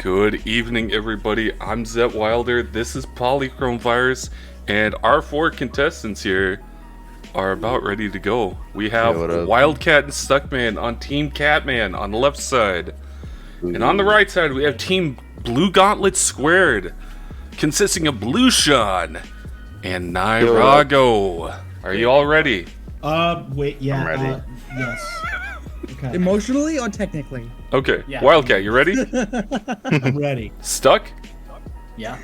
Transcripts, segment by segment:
Good evening, everybody. I'm Zet Wilder. This is Polychrome Virus, and our four contestants here are about ready to go. We have Wildcat and Stuckman on Team Catman on the left side. And on the right side, we have Team BlueGauntlets², consisting of Blue Sean and Nairago. Are you all ready? Wait, yeah. I'm ready. Yes. Okay. Emotionally or technically? Okay. Yeah. Wildcat, you ready? I'm ready. Stuck? Yeah.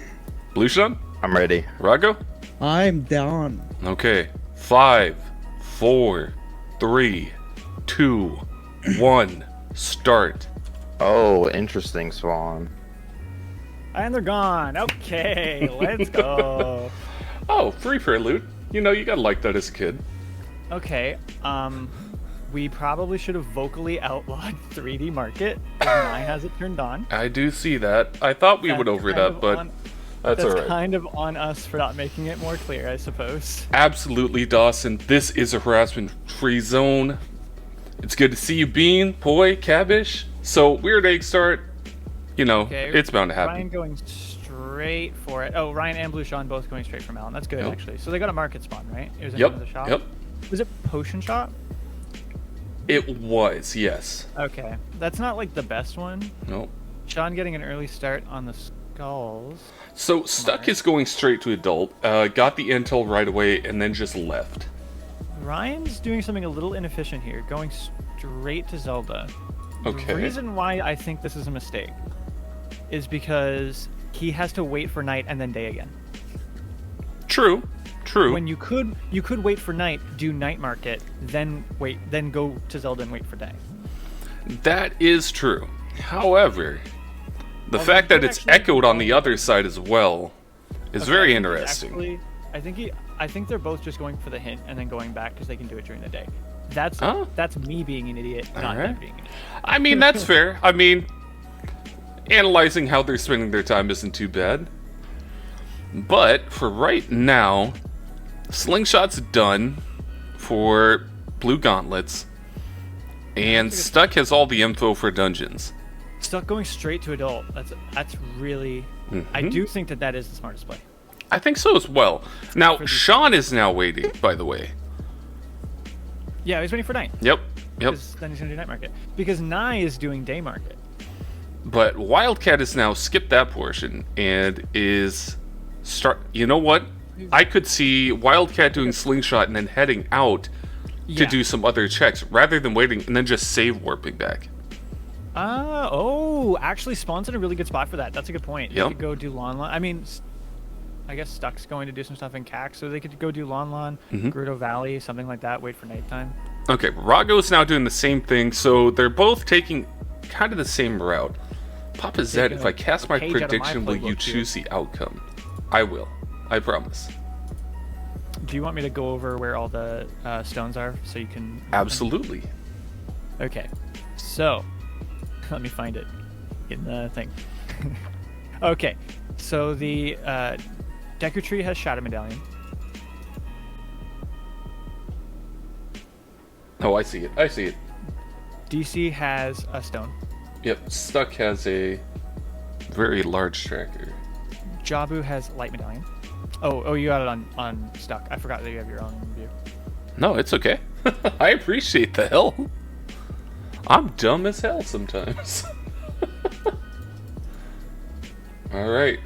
Blue Sean? I'm ready. Rago? I'm down. Okay. 5, 4, 3, 2, 1. Start. Oh, interesting, Swan. And they're gone. Okay, let's go. Oh, free prelude. You know, you gotta like that as a kid. Okay, we probably should have vocally outlawed 3D Market, because mine has it turned on. I do see that. I thought we would over that, but that's alright. That's kind of on us for not making it more clear, I suppose. Absolutely, Dawson. This is a harassment-free zone. It's good to see you, Bean, Poi, Cabish. So, weird egg start. You know, Okay, it's bound to happen. Ryan going straight for it. Oh, Ryan and Blue Sean both going straight for Melon. That's good, Yep. actually. So they got a market spawn, right? It was in Yep, the shop? yep. Was it Potion Shop? It was, yes. Okay. That's not, like, the best one. Nope. Sean getting an early start on the skulls. So, Stuck is going straight to adult, got the intel right away, and then just left. Ryan's doing something a little inefficient here, going straight to Zelda. Okay. The reason why I think this is a mistake is because he has to wait for night and then day again. True. True. When you could wait for night, do night market, then wait, then go to Zelda and wait for day. That is true. However, the fact that it's echoed on the other side as well is very interesting. Actually, I think they're both just going for the hint and then going back because they can do it during the day. That's me being an idiot, not them being an idiot. I mean, that's fair. I mean, analyzing how they're spending their time isn't too bad. But for right now, Slingshot's done for Blue Gauntlets, and Stuck has all the info for dungeons. Stuck going straight to adult. That's really. I do think that is the smartest play. I think so as well. Now, Sean is now waiting, by the way. Yeah, he's waiting for night. Yep. Because then he's gonna do night market. Because Nye is doing day market. But Wildcat has now skipped that portion and is You know what? I could see Wildcat doing Slingshot and then heading out to do some other checks rather than waiting and then just save warping back. Actually, Spawn's in a really good spot for that. That's a good point. Yep. They could go do Lon Lon. I mean, I guess Stuck's going to do some stuff in CAC, so they could go do Lon Lon, Gerudo Valley, something like that, wait for nighttime. Okay, Rago's now doing the same thing, so they're both taking kind of the same route. Papa Zed, if I cast my prediction, will you choose the outcome? I will. I promise. Do you want me to go over where all the stones are so you can... Absolutely. Okay, so let me find it in the thing. Okay, so the Deku Tree has Shadow Medallion. Oh, I see it. I see it. DC has a stone. Yep, Stuck has a very large tracker. Jabu has Light Medallion. Oh, you got it on Stuck. I forgot that you have your own view. No, it's okay. I appreciate the help. I'm dumb as hell sometimes. Alright.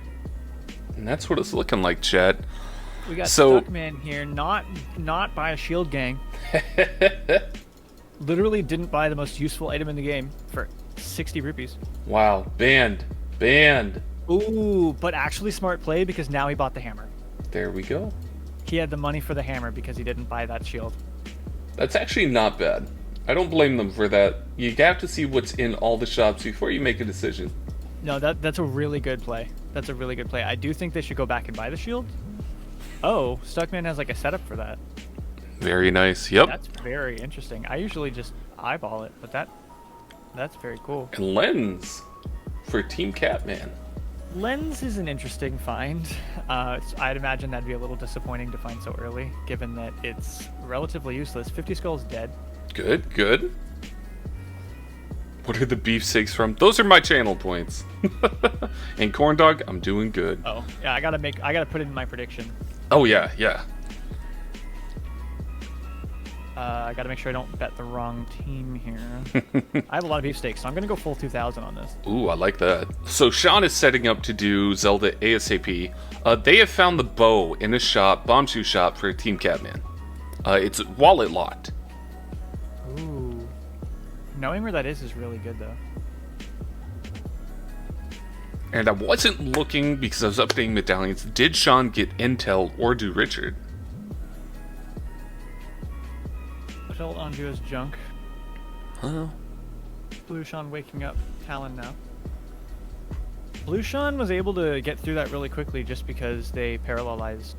And that's what it's looking like, chat. We got Stuckman here, not by a shield gang. Literally didn't buy the most useful item in the game for 60 rupees. Wow, banned. Ooh, but actually smart play because now he bought the hammer. There we go. He had the money for the hammer because he didn't buy that shield. That's actually not bad. I don't blame them for that. You have to see what's in all the shops before you make a decision. No, that's a really good play. That's a really good play. I do think they should go back and buy the shield. Oh, Stuckman has like a setup for that. Very nice. Yep. That's very interesting. I usually just eyeball it, but that's very cool. And Lens for Team Catman. Lens is an interesting find. I'd imagine that'd be a little disappointing to find so early, given that it's relatively useless. 50 Skull's dead. Good. What are the beefsteaks from? Those are my channel points. And corn dog, I'm doing good. Oh, yeah, I gotta put in my prediction. Oh yeah, yeah. I gotta make sure I don't bet the wrong team here. I have a lot of beefsteaks, so I'm gonna go full 2,000 on this. Ooh, I like that. So Sean is setting up to do Zelda ASAP. They have found the bow in a shop, bomb shoe shop for Team Catman. It's wallet locked. Ooh. Knowing where that is really good, though. And I wasn't looking because I was updating medallions. Did Sean get intel or do Richard? Felt onto his junk. Huh? Blue Sean waking up Talon now. Blue Sean was able to get through that really quickly just because they parallelized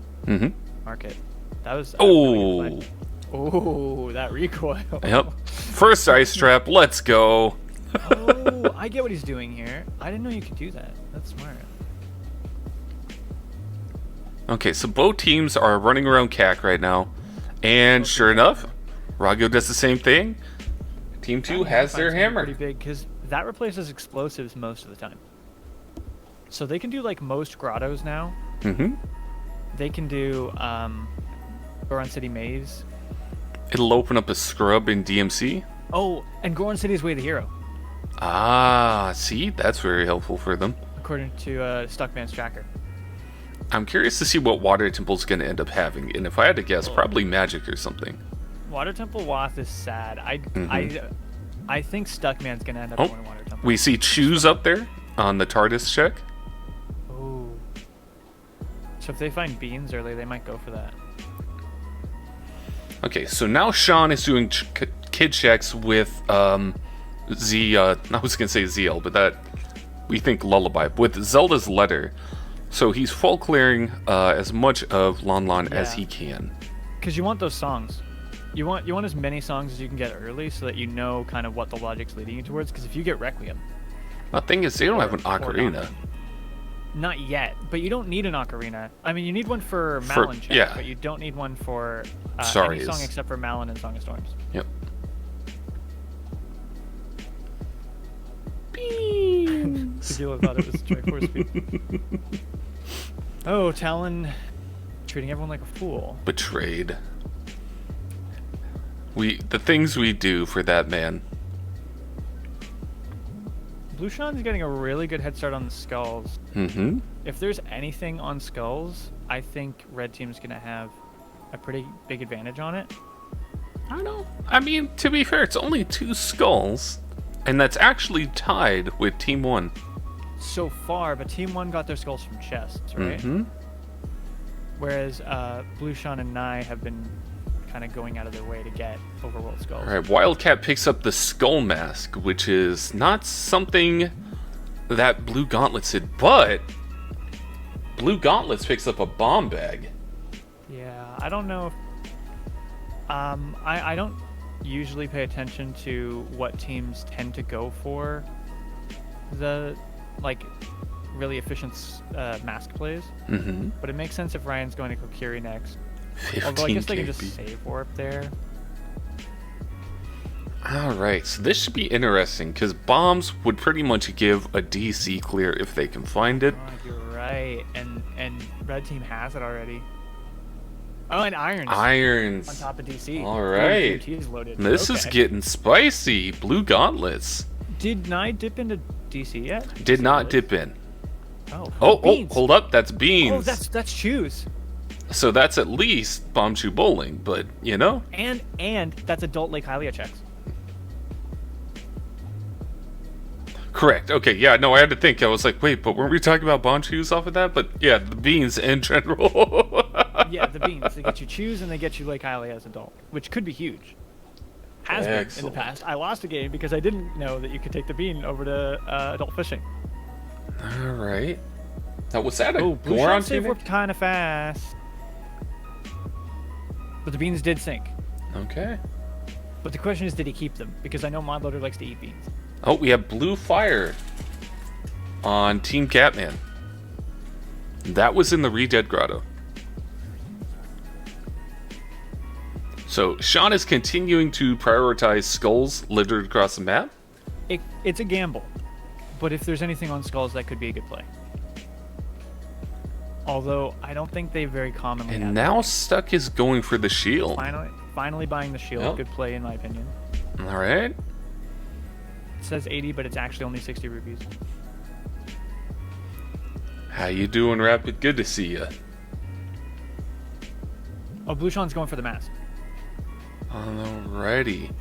market. That was Oh. Really oh, that recoil. Yep. First ice trap. Let's go. Oh, I get what he's doing here. I didn't know you could do that. That's smart. Okay, so both teams are running around CAC right now, and sure enough, Rago does the same thing. Team 2 has their hammer. Pretty big because that replaces explosives most of the time. So they can do like most grottos now. They can do Goron City Maze. It'll open up a scrub in DMC. Oh, and Goron City is Way the Hero, Ah, see, that's very helpful for them. according to Stuckman's tracker. I'm curious to see what Water Temple's going to end up having, and if I had to guess, probably magic or something. Water Temple Wath is sad. I think Stuckman's gonna end up Oh, going Water Temple. we see Choose up there on the TARDIS check. Oh. So if they find beans early, they might go for that. Okay, so now Sean is doing kid checks with Z. I was gonna say ZL, but that we think Lullaby with Zelda's letter. So he's full clearing as much of Lon Lon as he can. Because you want those songs. You want as many songs as you can get early, so that you know kind of what the logic's leading you towards. Because if you get Requiem, The thing is, they don't have an ocarina. Not yet, but you don't need an ocarina. I mean, you need one for Malin check, yeah. but you don't need one for any Sorry, song except for Malin and Song of Storms. Yep. Tequila thought it was Triforce speed. Oh, Talon treating everyone like a fool. Betrayed. The things we do for that man. Blue Sean's getting a really good head start on the skulls. If there's anything on skulls, I think red team's gonna have a pretty big advantage on it. I don't know. I mean, to be fair, it's only 2 skulls, and that's actually tied with Team 1. So far, but Team 1 got their skulls from chests, right? Whereas Blue Sean and Nye have been kind of going out of their way to get overworld skulls. All right, Wildcat picks up the Skull Mask, which is not something that Blue Gauntlets did, but Blue Gauntlets picks up a bomb bag. Yeah, I don't know if... I don't usually pay attention to what teams tend to go for the, like, really efficient mask plays. But it makes sense if Ryan's going to Kokiri next. Although I guess they can just save warp there. Alright, so this should be interesting, because bombs would pretty much give a DC clear if they can find it. Oh, you're right. And red team has it already. Oh, and irons. Irons. On top of DC. Alright. OoT is loaded. This is getting spicy. Blue Gauntlets. Did Nye dip into DC yet? Did not dip in. Oh, Oh, hold up. That's beans. Oh, that's choose. So that's at least Bomb Shoe Bowling, but, you know. And that's adult Lake Hylia checks. Correct. Okay, yeah, no, I had to think. I was like, wait, but weren't we talking about Bomb Shoes off of that? But, yeah, the beans in general. Yeah, the beans. They get you choose and they get you Lake Hylia as adult, which could be huge. Has been in the past. I lost a game because I didn't know that you could take the bean over to adult fishing. Alright. Now, was that a Blue Goron Shot save teammate? worked kind of fast. But the beans did sink. Okay. But the question is, did he keep them? Because I know Modloader likes to eat beans. Oh, we have Blue Fire on Team Catman. That was in the Re-Dead Grotto. So, Sean is continuing to prioritize skulls littered across the map. It it's a gamble. But if there's anything on Skulls, that could be a good play. Although, I don't think they very commonly have And now that. Stuck is going for the shield. Finally buying the shield. Yep. Good play, in my opinion. All right. It says 80, but it's actually only 60 rupees. How you doing, Rapid? Good to see you. Oh, Blue Sean's going for the mask. Alrighty.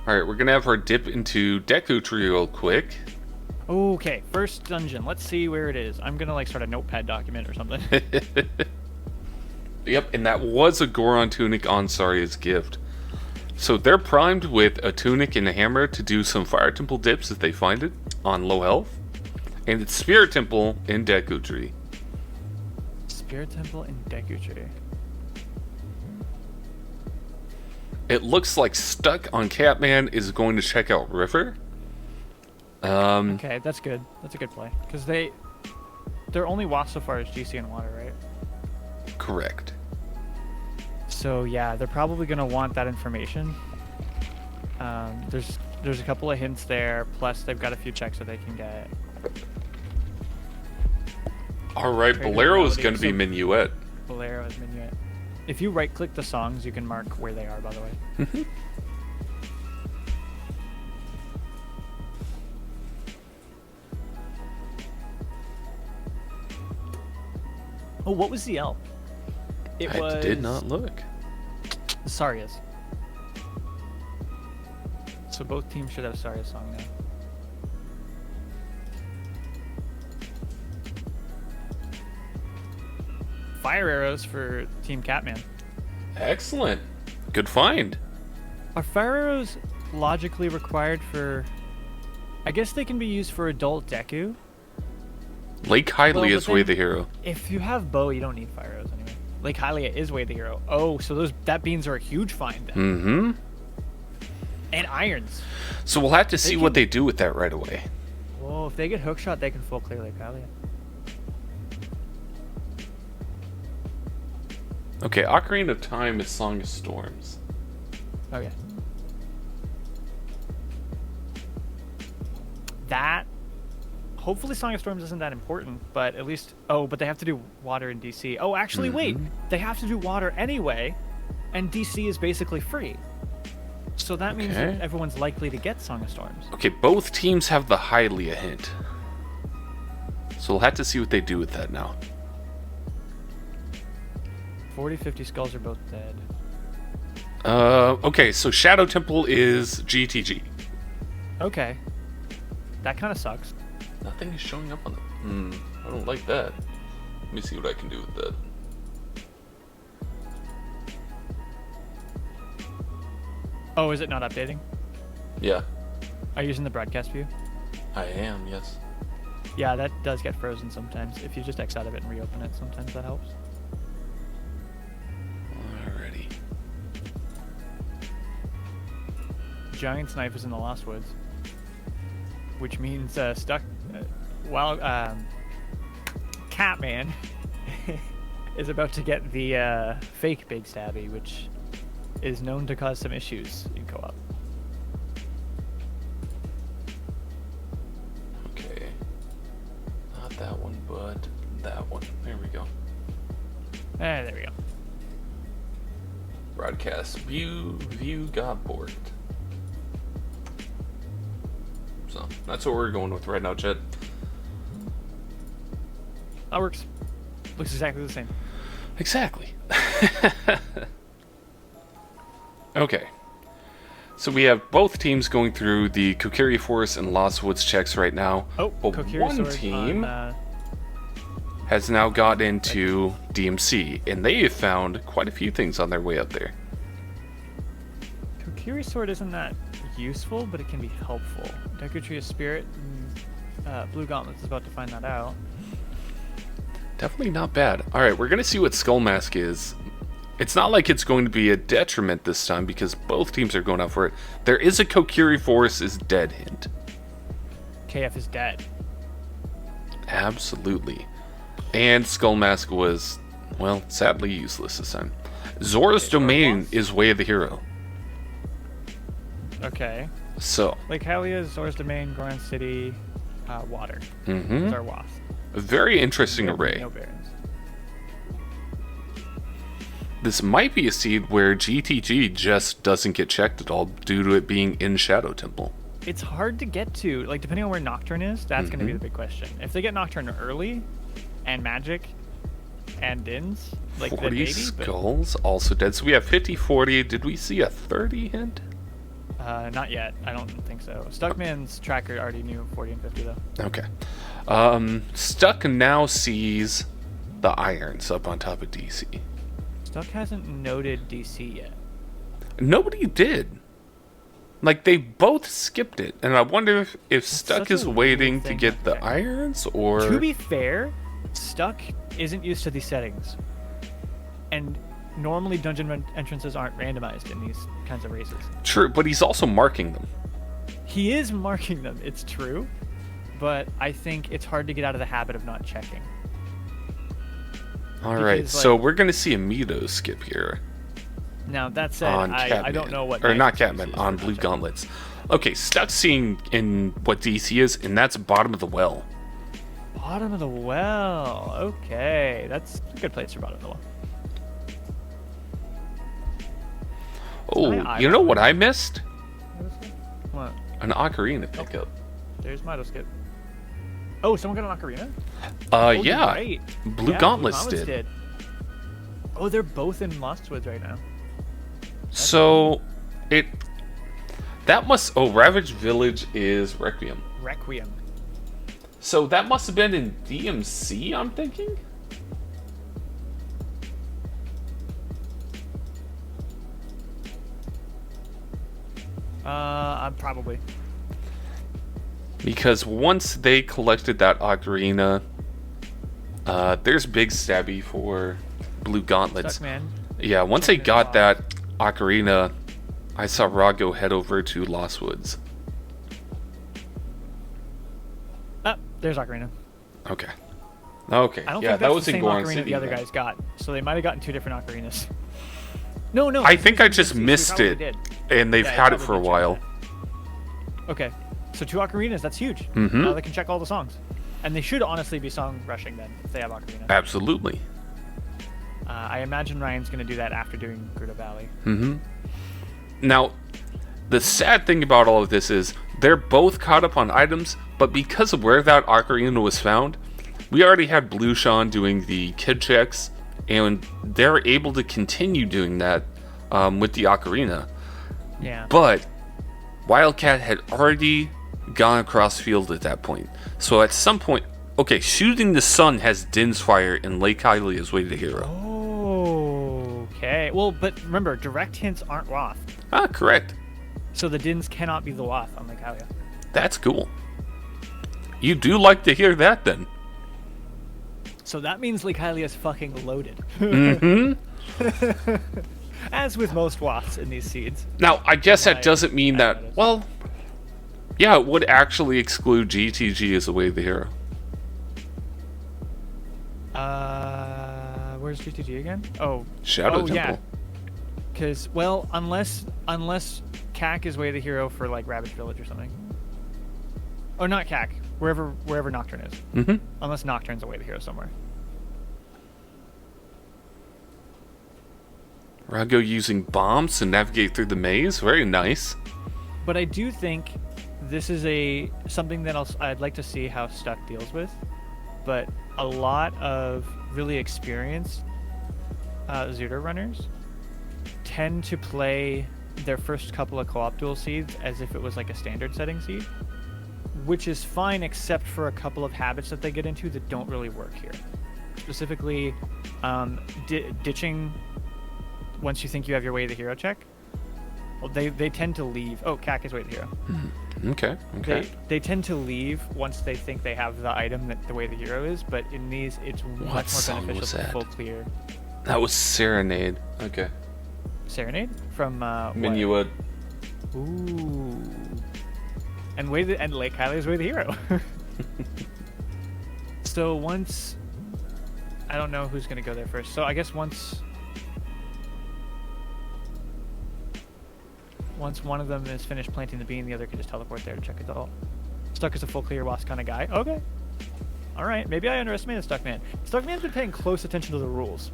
Alright, we're gonna have our dip into Deku Tree real quick. Okay, first dungeon. Let's see where it is. I'm gonna like start a notepad document or something. Yep, and that was a Goron tunic on Saria's gift. So they're primed with a tunic and a hammer to do some Fire Temple dips if they find it on low health. And it's Spirit Temple in Deku Tree. Spirit Temple in Deku Tree. It looks like Stuck on Catman is going to check out River. Okay, that's good. That's a good play. Because their only watch so far is GC and water, right? Correct. So yeah, they're probably gonna want that information. There's a couple of hints there, plus they've got a few checks that they can get. Alright, Trader Bolero is Melody, going to be so- Minuet. Bolero is Minuet. If you right-click the songs, you can mark where they are, by the way. Oh, what was the L? It was... I did not look. Saria's. So both teams should have Saria's song now. Fire arrows for Team Catman. Excellent. Good find. Are fire arrows logically required for... I guess they can be used for adult Deku. Lake Hylia Well, is but Way then- the Hero. If you have bow, you don't need fire arrows anyway. Lake Hylia is Way the Hero. Oh, so that beans are a huge find then. Mm-hmm. And irons. So we'll have to see They what can- they do with that right away. Whoa, if they get hookshot, they can full clear Lake Hylia. Okay, Ocarina of Time is Song of Storms. Okay. That... Hopefully Song of Storms isn't that important, but at least... Oh, but they have to do water in DC. Oh, actually, wait! They have to do water anyway, and DC is basically free. So that means Okay. that everyone's likely to get Song of Storms. Okay, both teams have the Hylia hint. So we'll have to see what they do with that now. 40-50 skulls are both dead. Okay, so Shadow Temple is GTG. Okay. That kind of sucks. Nothing is showing up on them. I don't like that. Let me see what I can do with that. Oh, is it not updating? Yeah, Are you using the broadcast view? I am, yes. Yeah, that does get frozen sometimes. If you just X out of it and reopen it, sometimes that helps. Alrighty. Giant's knife is in the Lost Woods, which means Catman is about to get the fake Big Stabby, which is known to cause some issues in co-op. Okay. Not that one, but that one. There we go. There we go. Broadcast view got borked. So that's what we're going with right now, Jed. That works. Looks exactly the same. Exactly. Okay. So we have both teams going through the Kokiri Forest and Lost Woods checks right now. Oh, but Kokiri one sword team on, has now got into DMC, and they have found quite a few things on their way up there. Kokiri sword isn't that useful, but it can be helpful. Deku Tree of Spirit, and, BlueGauntlets is about to find that out. Definitely not bad. Alright, we're going to see what Skull Mask is. It's not like it's going to be a detriment this time because both teams are going out for it. There is a Kokiri Forest is dead hint. KF is dead. Absolutely. And Skull Mask was, well, sadly useless this time. Zora's Domain is Way of the Hero. Okay. So. Lake Hylia, Zora's Domain, Goron City, water. Those are WASP. A very interesting array. No Barons. This might be a seed where GTG just doesn't get checked at all due to it being in Shadow Temple. It's hard to get to. Like, depending on where Nocturne is, that's going to be the big question. If they get Nocturne early, and Magic, and Dins, like 40 then maybe, skulls also dead. So we have 50-40. Did we see a 30 hint? Not yet. I don't think so. Stuckman's tracker already knew 40 and 50 though. Okay. Stuck now sees the irons up on top of DC. Stuck hasn't noted DC yet. Nobody did. Like, they both skipped it, and I wonder if Stuck such is a weird waiting to thing get to the check. irons, or... To be fair, Stuck isn't used to these settings. And normally dungeon entrances aren't randomized in these kinds of races. True, but he's also marking them. He is marking them, it's true. But I think it's hard to get out of the habit of not checking. Alright, Because, so like- we're going to see a Meadow skip here. Now, that said, On I Catman. don't know what... Or not Night Catman, is on for Blue not checking. Gauntlets. Okay, Stuck seeing in what DC is, and that's bottom of the well. Bottom of the well. Okay, that's a good place for bottom of the well. Oh, my you know eyeball. what I missed? What? An Ocarina pickup. There's Mido Skip. Oh, someone got an Ocarina? Oh, you're Yeah. right. Blue Yeah, Gauntlets Blue did. Oh, they're both in Lost Woods right now. So, that must... Oh, Ravaged Village is Requiem. Requiem. So that must have been in DMC, I'm thinking? Probably. Because once they collected that Ocarina, there's Big Stabby for Blue Gauntlets. Stuckman. Yeah, once they Stuckman got lost. that Ocarina, I saw Rago head over to Lost Woods. There's Ocarina. Okay. Okay, I don't yeah, think that that's was the in same Goron Ocarina City. the other then. guys got. So they might have gotten two different Ocarinas. No. I it's think I in just DMC, so missed probably it, did. and they've Yeah, had it probably for a did check while. that. Okay, so two Ocarinas, that's huge. Mhm. Now they can check all the songs. And they should honestly be song rushing then, if they have Ocarina. Absolutely. I imagine Ryan's going to do that after doing Gerudo Valley. Now, the sad thing about all of this is they're both caught up on items, but because of where that Ocarina was found, we already had Blue Sean doing the kid checks, and they're able to continue doing that with the Ocarina. Yeah. But Wildcat had already gone across field at that point. So at some point, okay, Shooting the Sun has Din's Fire and Lake Hylia's Way to Hero. Okay. Well, but remember, direct hints aren't Wath. Ah, correct. So the Dins cannot be the Wath on Lake Hylia. That's cool. You do like to hear that then. So that means Lake Hylia's fucking loaded. Mm-hmm. As with most Waths in these seeds. Now, I guess that Right. doesn't mean I that, noticed. well, yeah, it would actually exclude GTG as a Way of the Hero. Where's GTG again? Oh, Shadow yeah. Temple. Because, well, unless CAC is Way of the Hero for, like, Ravage Village or something. Oh, not CAC. Wherever Nocturne is. Mm-hmm. Unless Nocturne's a Way of the Hero somewhere. Rago using bombs to navigate through the maze. Very nice. But I do think this is something that I'd like to see how Stuck deals with. But a lot of really experienced Zuda runners tend to play their first couple of co-op duel seeds as if it was like a standard setting seed, which is fine except for a couple of habits that they get into that don't really work here. Specifically, ditching once you think you have your Way of the Hero check. Well, they tend to leave. Oh, CAC is Way of the Hero. Okay, okay. They tend to leave once they think they have the item that the Way of the Hero is, but in these, it's much more song beneficial was to that? full clear. That was Serenade. Okay. Serenade from what? Minuet. Ooh. And Lake Hylia's Way of the Hero. So once, I don't know who's gonna go there first. So I guess once. Once one of them is finished planting the bean, the other can just teleport there to check adult. Stuck is a full clear wasp kind of guy. Okay. All right. Maybe I underestimated Stuckman. Stuckman's been paying close attention to the rules.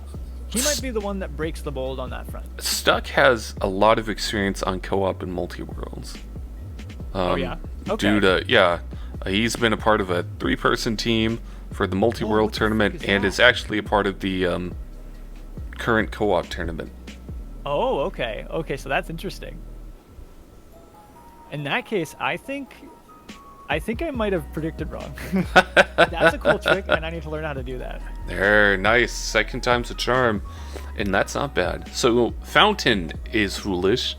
He might be the one that breaks the mold on that front. Stuck has a lot of experience on co-op and multi-worlds. Oh, yeah? Okay. Due to, he's been a part of a 3-person team for the multi-world tournament and is actually a part of the current co-op tournament. Oh, okay. Okay, so that's interesting. In that case, I think I might have predicted wrong. That's a cool trick, and I need to learn how to do that. There, nice. Second time's a charm. And that's not bad. So, Fountain is foolish.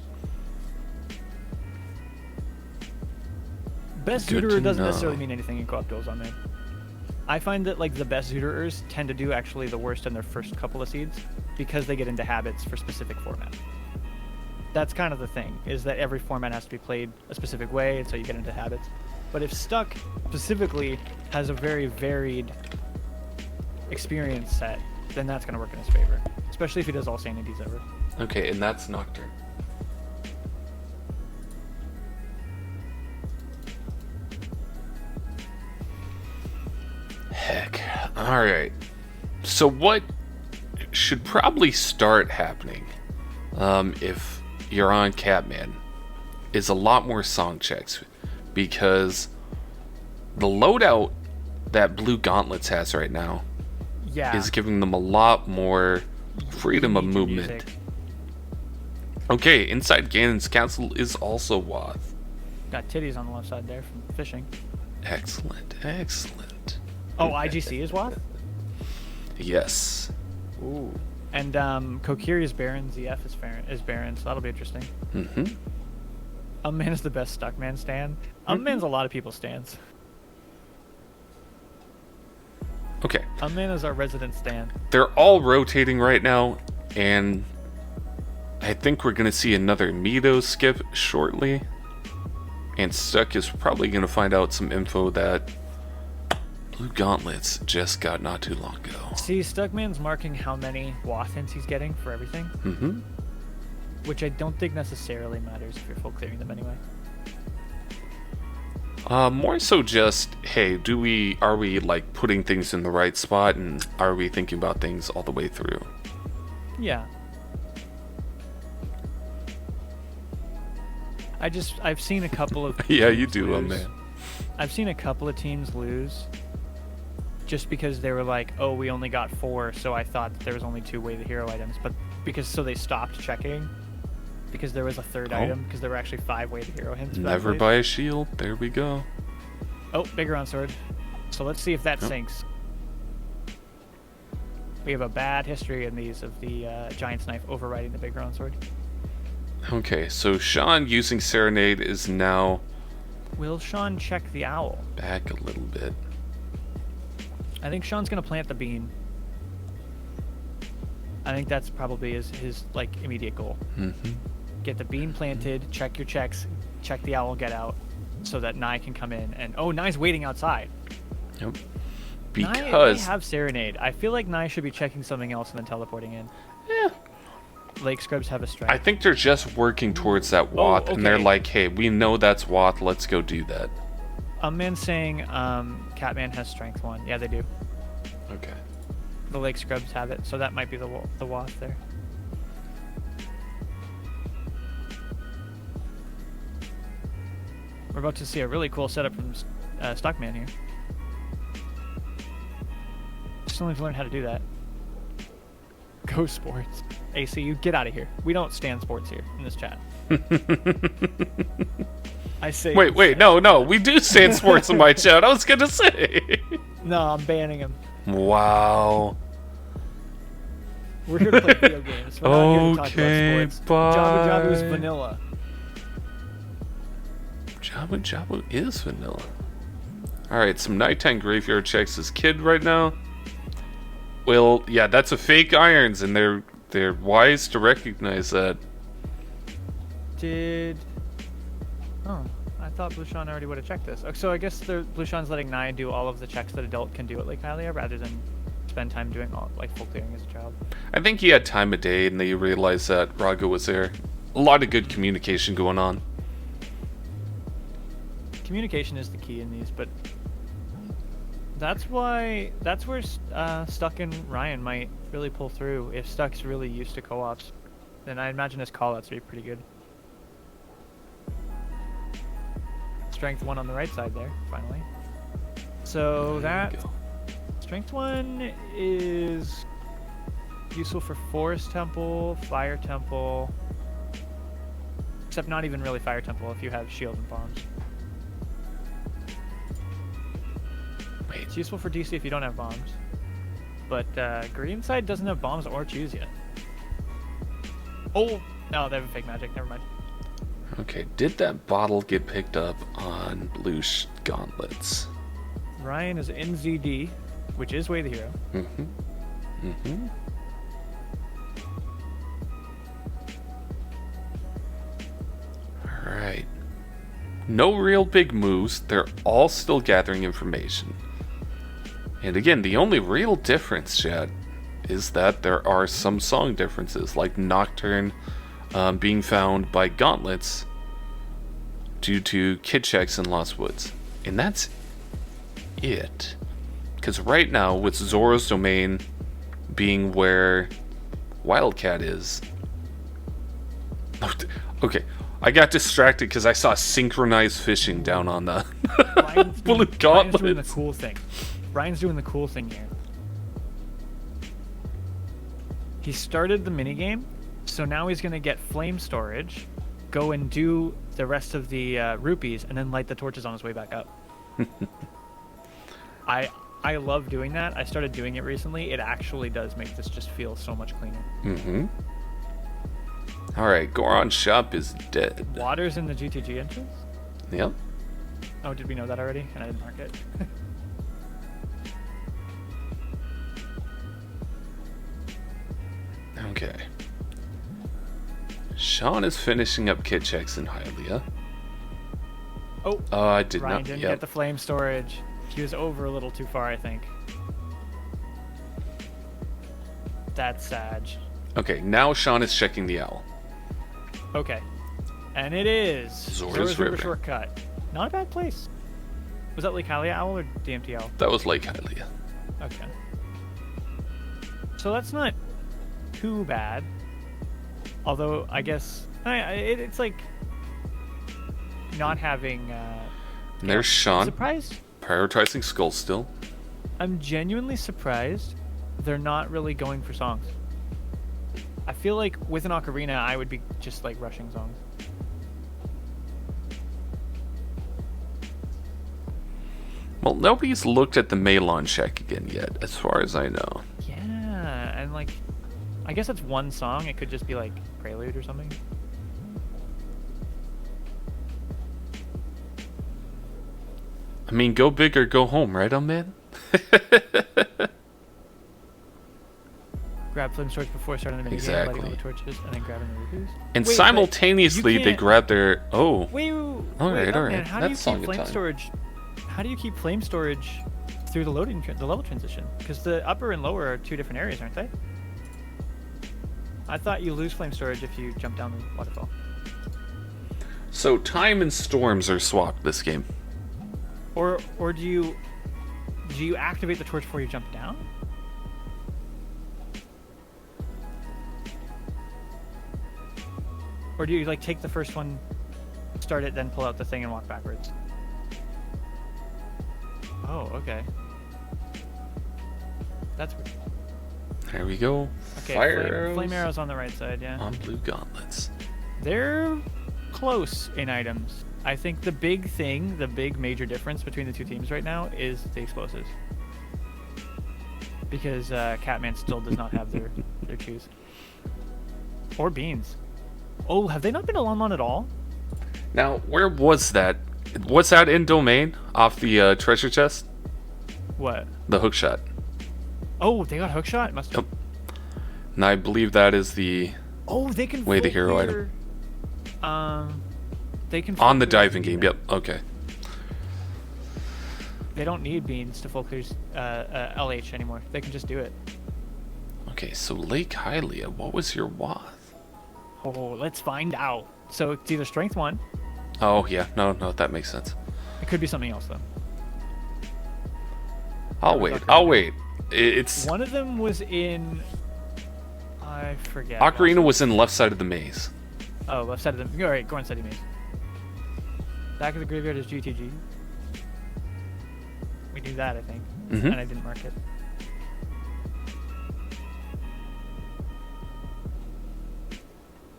Best Good Zooterer to doesn't know. necessarily mean anything in co-op duels on me. I find that like the best Zooterers tend to do actually the worst in their first couple of seeds because they get into habits for specific formats. That's kind of the thing, is that every format has to be played a specific way, and so you get into habits. But if Stuck specifically has a very varied experience set, then that's going to work in his favor. Especially if he does all sanities ever. Okay, and that's Nocturne. Heck. Alright. So what should probably start happening, if you're on Catman, is a lot more song checks. Because the loadout that BlueGauntlets has right now is giving them a lot more freedom of movement. Music. Okay, inside Ganon's castle is also Wath. Got titties on the left side there from fishing. Excellent, excellent. Oh, IGC is what? Yes. Ooh. And Kokiri is Baron, ZF is Baron, so that'll be interesting. Mm-hmm. Man is the best Stuckman stan. Man's a lot of people's stans. Okay. Man is our resident stan. They're all rotating right now, and I think we're going to see another Mido skip shortly. And Stuck is probably going to find out some info that BlueGauntlets just got not too long ago. See, Stuckman's marking how many Wath hints he's getting for everything. Mm-hmm. Which I don't think necessarily matters if you're full clearing them anyway. More so just, hey, are we like putting things in the right spot, and are we thinking about things all the way through? Yeah. I've seen a couple of Yeah, you teams do, lose. man. I've seen a couple of teams lose just because they were like, oh, we only got 4, so I thought that there was only 2 way the hero items, but so they stopped checking because there was a third item, because there were actually 5 way the hero hints. Never buy a shield. There we go. Oh, bigger on sword. So let's see if that sinks. We have a bad history in these of the Giant's Knife overriding the bigger on sword. Okay, so Sean using Serenade is now Will Sean check the owl? back a little bit. I think Sean's gonna plant the bean. I think that's probably his like immediate goal. Mm-hmm. Get the bean planted, check your checks, check the owl, get out, so that Nye can come in. And oh, Nye's waiting outside. Yep. Nye Because may have Serenade. I feel like Nye should be checking something else and then teleporting in. yeah, Lake Scrubs have a strength. I think they're just working towards that Wath, and they're okay. like, hey, we know that's Wath, let's go do that. Man's saying Catman has strength 1. Yeah, they do. Okay. The Lake Scrubs have it, so that might be the Wath there. We're about to see a really cool setup from Stuckman here. Still need to learn how to do that. Go sports. ACU, get out of here. We don't stand sports here in this chat. I say. Wait, no, we do stand sports in my chat. I was gonna say. No, I'm banning him. Wow. We're here to play video games. We're not here to talk Okay, about sports. bye. Jabu Jabu's vanilla. Jabu Jabu is vanilla. Alright, some nighttime graveyard checks his kid right now. Well, yeah, that's a fake irons, and they're wise to recognize that. Oh, I thought Blueshawn already would have checked this. So I guess Blueshawn's letting Nye do all of the checks that adult can do at Lake Hylia rather than spend time doing all like full clearing as a child. I think he had time of day, and they realized that Raga was there. a lot of good communication going on. Communication is the key in these, but that's where Stuck and Ryan might really pull through. If Stuck's really used to co-ops, then I imagine his call-outs would be pretty good. Strength 1 on the right side there, finally. So that Strength 1 is useful for Forest Temple, Fire Temple, except not even really Fire Temple if you have shield and bombs. Wait. It's useful for DC if you don't have bombs, but green side doesn't have bombs or choose yet. Oh, no, they have a fake magic. Never mind. Okay, did that bottle get picked up on blue gauntlets? Ryan is in ZD, which is Way the Hero. Alright. No real big moves. They're all still gathering information. And again, the only real difference, chat, is that there are some song differences, like Nocturne being found by Gauntlets due to kid checks in Lost Woods. And that's it. Because right now, with Zora's Domain being where Wildcat is... Okay, I got distracted because I saw synchronized fishing down on the Blue Gauntlets. Ryan's doing the cool thing. Ryan's doing the cool thing here. He started the minigame, so now he's going to get flame storage, go and do the rest of the rupees, and then light the torches on his way back up. I love doing that. I started doing it recently. It actually does make this just feel so much cleaner. Alright, Goron Shop is dead. Water's in the GTG entrance? Yep. Oh, did we know that already? And I didn't mark it. Okay. Sean is finishing up kit checks in Hylia. Oh, I did Ryan not. didn't Yep. get the flame storage. He was over a little too far, I think. That's sad. Okay, now Sean is checking the owl. Okay. And it is Zora's River shortcut. Not a bad place. Was that Lake Hylia Owl or DMT Owl? That was Lake Hylia. Okay. So that's not too bad. Although, I guess... it's like... not having... And there's Sean. Surprised? Prioritizing Skull still. I'm genuinely surprised they're not really going for songs. I feel like with an Ocarina, I would be just like rushing songs. Well, nobody's looked at the Melon check again yet, as far as I know. Yeah, and like, I guess it's one song. It could just be like Prelude or something. I mean, go big or go home, right, man? Grab flame torch before starting the minigame, Exactly. lighting all the torches, and then grabbing the rupees. And Wait, simultaneously, but they you grab their... Oh. Wait, Alright, alright. man, how do you That's song keep of flame time. storage? How do you keep flame storage through the the level transition? Because the upper and lower are two different areas, aren't they? I thought you lose flame storage if you jump down the waterfall. So, time and storms are swapped this game. Or do you activate the torch before you jump down? Or do you like take the first one, start it, then pull out the thing and walk backwards? Oh, okay. That's weird. There we go. Okay, Fire flame arrows arrows on the right side, yeah. on blue gauntlets. They're close in items. I think the big thing, the big major difference between the two teams right now is the explosives. Because Catman still does not have their choose. Or beans. Oh, have they not been alone at all? Now, where was that? Was that in domain off the treasure chest? What? The hook shot. Oh, they got hookshot? Must have. Yep. And I believe that is the Oh, they can Way the full hero clear, they can on the full clear diving game. Yep. Okay. They don't need beans to full clear LH anymore. They can just do it. Okay. So Lake Hylia, what was your wath? Oh, let's find out. So it's either strength 1. Oh yeah, no, that makes sense. It could be something else though. I'll wait. It's one of them was in. I forget. Ocarina was in left side of the maze. Oh, left side of the. All right, go on, maze. Back of the graveyard is GTG. We knew that, I think, and I didn't mark it.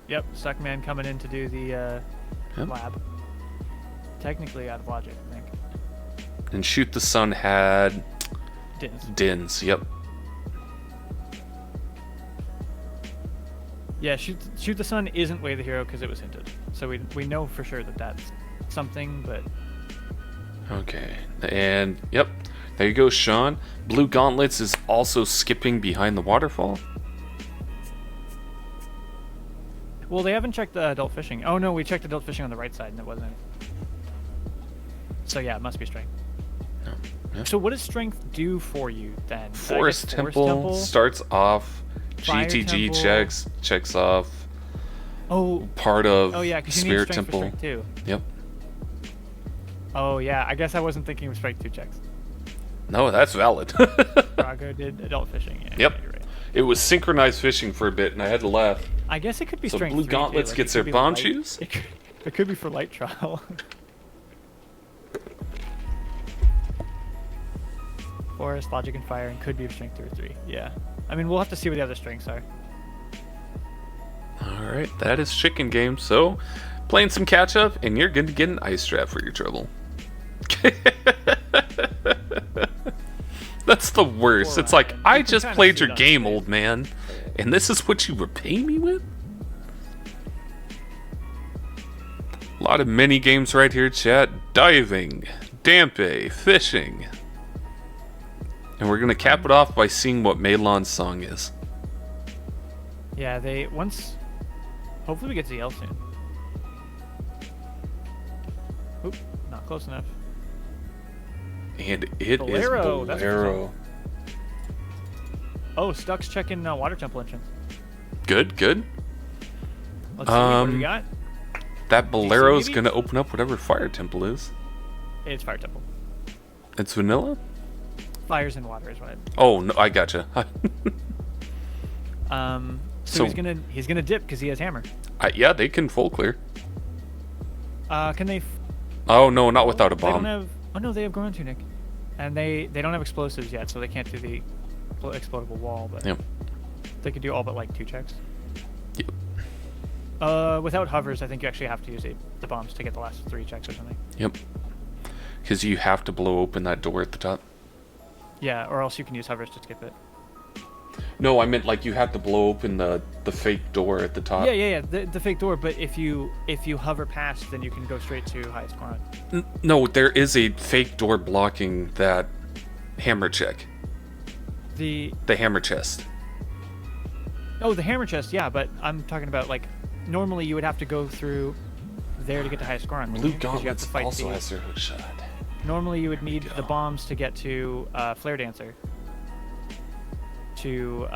Yep, Stuckman coming in to do the lab. Technically out of logic, I think. And Shoot the Sun had Dins. Yep. Yeah, Shoot the Sun isn't Way the Hero because it was hinted, so we know for sure that that's something, but. Okay, and yep, there you go, Sean. Blue Gauntlets is also skipping behind the waterfall. Well, they haven't checked the adult fishing. Oh no, we checked adult fishing on the right side and it wasn't. So yeah, it must be strength. No. Yeah. So what does strength do for you then? Forest Temple starts off. Fire GTG Temple. checks off. Oh. Part of yeah, because you Spirit need strength Temple. for strength too. Yep. Oh yeah, I guess I wasn't thinking of strength 2 checks. No, that's valid. Brago did adult fishing. Yeah, Yep. Yeah, you're right. It was synchronized fishing for a bit, and I had to laugh. I guess it could be So strength Blue 3 Gauntlets too. Like, gets it could their be bomb light- shoes? It could be for light trial. Forest, logic, and fire, and could be of strength 2 or 3. Yeah. I mean, we'll have to see what the other strengths are. Alright, that is chicken game, so playing some catch up, and you're going to get an ice trap for your trouble. That's the worst. Poor It's like, Ryan. I You can just kinda played see your it on game, his face. old man, and this is what you repay me with? A lot of mini games right here, chat. Diving, Dampe, fishing. And we're going to cap it off by seeing what Meilon's song is. Yeah, hopefully we get ZL soon. Oop, not close enough. And it Bolero, is that's Bolero. Oh, Stuck's checking Water Temple entrance. Good. Let's see, what do we got? That Bolero's maybe? going to open up whatever Fire Temple is. It's Fire Temple. It's vanilla? Fires and water is what Oh, no, I gotcha. So he's gonna dip because he has hammer. Yeah, they can full clear. Can they? Oh, no, not without a They don't bomb. have. Oh no, they have ground tunic, and they don't have explosives yet, so they can't do the explodable wall. But Yep. they could do all but like 2 checks. Yep. Without hovers, I think you actually have to use the bombs to get the last 3 checks or something. Yep. Because you have to blow open that door at the top. Yeah, or else you can use hovers to skip it. No, I meant like you have to blow open the fake door at the top. Yeah. The fake door, but if you hover past, then you can go straight to highest score. No, there is a fake door blocking that hammer check. The hammer chest. the hammer chest, yeah, but I'm talking about like normally you would have to go through there to get to highest score on. Blue You have to Gauntlets fight also the- has their hook shot. Normally you would need the bombs to get to Flare Dancer to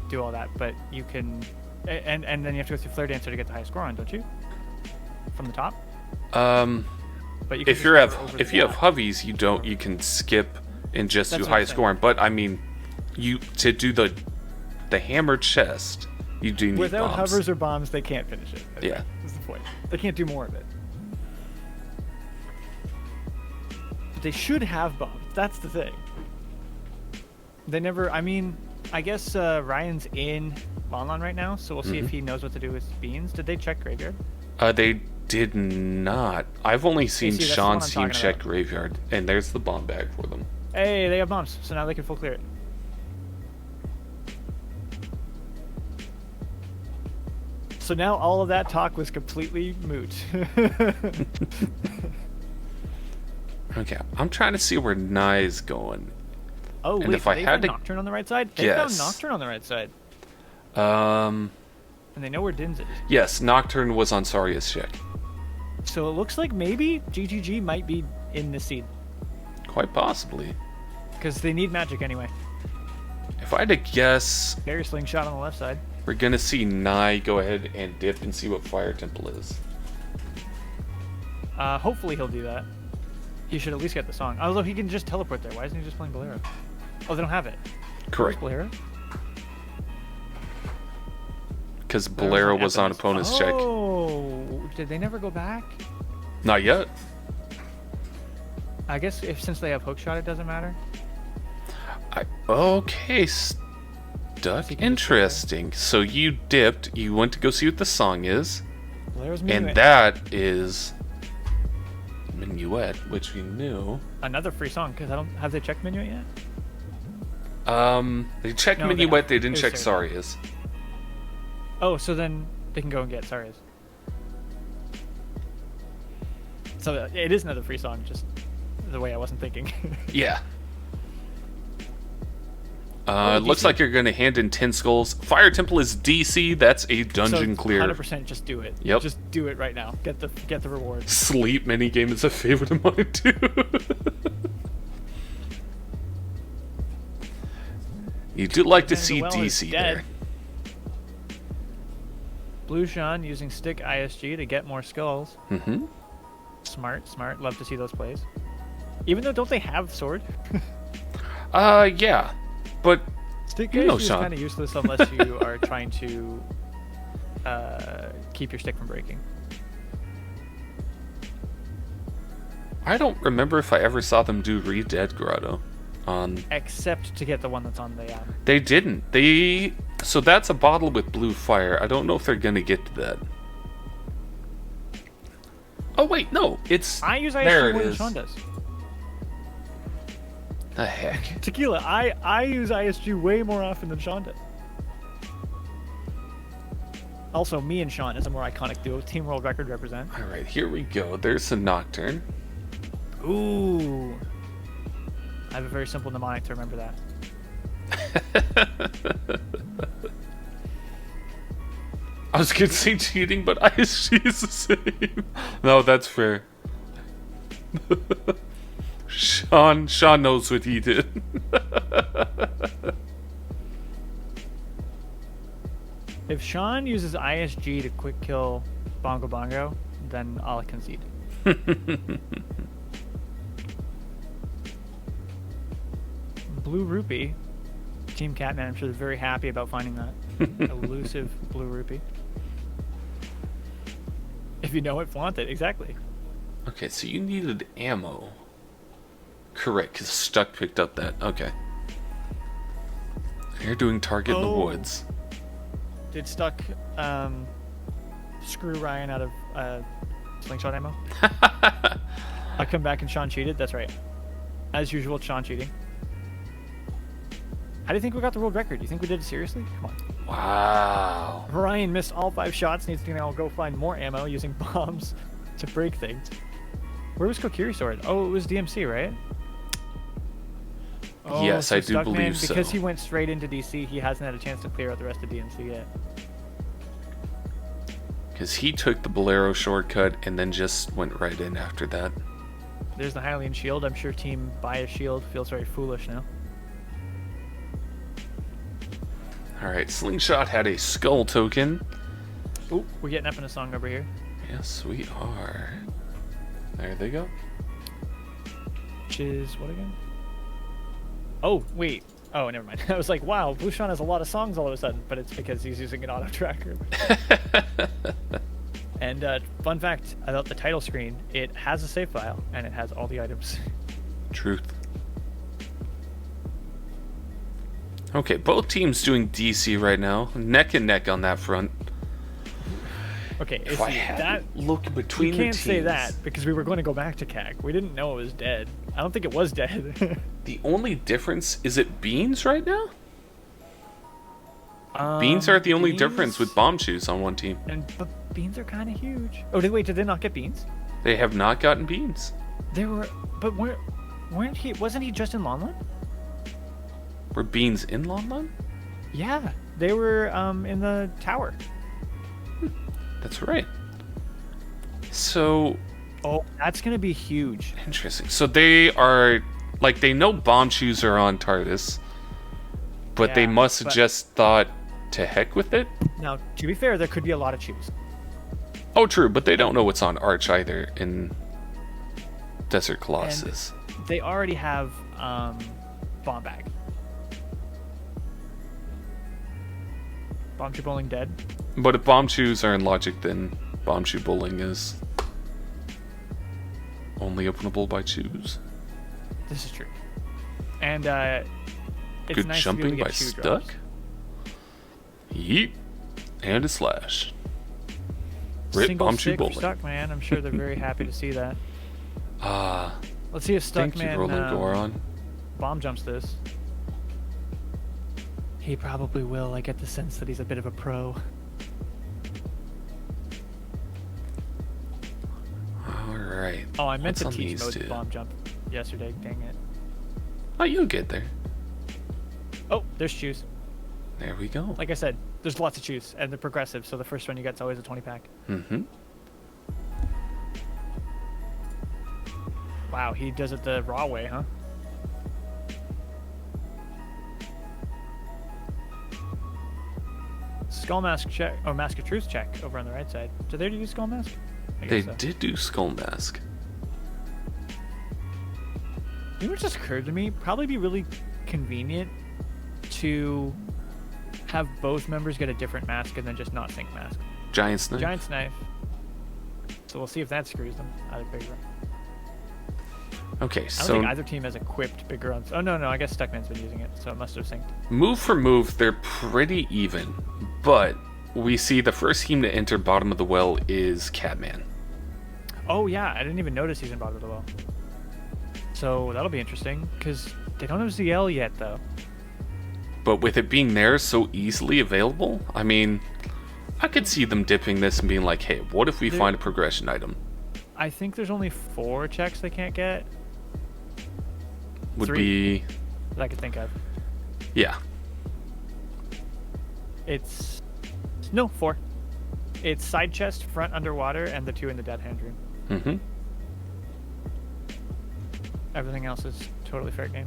do all that, but you can, and then you have to go through Flare Dancer to get the highest score on, don't you? From the top. But you can If just you have hover over if the you have top. hovies, you can skip and just That's do what I'm highest saying. scoring. But I mean, to do the hammer chest, you do need Without bombs. hovers or bombs, they can't finish it. Yeah. That's the point. They can't do more of it. But they should have bombs. That's the thing. They never. I mean, I guess Ryan's in Lon right now, so we'll see if he knows what to do with beans. Did they check graveyard? They did not. I've only seen see, that's the Sean's one I'm team talking check about. graveyard, and there's the bomb bag for them. Hey, they have bombs, so now they can full clear it. So now all of that talk was completely moot. Okay, I'm trying to see where Nye's going. Oh And wait, if I they had found to Nocturne on the right side? They guess- found Nocturne on the right side. Um, And they know where Dins is. yes, Nocturne was on Saria's check. So it looks like maybe GGG might be in the seed. Quite possibly. Because they need magic anyway. If I had to guess, Fairy Slingshot on the left side. We're gonna see Nye go ahead and dip and see what Fire Temple is. Hopefully he'll do that. He should at least get the song. Although he can just teleport there. Why isn't he just playing Bolero? Oh, they don't have it. Correct. Bolero? Because Bolero was on opponent's check. Oh, did they never go back? Not yet. I guess since they have hookshot, it doesn't matter. Okay, Stuck. Interesting. So you dipped. You went to go see what the song is. Bolero's And Minuet. that is Minuet, which we knew. Another free song, because I don't... Have they checked Minuet yet? They checked No, they Minuet, have. they didn't It was check Sarah. Saria's. Oh, so then they can go and get Saria's. So it is another free song, just the way I wasn't thinking. Yeah. It looks like you're going to hand in 10 skulls. Fire Temple is DC. That's a dungeon so clear. 100% just do it. Yep. Just do it right now. Get the reward. Sleep minigame is a favorite of mine, too. You do like to see Well is DC dead. there. Blue Sean using stick ISG to get more skulls. Mm-hmm. Smart. Love to see those plays. Even though, don't they have sword? Yeah. But, Stick you know, ISG is Sean. kind of useless unless you are trying to keep your stick from breaking. I don't remember if I ever saw them do Re-Dead Grotto. Except to get the one that's on the... They didn't. So that's a bottle with blue fire. I don't know if they're going to get to that. Oh, wait, no. I use there ISG it more than is. Sean does. The heck? Tequila, I use ISG way more often than Sean does. Also, me and Sean is a more iconic duo. Team World Record represent. All right, here we go. There's a Nocturne. Ooh. I have a very simple mnemonic to remember that. I was going to say cheating, but ISG is the same. No, that's fair. Sean knows what he did. If Sean uses ISG to quick kill Bongo Bongo, then I'll concede. Blue Rupee. Team Catman, I'm sure they're very happy about finding that. Elusive Blue Rupee. If you know it, flaunt it. Exactly. Okay, so you needed ammo. Correct, because Stuck picked up that. Okay. You're doing target in the woods. Did Stuck screw Ryan out of slingshot ammo? I come back and Sean cheated? That's right. As usual, Sean cheating. How do you think we got the world record? Do you think we did it seriously? Come on. Wow. Ryan missed all 5 shots, needs to now go find more ammo using bombs to break things. Where was Kokiri sword? Oh, it was DMC, right? Oh, Yes, so I do Stuckman, believe so. Because he went straight into DC, he hasn't had a chance to clear out the rest of DMC yet. Because he took the Bolero shortcut and then just went right in after that. There's the Hylian shield. I'm sure Team Bias Shield feels very foolish now. Alright, Slingshot had a skull token. Ooh, we're getting up in a song over here. Yes, we are. There they go. Which is what again? Oh, wait. Oh, never mind. I was like, wow, Blue Sean has a lot of songs all of a sudden, but it's because he's using an auto tracker. And fun fact about the title screen, it has a save file and it has all the items. Truth. Okay, both teams doing DC right now. Neck and neck on that front. Okay, If I had to look between we the can't teams, say that because we were going to go back to CAC. We didn't know it was dead. I don't think it was dead. the only difference is it beans right now. Beans are the only difference with bomb shoes on one team. But beans are kind of huge. Oh, did they not get beans? They have not gotten beans. They were, but wasn't he just in Lonlon? Were beans in Lon? Yeah, they were in the tower. That's right. So, oh, that's gonna be huge. Interesting. So they are, they know bomb shoes are on TARDIS, but they must have just thought to heck with it. Now, to be fair, there could be a lot of choose. Oh, true, but they don't know what's on Arch either in Desert Colossus. And they already have Bomb Bag. Bombchu Bowling dead. But if Bomb Shoes are in Logic, then Bombchu Bowling is only openable by Choose. This is true. And it's Good nice jumping to be able by to get Stuck. drops. Yeet. And a slash. Rip Single Bombchu stick for Bowling. Stuck, man. I'm sure they're very happy to see that. Ah, Let's see if thank you, Stuckman Roland Goron. bomb jumps this. He probably will. I get the sense that he's a bit of a pro. Alright. Oh, I meant What's to on teach these mode two? bomb jump yesterday. Dang it. Oh, you'll get there. Oh, there's choose. There we go. Like I said, there's lots of choose, and they're progressive, so the first one you get is always a 20 pack. Mm-hmm. Wow, he does it the raw way, huh? Skull Mask check, or Mask of Truth check over on the right side. Did they do Skull Mask? I They guess so. did do Skull Mask. You know what just occurred to me? Probably be really convenient to have both members get a different mask and then just not sync mask. Giant Snipe. Giant's Knife. So we'll see if that screws them out of bigger. Okay, I don't so think either team has equipped bigger on. Oh no, I guess Stuckman's been using it, so it must have synced. move for move, they're pretty even. But we see the first team to enter bottom of the well is Catman. Oh yeah, I didn't even notice he's in bottom of the well. So that'll be interesting because they don't have ZL yet though. But with it being there so easily available, I mean, I could see them dipping this and being like, hey, what if we find a progression item? I think there's only 4 checks they can't get Would 3? be, that I could think of. yeah. It's no 4. It's side chest, front underwater, and the 2 in the dead hand room. Mm-hmm. Everything else is totally fair game.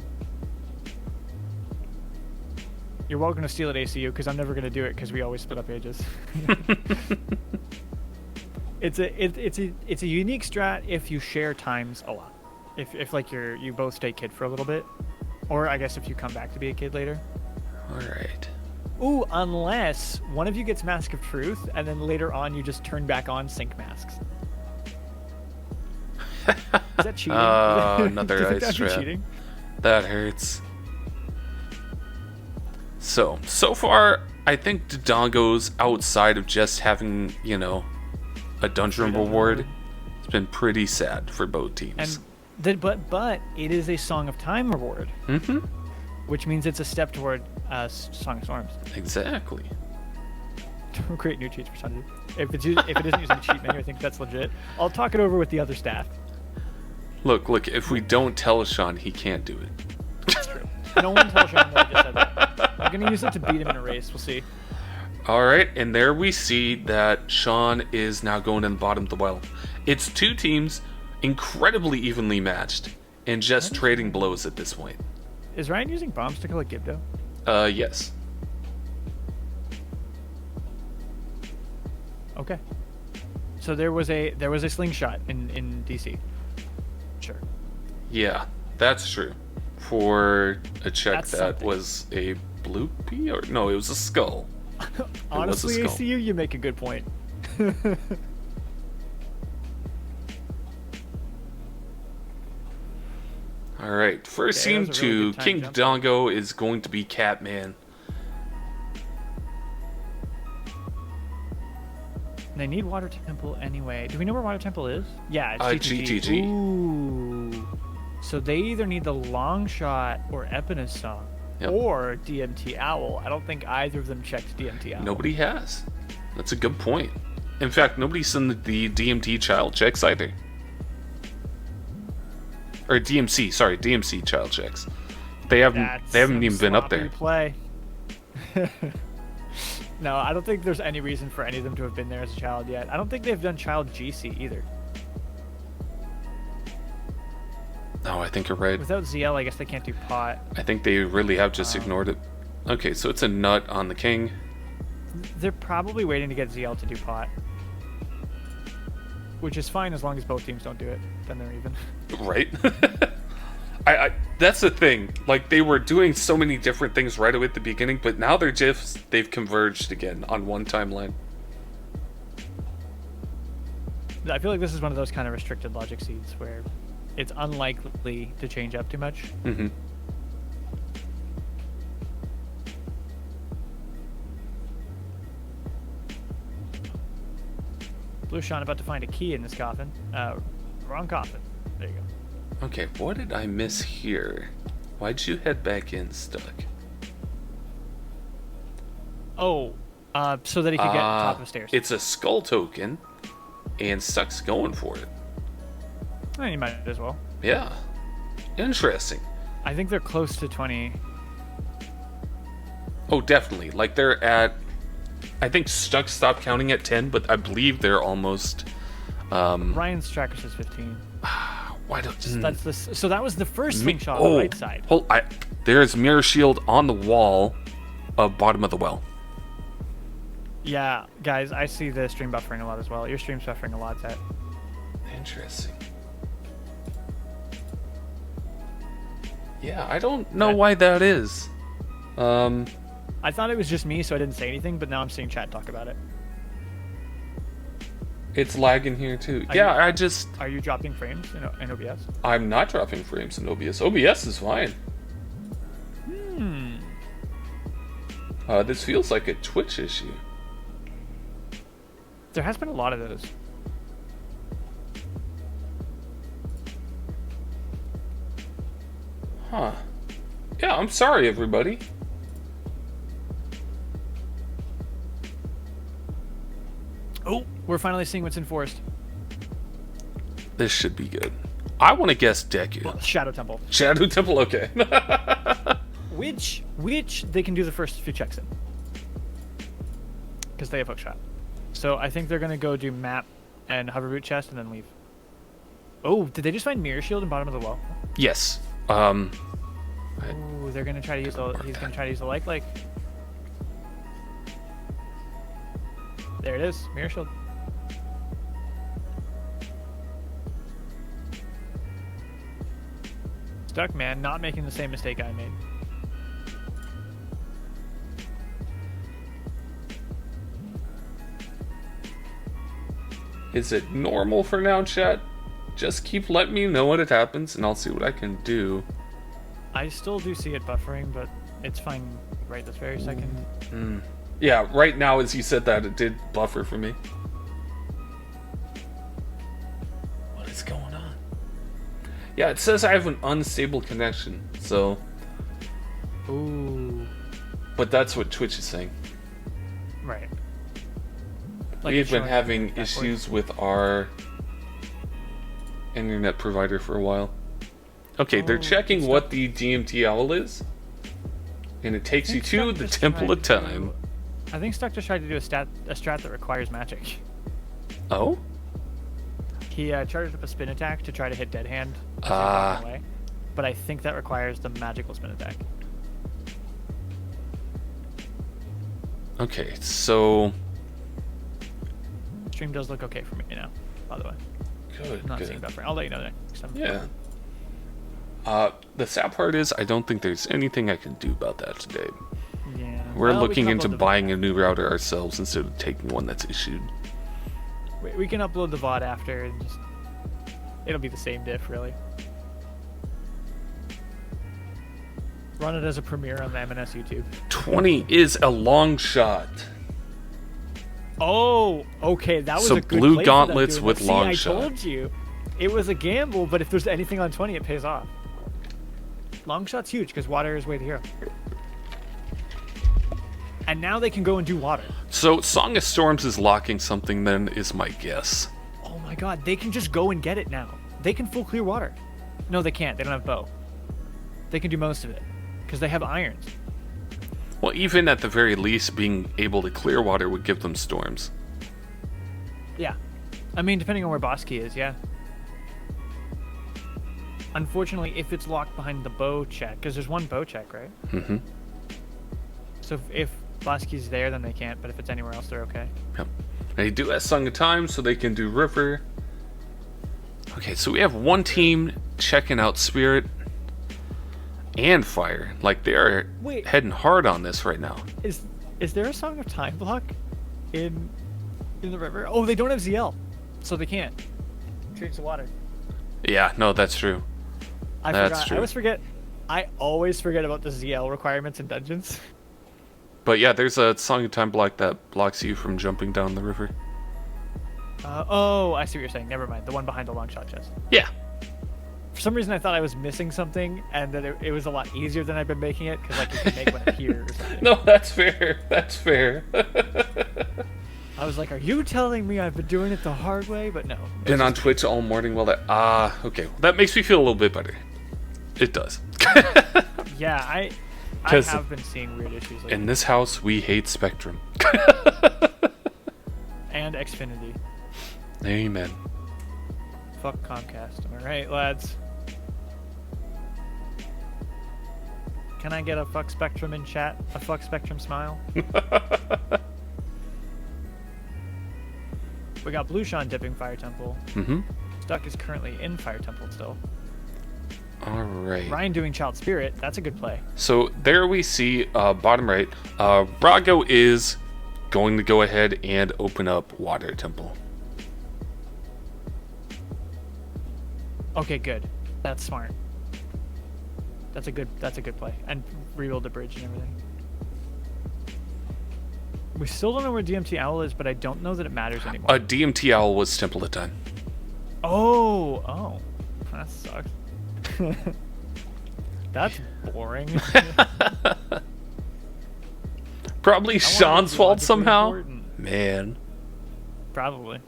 You're welcome to steal it, ACU, because I'm never going to do it because we always split up ages. It's a unique strat if you share times a lot. If like you both stay kid for a little bit, or I guess if you come back to be a kid later. All right. Ooh, unless one of you gets Mask of Truth, and then later on you just turn back on sync masks. Is that cheating? Another Do you think ice that'd be trap. cheating? That hurts. So far, I think Dodongo's outside of just having, a dungeon reward. It's been pretty sad for both teams. And but it is a Song of Time reward, Mm-hmm. which means it's a step toward Song of Storms. Exactly. Create new cheats for Sunday. If it isn't using a cheat menu, I think that's legit. I'll talk it over with the other staff. Look, if we don't tell Sean, he can't do it. That's true. No one tells Sean that I just said that. I'm gonna use it to beat him in a race. We'll see. Alright, and there we see that Sean is now going in the bottom of the well. It's 2 teams, incredibly evenly matched, and just trading blows at this point. Is Ryan using bombs to kill a Gibdo? Yes. Okay. So there was a slingshot in DC. Sure. Yeah, that's true. For a check That's that something. was a blue P, or no, it was a skull. Honestly, skull. ACU, you make a good point. Alright, first Okay, that team was a really to good time King jump. Dodongo is going to be Catman. They need Water Temple anyway. Do we know where Water Temple is? Yeah, it's GTG. Ooh. So they either need the Long Shot or Epinus Song, Yep. or DMT Owl. I don't think either of them checked DMT Owl. Nobody has. That's a good point. In fact, nobody's seen the DMT child checks either. Or DMC, sorry, DMC child checks. They haven't That's even some been up sloppy there. Play. No, I don't think there's any reason for any of them to have been there as a child yet. I don't think they've done child GC either. No, I think you're right. Without ZL, I guess they can't do pot. I think they really have just ignored it. Okay, so it's a nut on the king. They're probably waiting to get ZL to do pot. Which is fine as long as both teams don't do it. Then they're even. Right? I that's the thing. Like, they were doing so many different things right away at the beginning, but now they've converged again on one timeline. I feel like this is one of those kind of restricted logic seeds where it's unlikely to change up too much. Mm-hmm. Blue Sean about to find a key in this coffin. Wrong coffin. There you go. Okay, what did I miss here? Why'd you head back in, Stuck? Oh, so that he could get top of the stairs. It's a skull token, and Stuck's going for it. And you might as well. Yeah. Interesting. I think they're close to 20. Oh, definitely. Like, they're at... I think Stuck stopped counting at 10, but I believe they're almost... Ryan's tracker says 15. Why don't... That's the... So that was the first slingshot on the right side. There's Mirror Shield on the wall of bottom of the well. Yeah, guys, I see the stream buffering a lot as well. Your stream's buffering a lot, Zach. Interesting. Yeah, I don't know why that is. I thought it was just me, so I didn't say anything, but now I'm seeing chat talk about it. It's lagging here too. Are you dropping frames in OBS? I'm not dropping frames in OBS. OBS is fine. This feels like a Twitch issue. There has been a lot of those. Huh. Yeah, I'm sorry, everybody. Oh, we're finally seeing what's enforced. This should be good. I want to guess Deku. Well, Shadow Temple. Shadow Temple, okay. Which they can do the first few checks in. Because they have hookshot. So I think they're going to go do map and hoverboot chest and then leave. Oh, did they just find Mirror Shield in bottom of the well? Yes. Oh, they're going to try to use he's going to try to use the like. There it is, Mirror Shield. Stuck, man, not making the same mistake I made. Is it normal for now, chat? Just keep letting me know when it happens, and I'll see what I can do. I still do see it buffering, but it's fine right this very second. Yeah, right now, as you said that, it did buffer for me. What is going on? Yeah, it says I have an unstable connection, so... Ooh. But that's what Twitch is saying. Right. We've been having issues with our internet provider for a while. Okay, they're checking what the DMT owl is, and it takes you to the Temple of Time. I think Stuck just tried to do a strat that requires magic. Oh? He charged up a spin attack to try to hit Dead Hand. But I think that requires the magical spin attack. Okay, so... Stream does look okay for me now, by the way. Good, I'm not seeing buffering. I'll let you know next time. Yeah. The sad part is, I don't think there's anything I can do about that today. Yeah. We're looking into buying a new router ourselves instead of taking one that's issued. We can upload the VOD after and just... It'll be the same diff, really. Run it as a premiere on the MNS YouTube. 20 is a long shot. Oh, okay, that was So a good blue play gauntlets for them, with See, long I shot. told you. It was a gamble, but if there's anything on 20, it pays off. Long shot's huge because water is way the hero. And now they can go and do water. So Song of Storms is locking something then, is my guess. Oh my god, they can just go and get it now. They can full clear water. No, they can't. They don't have bow. They can do most of it because they have irons. Well, even at the very least, being able to clear water would give them storms. Yeah. I mean, depending on where boss key is, yeah. Unfortunately, if it's locked behind the bow check, because there's one bow check, right? Mm-hmm. So if Bosky's there, then they can't. But if it's anywhere else, they're okay. Yep. They do have Song of Time, so they can do River. Okay, so we have one team checking out Spirit and Fire. Like, they are heading hard on this right now. Is there a Song of Time block in the river? Oh, they don't have ZL, so they can't change the water. Yeah, no, that's true. That's true. I always forget about the ZL requirements in dungeons. But yeah, there's a Song of Time block that blocks you from jumping down the river. Oh, I see what you're saying. Never mind. The one behind the long shot chest. Yeah. For some reason, I thought I was missing something, and that it was a lot easier than I've been making it, because like you can make one appear or something. No, that's fair. That's fair. I was like, are you telling me I've been doing it the hard way? But no. Been on Twitch all morning while that... okay. Well, that makes me feel a little bit better. It does. Yeah, I have been seeing weird issues lately. In this house, we hate Spectrum. And Xfinity. Amen. Fuck Comcast. Am I right, lads? Can I get a fuck Spectrum in chat? A fuck Spectrum smile? We got Blue Sean dipping Fire Temple. Mm-hmm. Stuck is currently in Fire Temple still. All right. Ryan doing Child Spirit. That's a good play. So there we see, bottom right, Brago is going to go ahead and open up Water Temple. Okay, good. That's smart. That's a good play. And rebuild the bridge and everything. We still don't know where DMT Owl is, but I don't know that it matters anymore. DMT Owl was Temple of Time. Oh. That sucks. That's boring. Probably Sean's fault somehow. Important. Man. Probably.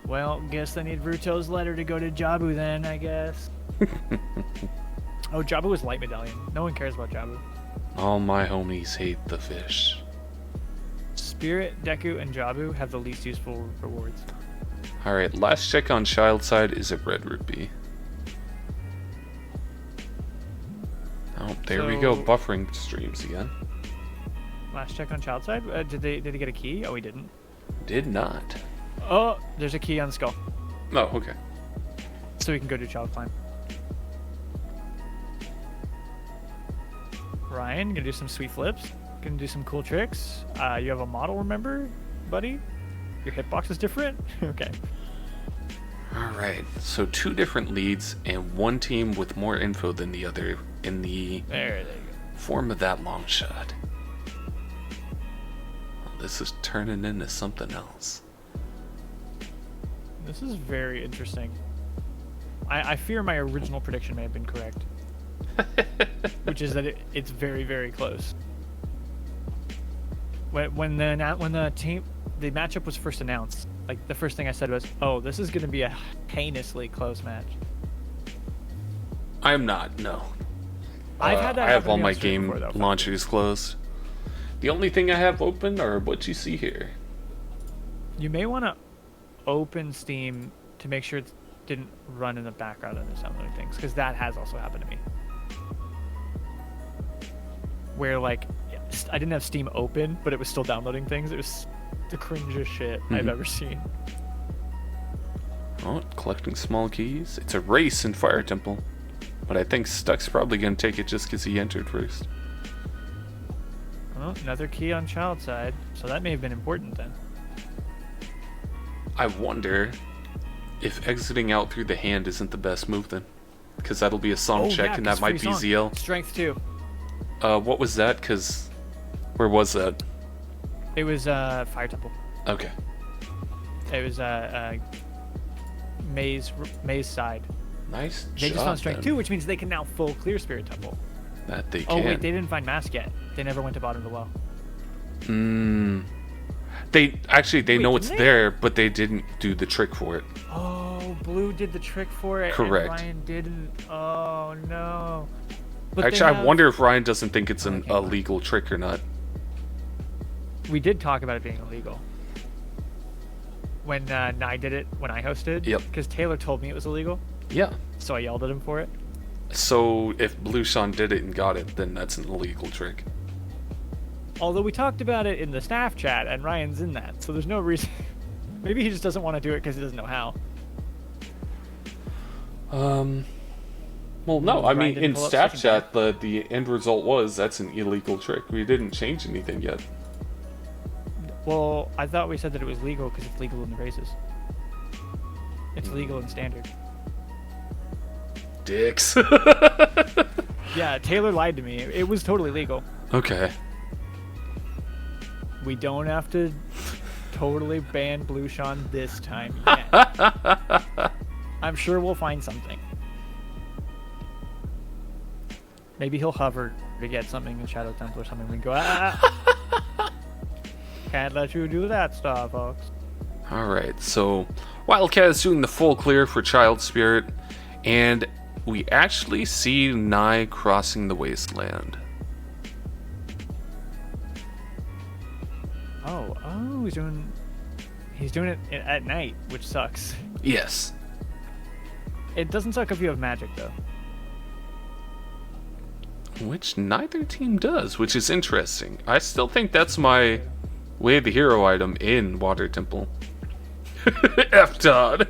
Well, guess I need Ruto's letter to go to Jabu then, I guess. Oh, Jabu was Light Medallion. No one cares about Jabu. All my homies hate the fish. Spirit, Deku, and Jabu have the least useful rewards. Alright, last check on Child side is a Red Rupee. Oh, there we go. Buffering streams again. Last check on Child side? Did he get a key? Oh, he didn't. Did not. Oh, there's a key on the skull. Oh, okay. So we can go to Child Climb. Ryan, gonna do some sweet flips. Gonna do some cool tricks. You have a model, remember, buddy? Your hitbox is different? Okay. Alright, so 2 different leads and one team with more info than the other in the There you go. form of that long shot. Well, this is turning into something else. This is very interesting. I fear my original prediction may have been correct. Which is that it's very, very close. When the matchup was first announced, like the first thing I said was, "Oh, this is going to be a heinously close match." I am not. No. I've had that. I have happen all to me my on stream game before, though. launchers closed. The only thing I have open are what you see here. You may want to open Steam to make sure it didn't run in the background and downloading things, because that has also happened to me. Where like I didn't have Steam open, but it was still downloading things. It was the cringiest shit I've ever seen. Oh, collecting small keys. It's a race in Fire Temple. But I think Stuck's probably going to take it just because he entered first. Oh, another key on Child side. So that may have been important then. I wonder if exiting out through the hand isn't the best move then. Because that'll be a song check yeah, and that might be free song. ZL. Strength 2. What was that? Because where was that? It was Fire Temple. Okay. It was Maze side. Nice They job, just found Strength then. 2, which means they can now full clear Spirit Temple. That they Oh can. wait, they didn't find Mask yet. They never went to bottom of the well. They know Wait, it's didn't they? there, but they didn't do the trick for it. Oh, Blue did the trick for it. Correct. And Ryan didn't. Oh no. But Actually, I wonder if Ryan doesn't think it's an Okay. illegal trick or not. We did talk about it being illegal. When Nye did it, when I hosted. Yep. Because Taylor told me it was illegal, Yeah. so I yelled at him for it. So if Blue Sean did it and got it, then that's an illegal trick. Although we talked about it in the staff chat, and Ryan's in that, so there's no reason. Maybe he just doesn't want to do it because he doesn't know how. Well, no, I Ryan mean, didn't in pull up staff second chat, the end result was that's an illegal trick. We didn't change anything yet. Well, I thought we said that it was legal because it's legal in the races. It's legal in standard. Dicks. Yeah, Taylor lied to me. It was totally legal. Okay. We don't have to totally ban Blue Sean this time yet. I'm sure we'll find something. Maybe he'll hover to get something in Shadow Temple or something. We can go, can't let you do that, Star Fox. Alright, so Wildcat is doing the full clear for Child Spirit, and we actually see Nye crossing the wasteland. Oh, he's doing it at night, which sucks. Yes. It doesn't suck if you have magic, though. Which neither team does, which is interesting. I still think that's my Way of the Hero item in Water Temple. F Todd.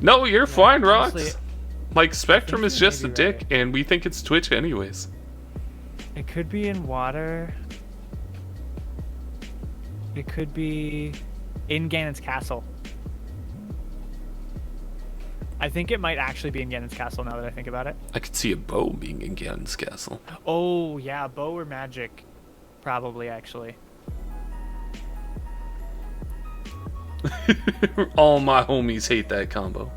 No, you're fine, honestly, Rox. Like, Spectrum is you may just a be dick, right. and we think it's Twitch anyways. It could be in water. It could be in Ganon's castle. I think it might actually be in Ganon's castle now that I think about it. I could see a bow being in Ganon's castle. Oh, yeah, bow or magic. Probably, actually. All my homies hate that combo.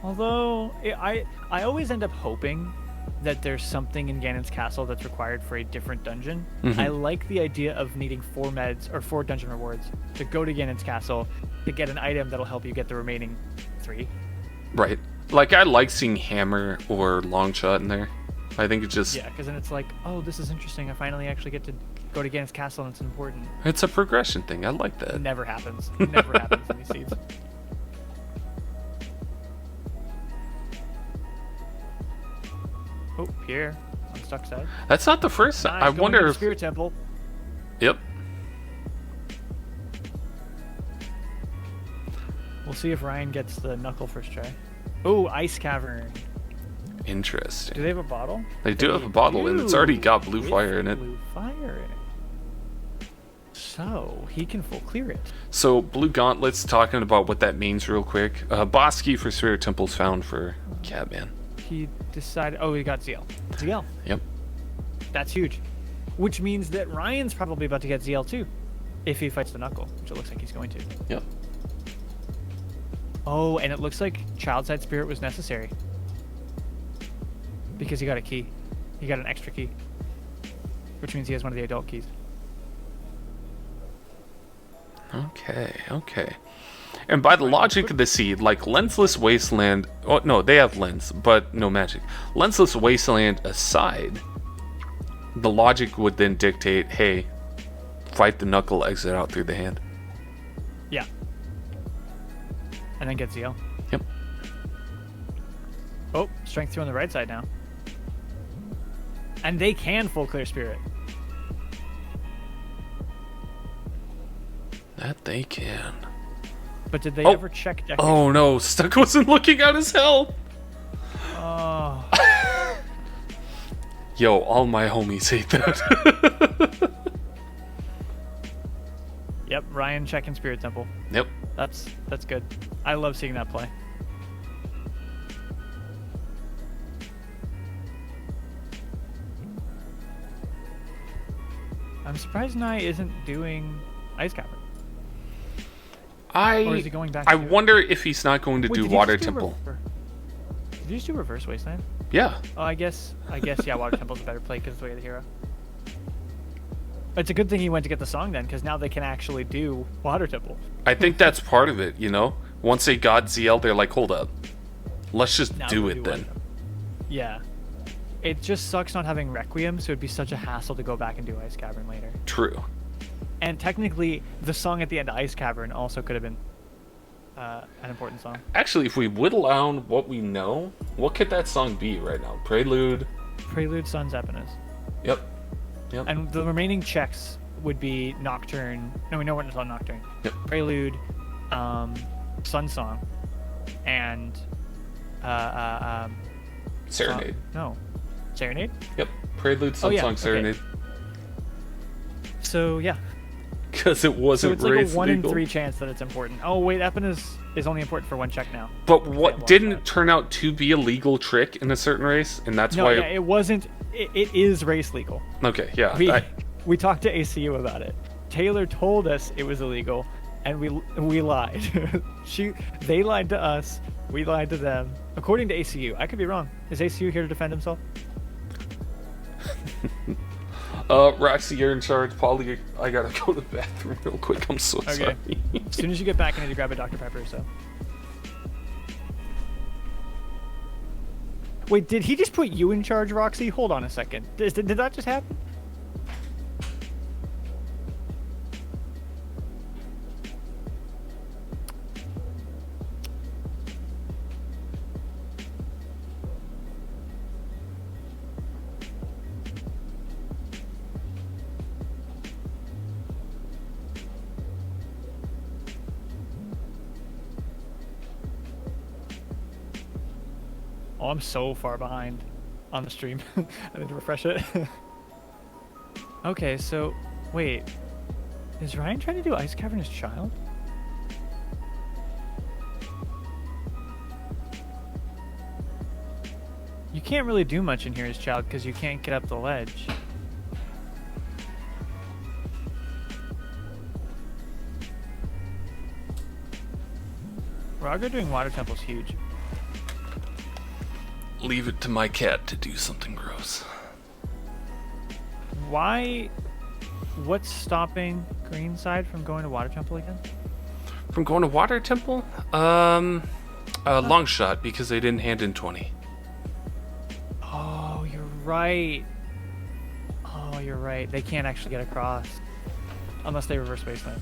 Although, I always end up hoping that there's something in Ganon's castle that's required for a different dungeon. Mhm. I like the idea of needing 4 meds or 4 dungeon rewards to go to Ganon's castle to get an item that'll help you get the remaining 3. Right. Like, I like seeing Hammer or Longshot in there. I think it just... Yeah, because then it's like, oh, this is interesting. I finally actually get to go to Ganon's castle and it's important. It's a progression thing. I like It that. never happens. It never happens in these seeds. Oh, Pierre on stuck side. That's not the first time. Nye I going wonder to the if... Spirit Temple. Yep. We'll see if Ryan gets the knuckle first try. Oh, Ice Cavern. Do Interesting. they have a bottle? They do have a bottle, and it's already got blue With fire in it. Blue fire in it. So, he can full clear it. So, Blue Gauntlets, talking about what that means real quick. Boss key for Spirit Temple's found for Catman. He decided... Oh, he got ZL. ZL. Yep. That's huge. Which means that Ryan's probably about to get ZL too. If he fights the knuckle, which it looks like he's going to. Yep. Oh, and it looks like Child Side Spirit was necessary. Because he got a key. He got an extra key. Which means he has one of the adult keys. Okay, okay. And by the logic of the seed, like Lensless Wasteland... Oh, no, they have lens, but no magic. Lensless Wasteland aside, the logic would then dictate, hey, fight the knuckle, exit out through the hand. Yeah. And then get ZL. Yep. Oh, strength 2 on the right side now. And they can full clear spirit. That they can. But did they Oh. ever check deck? Oh no, Stuck wasn't looking at his health! Oh. Yo, all my homies hate that. Yep, Ryan checking Spirit Temple. Yep. That's good. I love seeing that play. I'm surprised Nye isn't doing Ice Cavern. Or is he going back I to do it? wonder if he's not going to Wait, do did he Water just do Temple. Did you just do Reverse Wasteland? Yeah. Oh, I guess, yeah, Water Temple's a better play because it's the Way of the Hero. It's a good thing he went to get the song then, because now they can actually do Water Temple. I think that's part of it, you know? Once they got ZL, they're like, hold up. Let's just Now do we'll it do then. Water Temple. Yeah. It just sucks not having Requiem, so it'd be such a hassle to go back and do Ice Cavern later. True. And technically, the song at the end of Ice Cavern also could have been an important song. Actually, if we whittle down what we know, what could that song be right now? Prelude. Prelude, Sun, Zeppelins. Yep. Yep. And the remaining checks would be Nocturne. No, we know what it's on Nocturne. Yep. Prelude, Sun Song, and Serenade. No, Serenade. Yep. Prelude, Sun Song, Serenade. Okay. So yeah. Because it wasn't So it's like race a 1 legal. in 3 chance that it's important. Oh wait, Eppin is only important for 1 check now. But what lost didn't that. it turn out to be a legal trick in a certain race, and that's No, why. yeah, it wasn't. It is race legal. Okay, yeah. We talked to ACU about it. Taylor told us it was illegal, and we lied. They lied to us. We lied to them. According to ACU, I could be wrong. Is ACU here to defend himself? Roxy, you're in charge. Polly, I gotta go to the bathroom real quick. I'm so sorry. As soon as you get back, I need to grab a Dr. Pepper. So. Wait, did he just put you in charge, Roxy? Hold on a second. Did that just happen? Oh, I'm so far behind on the stream. I need to refresh it. Okay, so wait. Is Ryan trying to do Ice Cavernous Child? You can't really do much in here as Child because you can't get up the ledge. Raga doing Water Temple's huge. Leave it to my cat to do something gross. Why? What's stopping Greenside from going to Water Temple again? From going to Water Temple? Long shot, because they didn't hand in 20. Oh, you're right. Oh, you're right. They can't actually get across. Unless they reverse wasteland.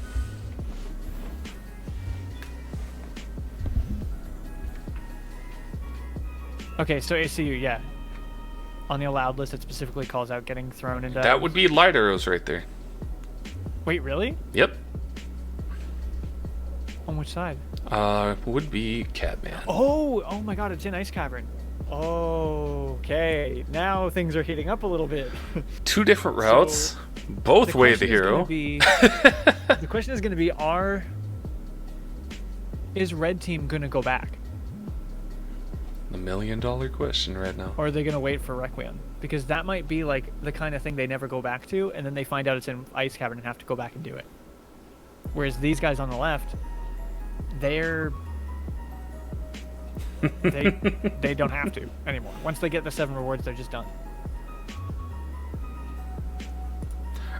Okay, so ACU, yeah. On the allowed list, it specifically calls out getting thrown into... That would be light arrows right there. Wait, really? Yep. On which side? Would be Catman. Oh my god, it's in Ice Cavern. Okay, now things are heating up a little bit. 2 different routes, both way the hero. The question is going to be, is Red Team going to go back? The $1 million question right now. Or are they going to wait for Requiem? Because that might be like the kind of thing they never go back to, and then they find out it's in Ice Cavern and have to go back and do it. Whereas these guys on the left, they don't have to anymore. Once they get the 7 rewards, they're just done.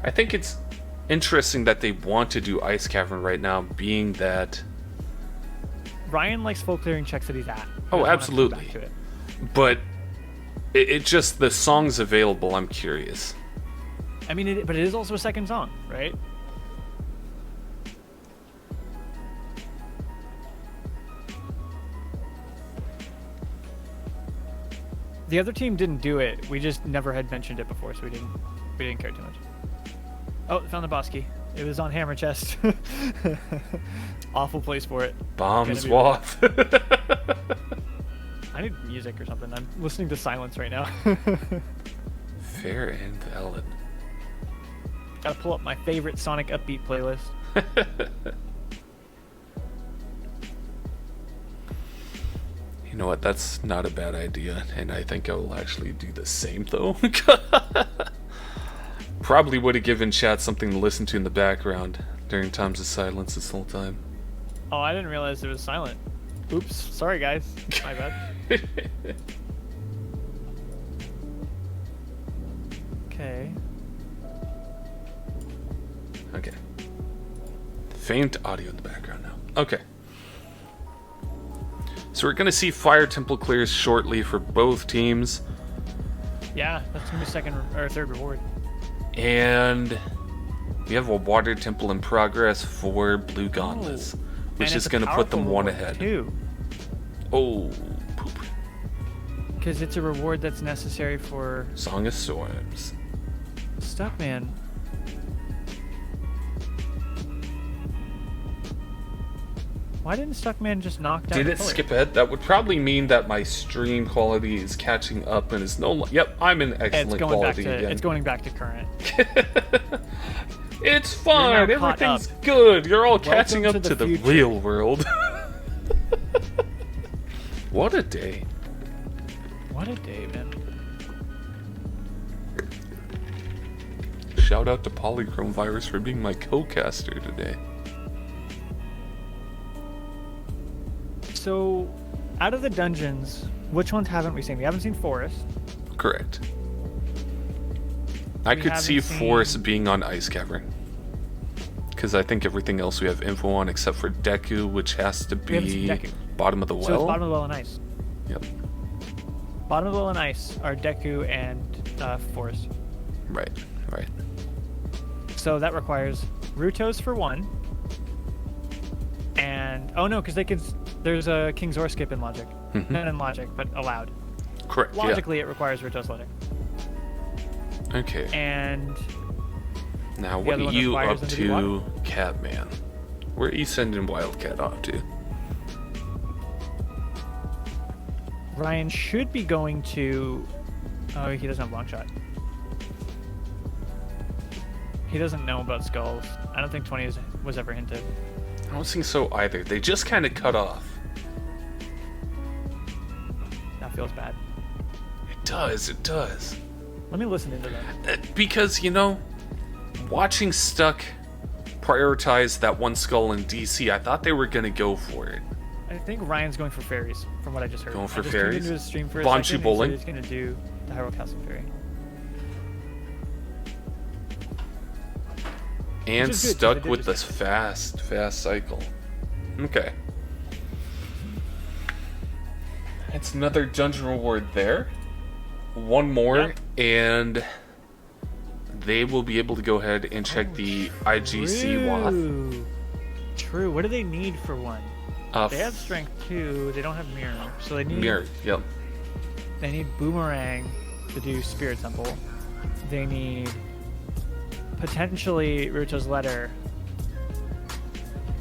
I think it's interesting that they want to do Ice Cavern right now, being that... Ryan likes full clearing checks that he's at. Oh, absolutely. But it just, the songs available, I'm curious. I mean, but it is also a second song, right? The other team didn't do it. We just never had mentioned it before, so we didn't care too much. Oh, found the boss key. It was on Hammer Chest. Awful place for it. Bombs Waff. I need music or something. I'm listening to silence right now. Fair and valid. Gotta pull up my favorite Sonic Upbeat playlist. You know what? That's not a bad idea, and I think I will actually do the same though. Probably would have given chat something to listen to in the background during times of silence this whole time. Oh, I didn't realize it was silent. Oops, sorry guys. My bad. Okay. Okay. Faint audio in the background now. Okay. So we're gonna see Fire Temple clears shortly for both teams. Yeah, that's gonna be second or third reward. And we have a Water Temple in progress for BlueGauntlets. which And is it's a going to put them powerful one reward, ahead. too, Oh, poop. because it's a reward that's necessary for Song of Storms. Stuckman. Why didn't Stuckman just knock down Did the it pillar? skip ahead? That would probably mean that my stream quality is catching up and is no Yep, I'm in excellent It's going back quality to again. it's going back to current. It's fine. You're now caught Everything's up. good. You're all catching Welcome up to to the the future. real world. What a day. What a day, man. Shout out to Polychrome Virus for being my co-caster today. So, out of the dungeons, which ones haven't we seen? We haven't seen Forest. Correct. I We could see haven't seen- Forest being on Ice Cavern. Because I think everything else we have info on except for Deku, which has to We haven't seen be Deku. bottom of the well. So it's bottom of the well and ice. Yep. Bottom of the well and ice are Deku and Forest. Right, right. So that requires Rutos for 1. And oh no, because there's a King's Or skip in Logic. Mhm. Not in Logic, but allowed. Correct, Logically, it requires Rutos Logic. yeah. Okay. And Now, the what other are one you requires up them to be to, Catman? Where are you sending Wildcat off to? Ryan should be going to. Oh, he doesn't have long shot. He doesn't know about skulls. I don't think 20 was ever hinted. I don't think so either. They just kind of cut off. That feels bad. It does, it does. Let me listen into that. Because, you know, watching Stuck prioritize that one skull in DC, I thought they were going to go for it. I think Ryan's going for fairies, from what I just heard. Going for I just fairies? tuned into his stream for a Bonshu second, and he bowling? said he's going to do the Hyrule Castle Fairy. And Which is good, 'cause stuck they did with just- this fast cycle. Okay. That's another dungeon reward there. One more, and they will be able to go ahead and check the IGC WAF. True. What do they need for one? They have strength 2. They don't have mirror, so they need Mirror, yep. They need boomerang to do Spirit Temple. They need potentially Ruto's Letter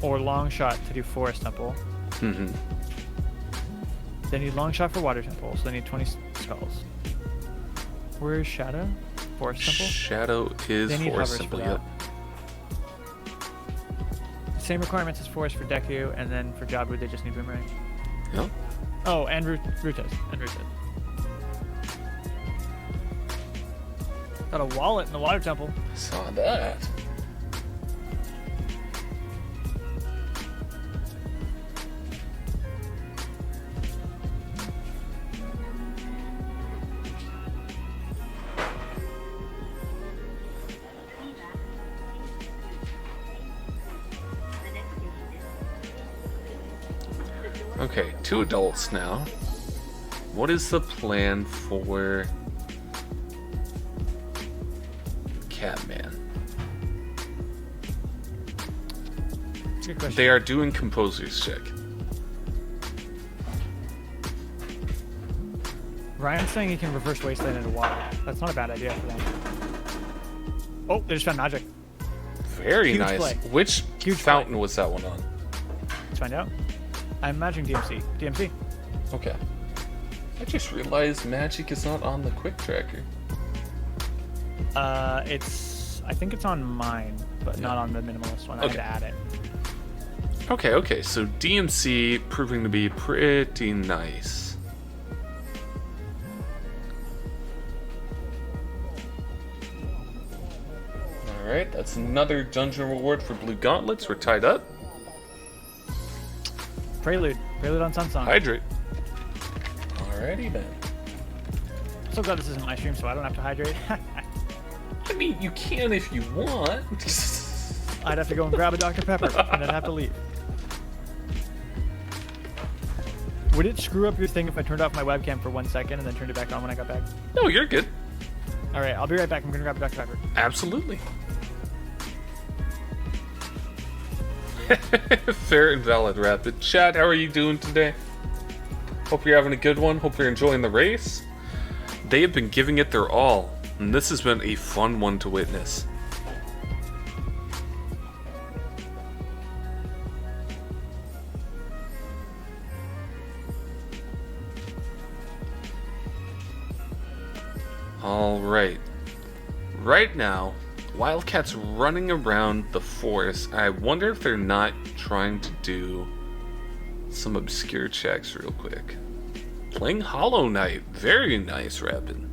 or Long Shot to do Forest Temple. Mm-hmm. They need Long Shot for Water Temple, so they need 20 skulls. Where is Shadow? Forest Temple? Shadow is They need Forest hovers Temple, for yep. Same requirements as Forest for Deku, and then for Jabu they just need Boomerang. Yep. Oh, and Rutos. And Rutos. Got a wallet in the Water Temple. Saw that. Okay, 2 adults now. What is the plan for Catman? Good question. They are doing Composer's Check. Ryan's saying he can reverse Wasteland into water. That's not a bad idea for them. Oh, they just found magic. Very Huge nice. play. Which Huge fountain play. was that one on? Let's find out. I'm imagining DMC. DMC. Okay. I just realized magic is not on the quick tracker. I think it's on mine, but not on the minimalist one. I had Okay. to add it. Okay, so DMC proving to be pretty nice. Alright, that's another dungeon reward for Blue Gauntlets. We're tied up. Prelude. Prelude on Sun Song. Hydrate. Alrighty then. So glad this isn't my stream, so I don't have to hydrate. I mean, you can if you want. I'd have to go and grab a Dr. Pepper, and I'd have to leave. Would it screw up your thing if I turned off my webcam for 1 second and then turned it back on when I got back? No, you're good. All right, I'll be right back. I'm gonna grab a Dr. Pepper. Absolutely. Fair and valid, Rapid. Chad, how are you doing today? Hope you're having a good one. Hope you're enjoying the race. They have been giving it their all, and this has been a fun one to witness. Alright. Right now, Wildcat's running around the forest. I wonder if they're not trying to do some obscure checks real quick. Playing Hollow Knight. Very nice, Rapid.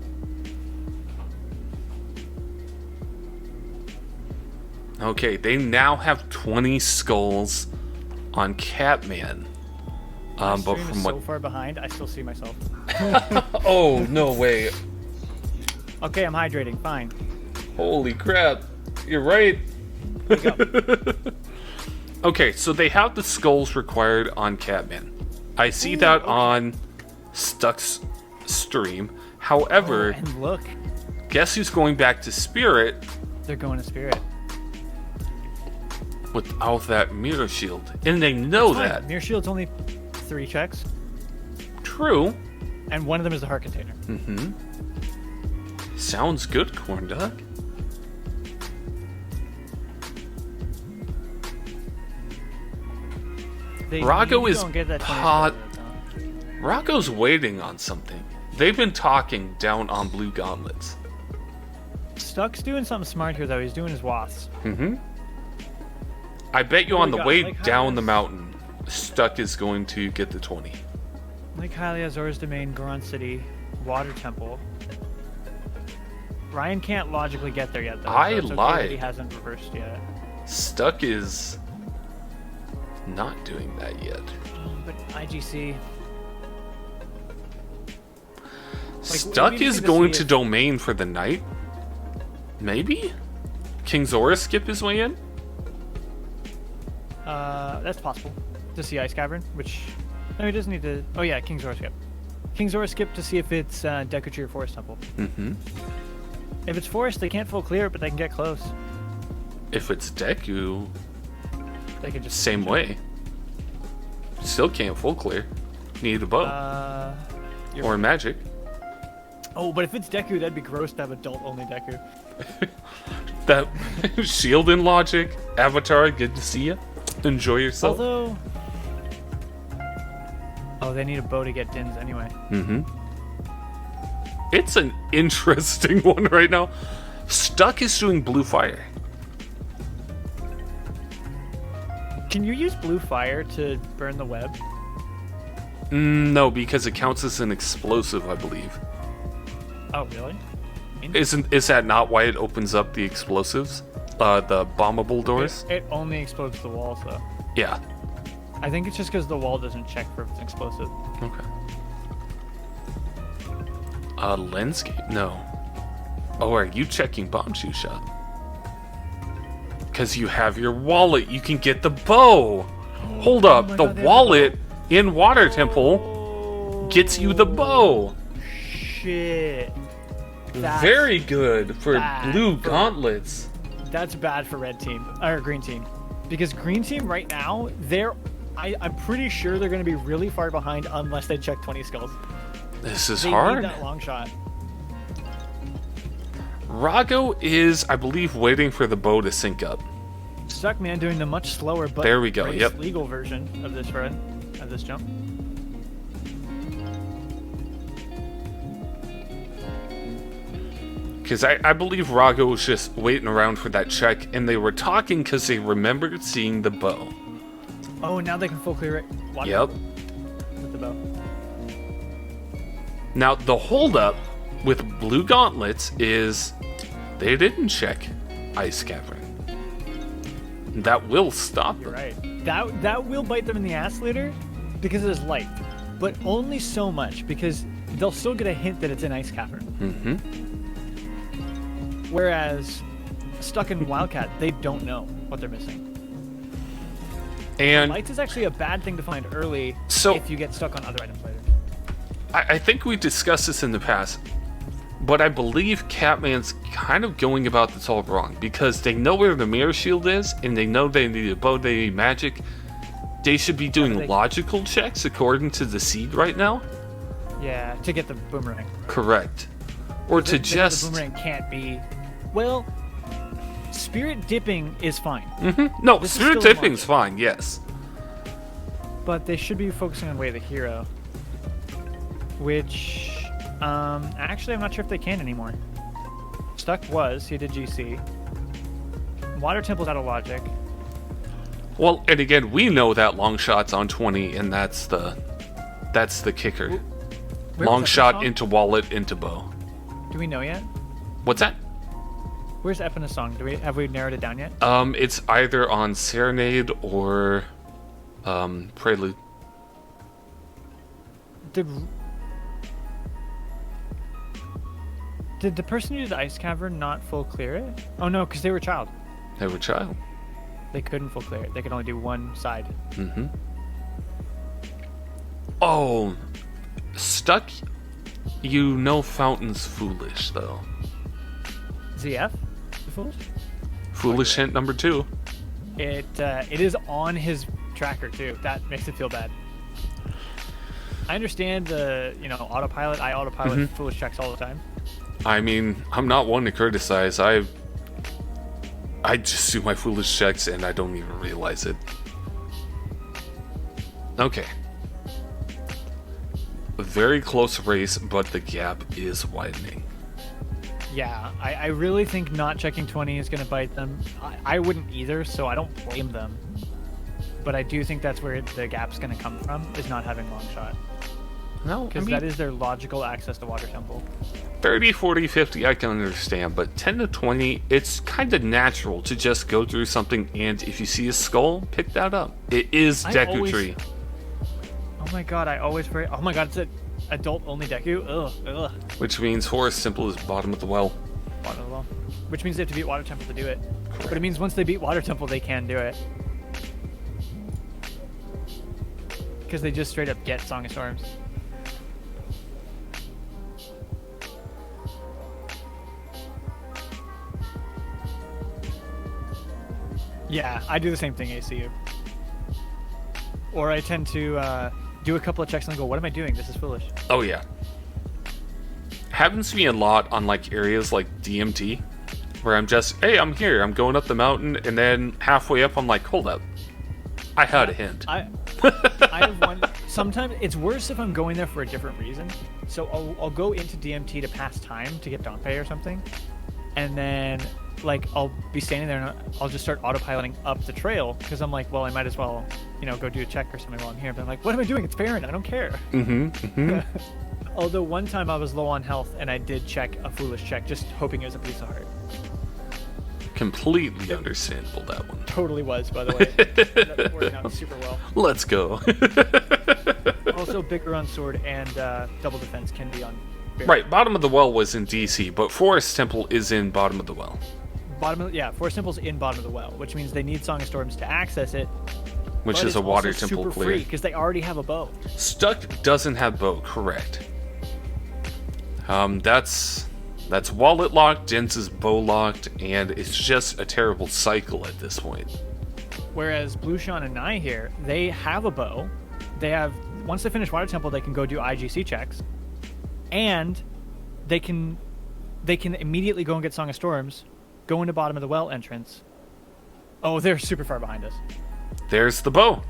Okay, they now have 20 skulls on Catman. My But stream from is what... so far behind, I still see myself. Oh, no way. Okay, I'm hydrating. Fine. Holy crap. You're right. Okay, so they have the skulls required on Catman. I see that on Stuck's stream. However, And look, guess who's going back to Spirit they're going to Spirit. without that mirror shield? And they know Fine. that. Mirror Shield's only 3 checks, True. and one of them is the heart container. Mm-hmm. Sounds good, Corn Duck. They Rocco usually is don't get that 20 pot- skill though. Rocco's waiting on something. They've been talking down on Blue Gauntlets. Stuck's doing something smart here, though. He's doing his wasps. Mm-hmm. I bet you What on do the we got? way Like down the Hylas? mountain, Stuck is going to get the 20. Lake Hylia, Zora's Domain, Goron City, Water Temple. Ryan can't logically get there yet, though. I so it's okay lied. that he hasn't reversed yet. Stuck is not doing that yet. But IGC. Stuck we need is to going see to if- domain for the night? Maybe? King Zora skip his way in? That's possible. To see Ice Cavern, which... No, he doesn't need to... Oh, yeah, King Zora skip. King Zora skip to see if it's Deku Tree or Forest Temple. Mm-hmm. If it's Forest, they can't full clear it, but they can get close. If it's Deku, They can just... same way. Still can't full clear. Need a bow. You're Or magic. Oh, but if it's Deku, that'd be gross to have adult-only Deku. That shield in logic. Avatar, good to see you. Enjoy yourself. Although... Oh, they need a bow to get Dins anyway. Mm-hmm. It's an interesting one right now. Stuck is doing blue fire. Can you use blue fire to burn the web? No, because it counts as an explosive, I believe. Oh, really? Is that not why it opens up the explosives? The bombable doors? It only explodes the walls, though. Yeah. I think it's just because the wall doesn't check for if it's explosive. Okay. Landscape? No. Oh, are you checking bomb shoe shot? Because you have your wallet, you can get the bow. Hold up, my the God, they have the wallet in Water Temple gets you the bow. Shit. That's, Very good for bad Blue for- Gauntlets. That's bad for red team or green team, because green team right now I'm pretty sure they're going to be really far behind unless they check 20 skulls. This is They hard. need that long shot. Rago is, I believe, waiting for the bow to sync up. Stuckman doing the much slower but There we go, race yep. legal version of this run, of this jump. Because I believe Rago was just waiting around for that check, and they were talking because they remembered seeing the bow. Oh, now they can full clear it. Yep. With the bow. Now, the holdup with Blue Gauntlets is they didn't check Ice Cavern. That will stop You're them. right. That will bite them in the ass later because it is light, but only so much because they'll still get a hint that it's an Ice Cavern. Mm-hmm. Whereas stuck in Wildcat, they don't know what they're missing. And Lights is actually a bad thing to find early So- if you get stuck on other items later. I think we discussed this in the past. But I believe Catman's kind of going about this all wrong, because they know where the mirror shield is, and they know they need a bow, they need magic. They should be doing logical checks according to the seed right now. Yeah, to get the boomerang. Correct. Or to just... The boomerang can't be... Well, spirit dipping is fine. No, spirit dipping's fine, yes. But they should be focusing on Way of the Hero. Which... actually, I'm not sure if they can anymore. Stuck was, he did GC. Water Temple's out of logic. Well, and again, we know that long shot's on 20, and that's the kicker. Long shot into wallet into bow. Do we know yet? What's that? Where's Epina's song? Have we narrowed it down yet? It's either on Serenade or Prelude. Did the person who did Ice Cavern not full clear it? Oh no, because they were child. They were child. They couldn't full clear it. They could only do one side. Oh, Stuck. You know Fountain's foolish though. ZF? The foolish? Foolish hint number 2. It is on his tracker too. That makes it feel bad. I understand the autopilot. I autopilot foolish checks all the time. I mean, I'm not one to criticize. I just do my foolish checks and I don't even realize it. Okay. A very close race, but the gap is widening. Yeah, I really think not checking 20 is going to bite them. I wouldn't either, so I don't blame them. But I do think that's where the gap's going to come from, is not having long shot. No, because that is their logical access to Water Temple. 30, 40, 50, I can understand, but 10 to 20, it's kind of natural to just go through something, and if you see a skull, pick that up. It is Deku Tree. Oh my god, I always forget. Oh my god, it's an adult-only Deku? Ugh. Which means Forest Temple is bottom of the well. Bottom of the well. Which means they have to beat Water Temple to do it. Correct. But it means once they beat Water Temple, they can do it. Because they just straight up get Song of Storms. Yeah, I do the same thing, ACU. Or I tend to do a couple of checks and go, what am I doing? This is foolish. Oh, yeah. Happens to me a lot on, like, areas like DMT, where I'm just, hey, I'm here, I'm going up the mountain, and then halfway up, I'm like, hold up. I had a hint. I have one. Sometimes it's worse if I'm going there for a different reason. So I'll go into DMT to pass time to get Dompe or something, and then like I'll be standing there and I'll just start autopiloting up the trail because I'm like, well, I might as well, go do a check or something while I'm here. But I'm like, what am I doing? It's Farron. I don't care. Although one time I was low on health and I did check a foolish check, just hoping it was a piece of heart. Completely understandable, that one. Totally was, by the way. That worked out super well. Let's go. Also, bigger on sword and double defense can be on. Right, bottom of the well was in DC, but Forest Temple is in bottom of the well. Forest Temple's in bottom of the well, which means they need Song of Storms to access it. Which is a Water Temple clear. Because they already have a bow. Stuck doesn't have bow, correct. That's wallet locked, Dents is bow locked, and it's just a terrible cycle at this point. Whereas Blue Sean and I here, they have a bow. They have, once they finish Water Temple, they can go do IGC checks. And they can immediately go and get Song of Storms, go into bottom of the well entrance. Oh, they're super far behind us. There's the bow.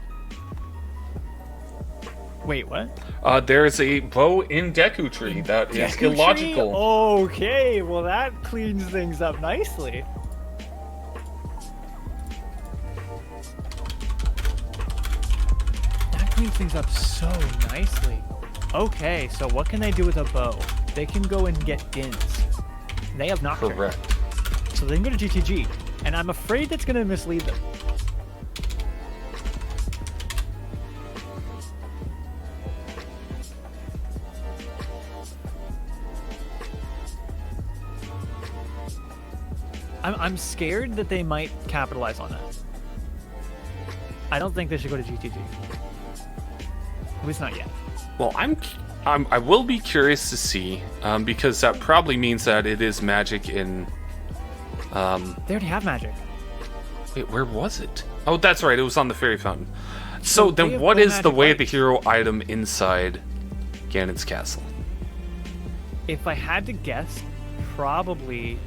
Wait, what? There's a bow in Deku Tree. That is illogical. Tree? Okay, well that cleans things up nicely. That cleans things up so nicely. Okay, so what can they do with a bow? They can go and get Dins. They have Nocturne. Correct. So they can go to GTG. And I'm afraid that's going to mislead them. I'm scared that they might capitalize on that. I don't think they should go to GTG. At least not yet. Well, I'm I will be curious to see, because that probably means that it is magic in. They already have magic. Wait, where was it? Oh, that's right. It was on the fairy fountain. So they then, have what full is the magic way of the lights. hero item inside Ganon's castle? If I had to guess, probably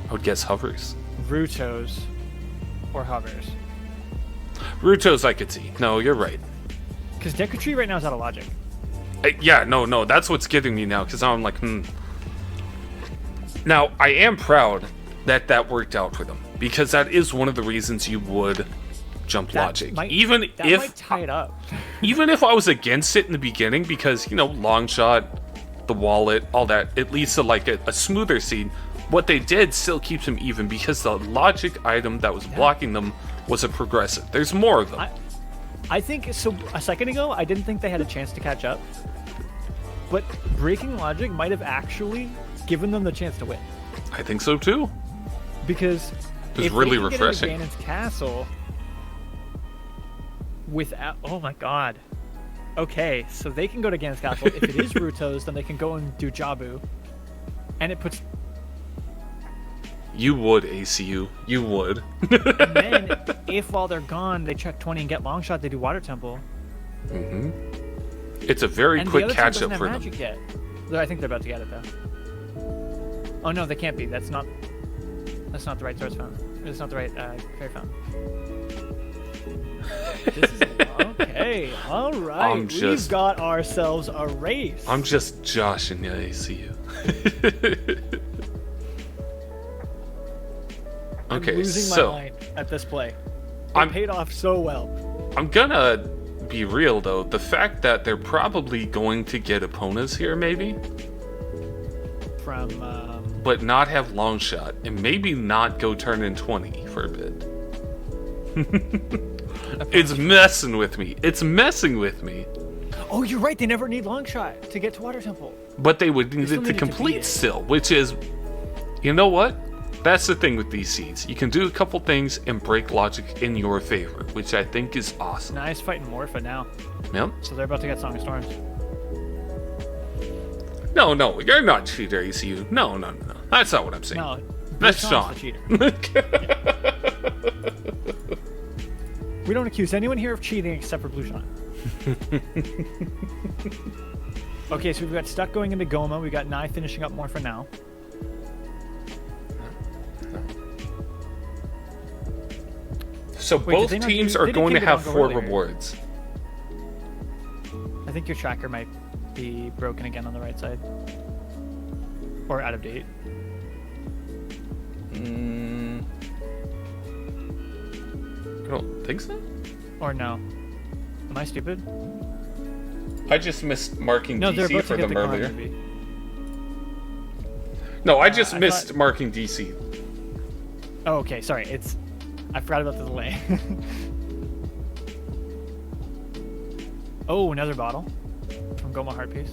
I would guess hovers. Rutos or hovers. Rutos, I could see. No, you're right. Because Deku Tree right now is out of logic. Yeah, no, that's what's getting me now, because I'm like, Now, I am proud that that worked out for them, because that is one of the reasons you would jump logic. Might Even tie it up. even if I was against it in the beginning, because, long shot, the wallet, all that, it leads to like a smoother scene. What they did still keeps them even, because the logic item that was blocking them was a progressive. There's more of them. I think, so a second ago, I didn't think they had a chance to catch up. But breaking logic might have actually given them the chance to win. I think so too. Because It was if really they can refreshing. Get into Ganon's castle without, oh my god. Okay, so they can go to Ganon's castle. If it is Rutos, then they can go and do Jabu. And it puts... You would, ACU. You would. And then, if while they're gone, they check 20 and get long shot, they do Water Temple. Mm-hmm. It's a very And quick the other catch team up doesn't for have them. magic yet. I think they're about to get it though. Oh no, they can't be. That's not the right source fountain. It's not the right fairy fountain. This is okay. All right, we've got ourselves a race. I'm just joshing you, ACU. Okay, I'm losing so my mind at this play. I'm paid off so well. I'm gonna be real though. The fact that they're probably going to get Eponas here, maybe, From but not have long shot, and maybe not go turn in 20 for a bit. It's messing with me. It's messing with me. oh, you're right. They never need long shot to get to Water Temple. But they would need still it need to it to complete beat it. still, which is, you know what? That's the thing with these seeds. You can do a couple things and break logic in your favor, which I think is awesome. Nice fighting Morpha now. Yep. So they're about to get Song of Storms. No, you're not cheater, ACU. No. That's not what I'm saying. No, That's Blue Sean. Sean's the cheater. We don't accuse anyone here of cheating except for Blue Sean. Okay, so we've got Stuck going into Goma. We've got Nye finishing up Morpha now. So Wait, did both they not teams do- are they did going to King have Dongo 4 earlier. rewards. I think your tracker might be broken again on the right side. Or out of date. I don't think so. Or no. Am I stupid? I just missed marking No, they're DC about for to get them the earlier. movie. No, I just I missed thought- marking DC. Oh, okay. Sorry. I forgot about the delay. Oh, another bottle from Goma Heart Piece.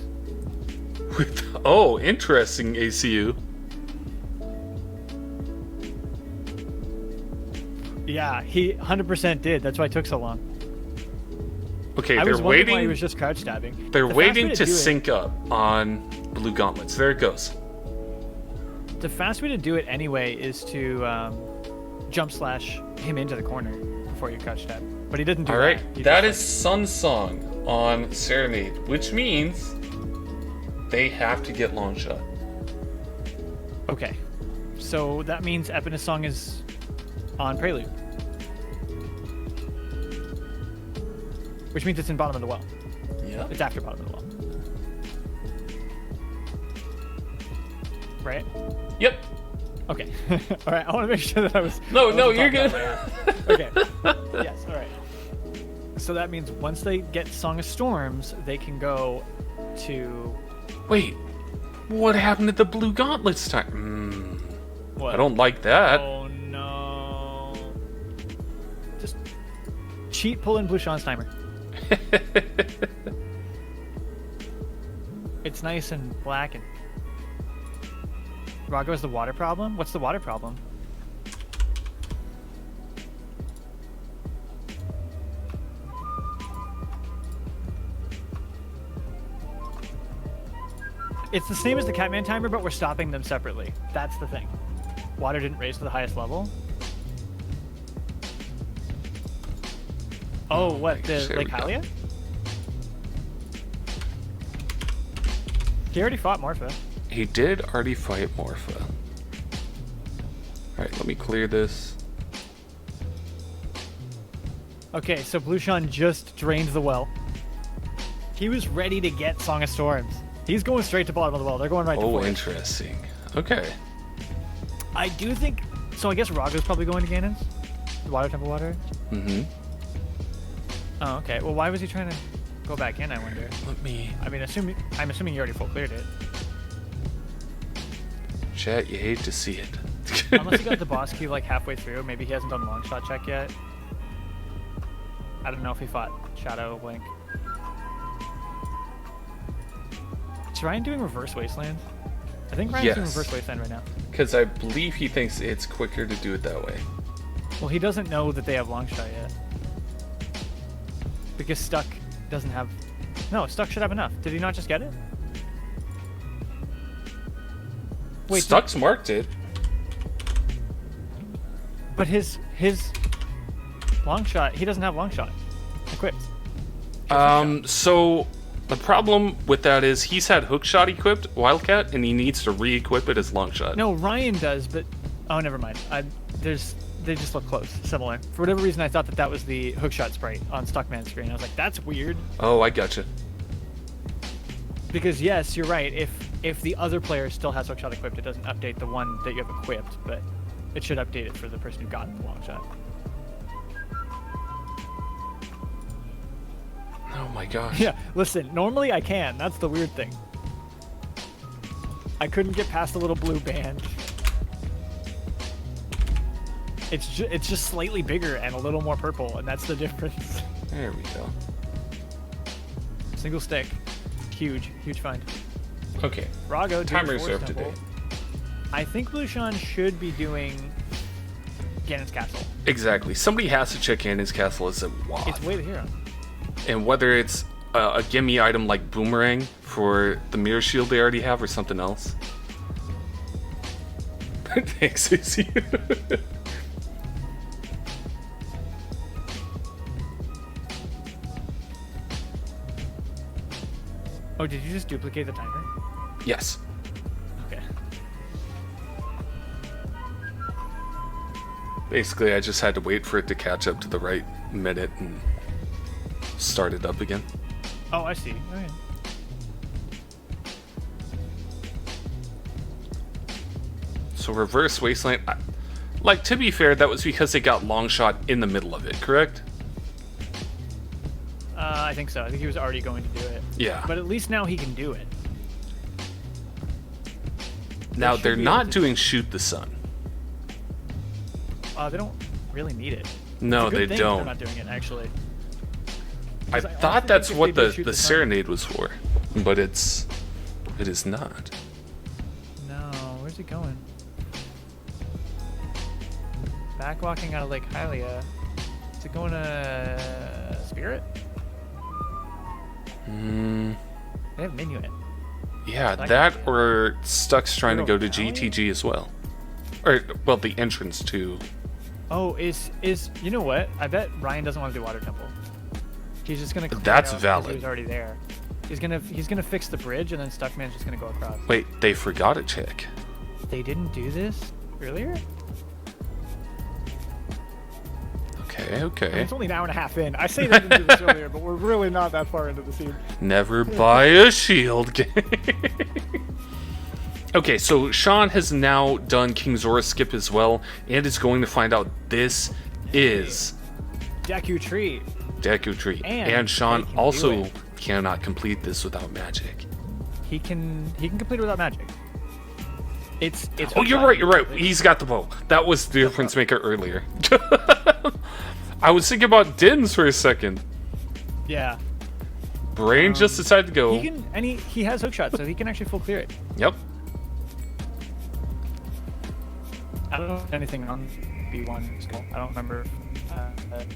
Oh, interesting, ACU. Yeah, he 100% did. That's why it took so long. Okay, I they're was wondering why he waiting. was just crouch stabbing. They're The fast waiting way to do it- sync up on Blue Gauntlets. There it goes. The fast way to do it anyway is to jump slash him into the corner before you crouch stab. But he didn't do All right, that. He that just, is Sun Song on Serenade, which means they have to get long shot. Okay. So that means Epinus Song is on Prelude. Which means it's in bottom of the well. Yeah. It's after bottom of the well. Right? Yep. Okay. All right. I want to make sure that I was. No, I no, wasn't you're talking good. about it. Okay. Yes. All right. So that means once they get Song of Storms, they can go to. Wait, what happened at the Blue Gauntlets time? What? I don't like that. Oh no. Just cheat, pull in Blue Sean's timer. It's nice and black and. Rago has the water problem? What's the water problem? It's the same as the Catman timer, but we're stopping them separately. That's the thing. Water didn't raise to the highest level. Oh, what? The Lake Hylia? He already fought Morpha. He did already fight Morpha. Alright, let me clear this. Okay, so Blueshan just drained the well. He was ready to get Song of Storms. He's going straight to bottom of the well. They're going right to Oh, fourth. interesting. Okay. I do think... So I guess Raga's probably going to Ganon's? The Water Temple Water? Mm-hmm. Oh, okay. Well, why was he trying to go back in, I wonder? Let me... I mean, I'm assuming you already full cleared it. Chat, you hate to see it. Unless he got the boss key like halfway through. Maybe he hasn't done long shot check yet. I don't know if he fought Shadow Link. Is Ryan doing Reverse Wasteland? I think Ryan's doing Yes. Reverse Wasteland right now. Because I believe he thinks it's quicker to do it that way. Well, he doesn't know that they have long shot yet. Because Stuck doesn't have... No, Stuck should have enough. Did he not just get it? Wait, Stuck's marked it. but his long shot, he doesn't have long shot equipped. So the problem with that is he's had hookshot equipped, Wildcat, and he needs to re-equip it as long shot. No, Ryan does, but oh, never mind. They just look close, similar. For whatever reason, I thought that was the hookshot sprite on Stuckman's screen. I was like, that's weird. Oh, I gotcha. Because yes, you're right. If the other player still has hookshot equipped, it doesn't update the one that you have equipped, but it should update it for the person who got the long shot. Oh my gosh. Yeah, listen, normally I can. That's the weird thing. I couldn't get past the little blue band. It's just slightly bigger and a little more purple, and that's the difference. There we go. Single stick. Huge find. Okay. Rago, Time doing reserve Force today. Temple. I think Blueshan should be doing Ganon's Castle. Exactly. Somebody has to check in his castle as a WAD. It's way the hero. And whether it's a gimme item like Boomerang for the mirror shield they already have or something else. Thanks, Izzy. Oh, did you just duplicate the timer? Yes. Okay. Basically, I just had to wait for it to catch up to the right minute and start it up again. Oh, I see. Okay. So reverse wasteland, like, to be fair, that was because they got long shot in the middle of it, correct? I think so. I think he was already going to do it. Yeah. But at least now he can do it. Now should they're be not able to- doing shoot the sun. They don't really need it. No, It's a they good thing They're don't. not doing it, actually. I 'Cause I thought honestly that's think if what they did the shoot the sun- serenade was for, but it is not. No, where's he going? Back walking out of Lake Hylia. Is it going to Spirit? They have Minuet. Yeah, Like- that or Stuck's trying to go to Valley? GTG as well. Or, well, the entrance to... Oh, is you know what? I bet Ryan doesn't want to do Water Temple. He's just gonna. clear That's out 'cause valid. He was already there. He's gonna fix the bridge and then Stuckman's just gonna go across. Wait, they forgot a check. They didn't do this earlier? Okay, I mean, okay. it's only an hour and a half in. I say they didn't do this earlier, but we're really not that far into the scene. Never buy a shield game. Okay, so Sean has now done King Zora skip as well, and is going to find out this is Deku Tree. Deku Tree. And And Sean they can do also it. cannot complete this without magic. He can complete it without magic. It's. Oh, you're right. He's got the bow. That was the difference maker earlier. I was thinking about Dins for a second. Yeah. Brain just decided to go. He can, and he has hookshot, so he can actually full clear it. Yep. I don't know anything on B1 skill. I don't remember.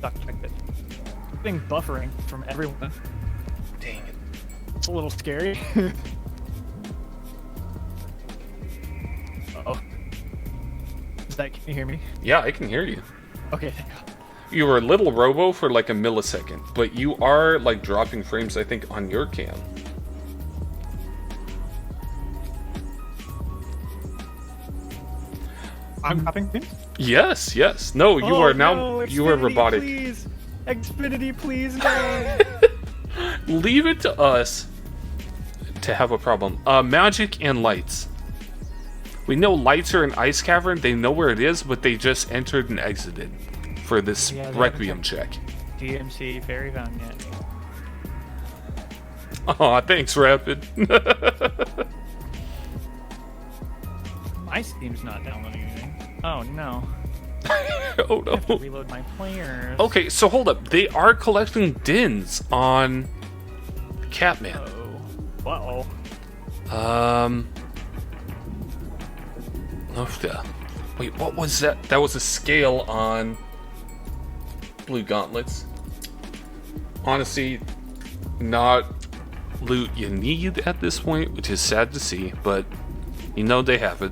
Doc checked it. Getting buffering from everyone. Dang it. It's a little scary. Can you hear me? Yeah, I can hear you. Okay, thank God. You were a little robo for like a millisecond, but you are like dropping frames, I think, on your cam. I'm dropping things? Yes, yes. No, you are now. No, you are Xfinity, robotic. Please. Xfinity, please, no. Leave it to us to have a problem. Magic and lights. We know lights are an ice cavern. They know where it is, but they just entered and exited for this Yeah, they Requiem haven't check. DMC Fairy Fountain yet. Aw, thanks, Rapid. My Steam's not downloading anything. Oh no. Oh I have to no. reload my players. Okay, so hold up. They are collecting dins on Catman. Uh-oh. Wait, what was that? That was a scale on Blue Gauntlets. Honestly, not loot you need at this point, which is sad to see, but you know they have it.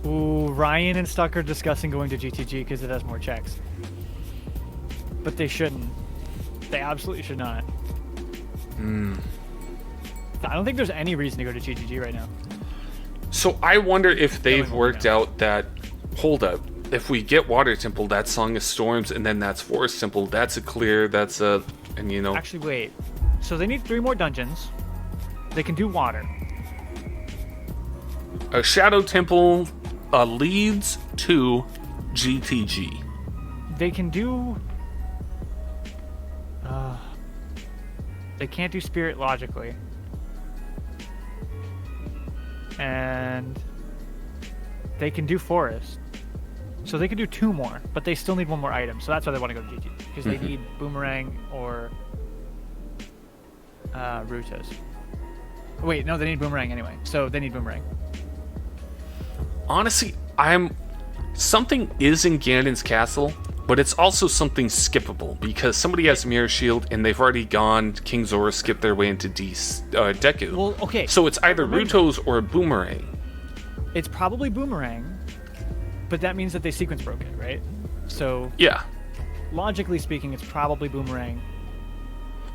Ooh, Ryan and Stuck are discussing going to GTG because it has more checks. But they shouldn't. They absolutely should not. I don't think there's any reason to go to GTG right now. So I wonder if they've Going worked now. out that, hold up, if we get Water Temple, that's Song of Storms, and then that's Forest Temple, that's a clear, that's a, and you know. Actually, wait. So they need 3 more dungeons. They can do water. A Shadow Temple leads to GTG. They can do... they can't do Spirit logically. And they can do Forest. So they can do 2 more, but they still need 1 more item. So that's why they want to go to GT. Because they need Boomerang or Rutas. Wait, no, they need Boomerang anyway. So they need Boomerang. Honestly, something is in Ganon's castle, but it's also something skippable because somebody has Mirror Shield and they've already gone. King Zora skipped their way into Deku. Well, okay. So it's either remember- Rutos or Boomerang. It's probably Boomerang, but that means that they sequence broke it, right? So Yeah. logically speaking, it's probably Boomerang.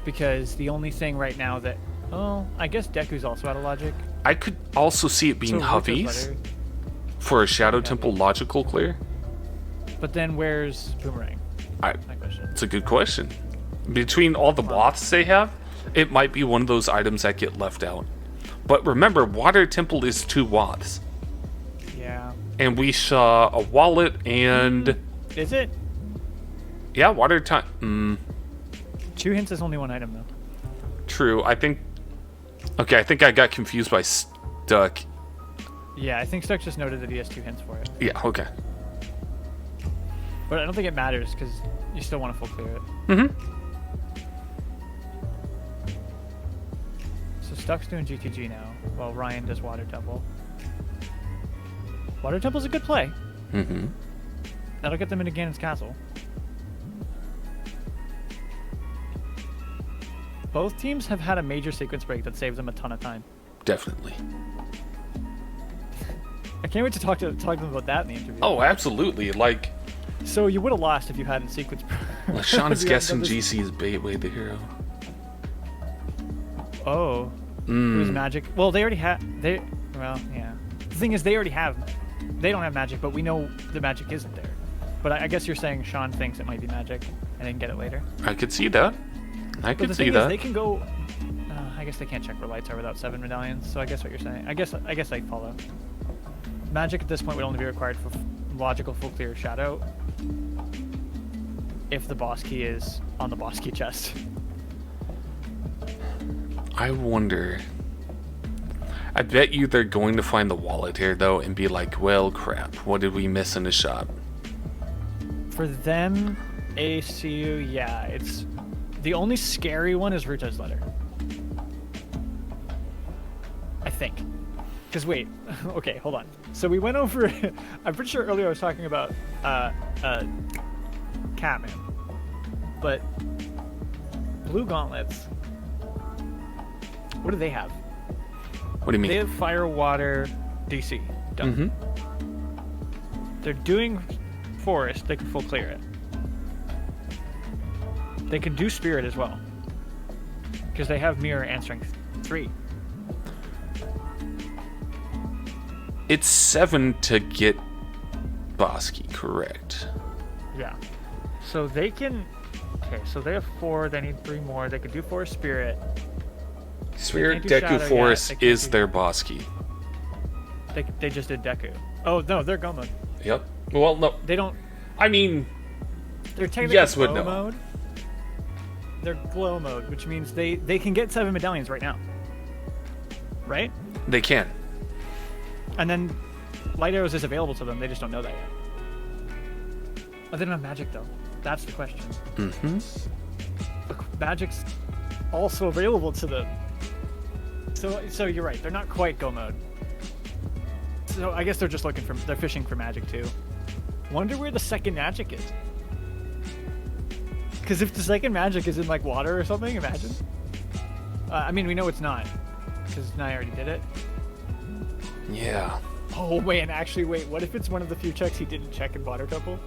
Because the only thing right now that... Oh, I guess Deku's also out of logic. I could also see it being So Hubby's Ruto's better. for a Shadow Temple logical clear. But then where's Boomerang? I, My question. it's a good question. Between all the Woths they have, it might be one of those items that get left out. But remember, Water Temple is 2 Woths. Yeah. And we saw a wallet and... Is it? Yeah, Water Time... 2 hints is only 1 item, though. True, I think... Okay, I think I got confused by Stuck. Yeah, I think Stuck just noted that he has 2 hints for it. Yeah, okay. But I don't think it matters, because you still want to full clear it. Mm-hmm. So Stuck's doing GTG now, while Ryan does Water Temple. Water Temple's a good play. Mm-hmm. That'll get them into Ganon's castle. Both teams have had a major sequence break that saves them a ton of time. Definitely. I can't wait to talk to them about that in the interview. Oh, absolutely. Like, So you would have lost if you hadn't sequence break. Sean's If you hadn't guessing done this- GC is Baitway the hero. Oh. It was magic. Well, they already have... Well, yeah. The thing is, they already have... They don't have magic, but we know the magic isn't there. But I guess you're saying Sean thinks it might be magic, and they can get it later. I could see that. I But could the see thing that. is, they can go... I guess they can't check where lights are without 7 medallions, so I guess what you're saying... I guess I follow. Magic at this point would only be required for logical full clear shadow if the boss key is on the boss key chest. I wonder... I bet you they're going to find the wallet here, though, and be like, well, crap, what did we miss in the shop? For them, ACU, yeah, it's... The only scary one is Ruta's letter. I think. Because wait, okay, hold on. So we went over... I'm pretty sure earlier I was talking about Catman. But Blue Gauntlets... What do they have? What do you mean? They have Fire, Water, DC. Done. they're doing forest, they can full clear it. They can do spirit as well. Because they have mirror answering 3. It's 7 to get Bosky, correct? Yeah. So they can... Okay, so they have 4, they need 3 more. They could do forest spirit. Spirit, They can't do Deku, Shadow Forest yet. They is can't do- their Bosky. They just did Deku. Oh, no, they're Go mode. Yep. Well, no. They don't... I mean, They're technically Yes, but glow no. mode. They're glow mode, which means they can get 7 medallions right now. Right? they can. And then light arrows is available to them. They just don't know that yet. Oh, they don't have magic though. That's the question. Mm-hmm. Look, magic's also available to them. So you're right. They're not quite Go mode. So I guess they're just they're fishing for magic too. Wonder where the second magic is. Because if the second magic is in like water or something, imagine. I mean, we know it's not, because Nye already did it. Yeah. Oh wait, and actually wait, what if it's one of the few checks he didn't check in Water Temple?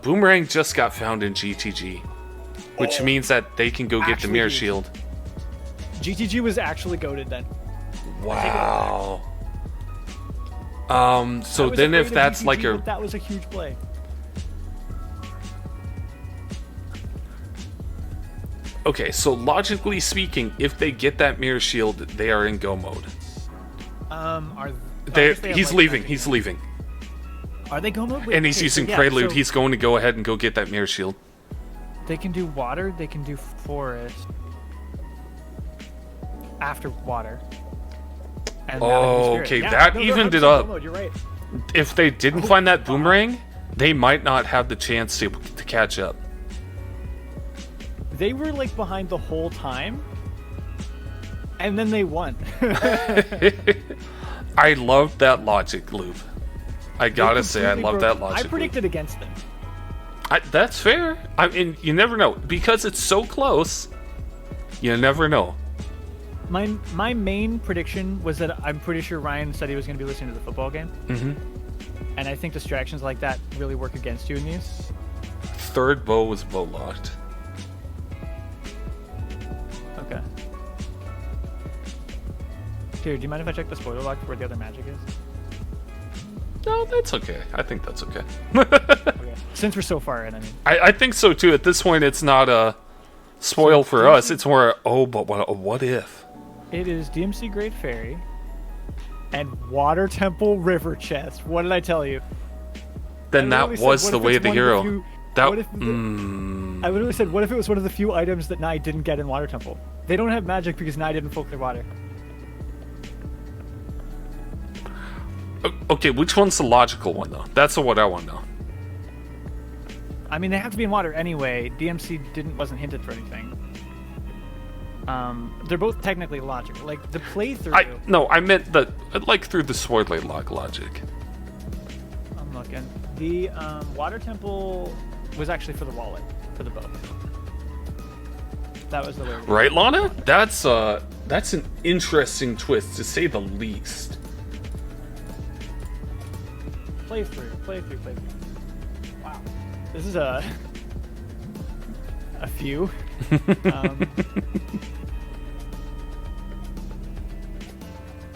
Boomerang just got found in GTG, which means that they can go get the Actually Mirror used. Shield. GTG was actually goaded then. Wow. So I was then afraid if of that's GTG, like a... but that was a huge play. Okay, so logically speaking, if they get that Mirror Shield, they are in Go mode. I They, guess they have, he's like, leaving, magic. he's leaving. Are they Go mode? Wait, And he's okay, using so yeah, Prelude. so He's going to go ahead and go get that Mirror Shield. They can do water, they can do forest. After water. And now they can do Oh, spirit. okay, Yeah, that no, they're evened it 100% up. Go mode, you're right. If they didn't find that Boomerang, they might not have the chance to catch up. They were like behind the whole time. And then they won. I love that logic loop. I gotta say, I love that logic I predicted against them. loop. That's fair. I mean, you never know. Because it's so close, you never know. My main prediction was that I'm pretty sure Ryan said he was going to be listening to the football game. Mm-hmm. And I think distractions like that really work against you in these. Third bow was bow locked. Okay. Here, do you mind if I check the spoiler log for where the other magic is? No, that's okay. I think that's okay. Okay. Since we're so far in, I mean. I think so too. At this point, it's not a spoil for us. It's more, but what if? It is DMC Great Fairy and Water Temple River Chest. What did I tell you? Then I that literally was said, the what way if of the it's one hero. few- That. what if I literally said, what if it was one of the few items that Nye didn't get in Water Temple? They don't have magic because Nye didn't full clear water. Okay, which one's the logical one though? That's what I want to know. I mean, they have to be in water anyway. DMC wasn't hinted for anything. They're both technically logical. Like the playthrough. I meant through the swordblade log logic. I'm looking. The Water Temple was actually for the wallet, for the bow. That was the way. Right, Lana? That's an interesting twist to say the least. Playthrough. Wow. This is a few.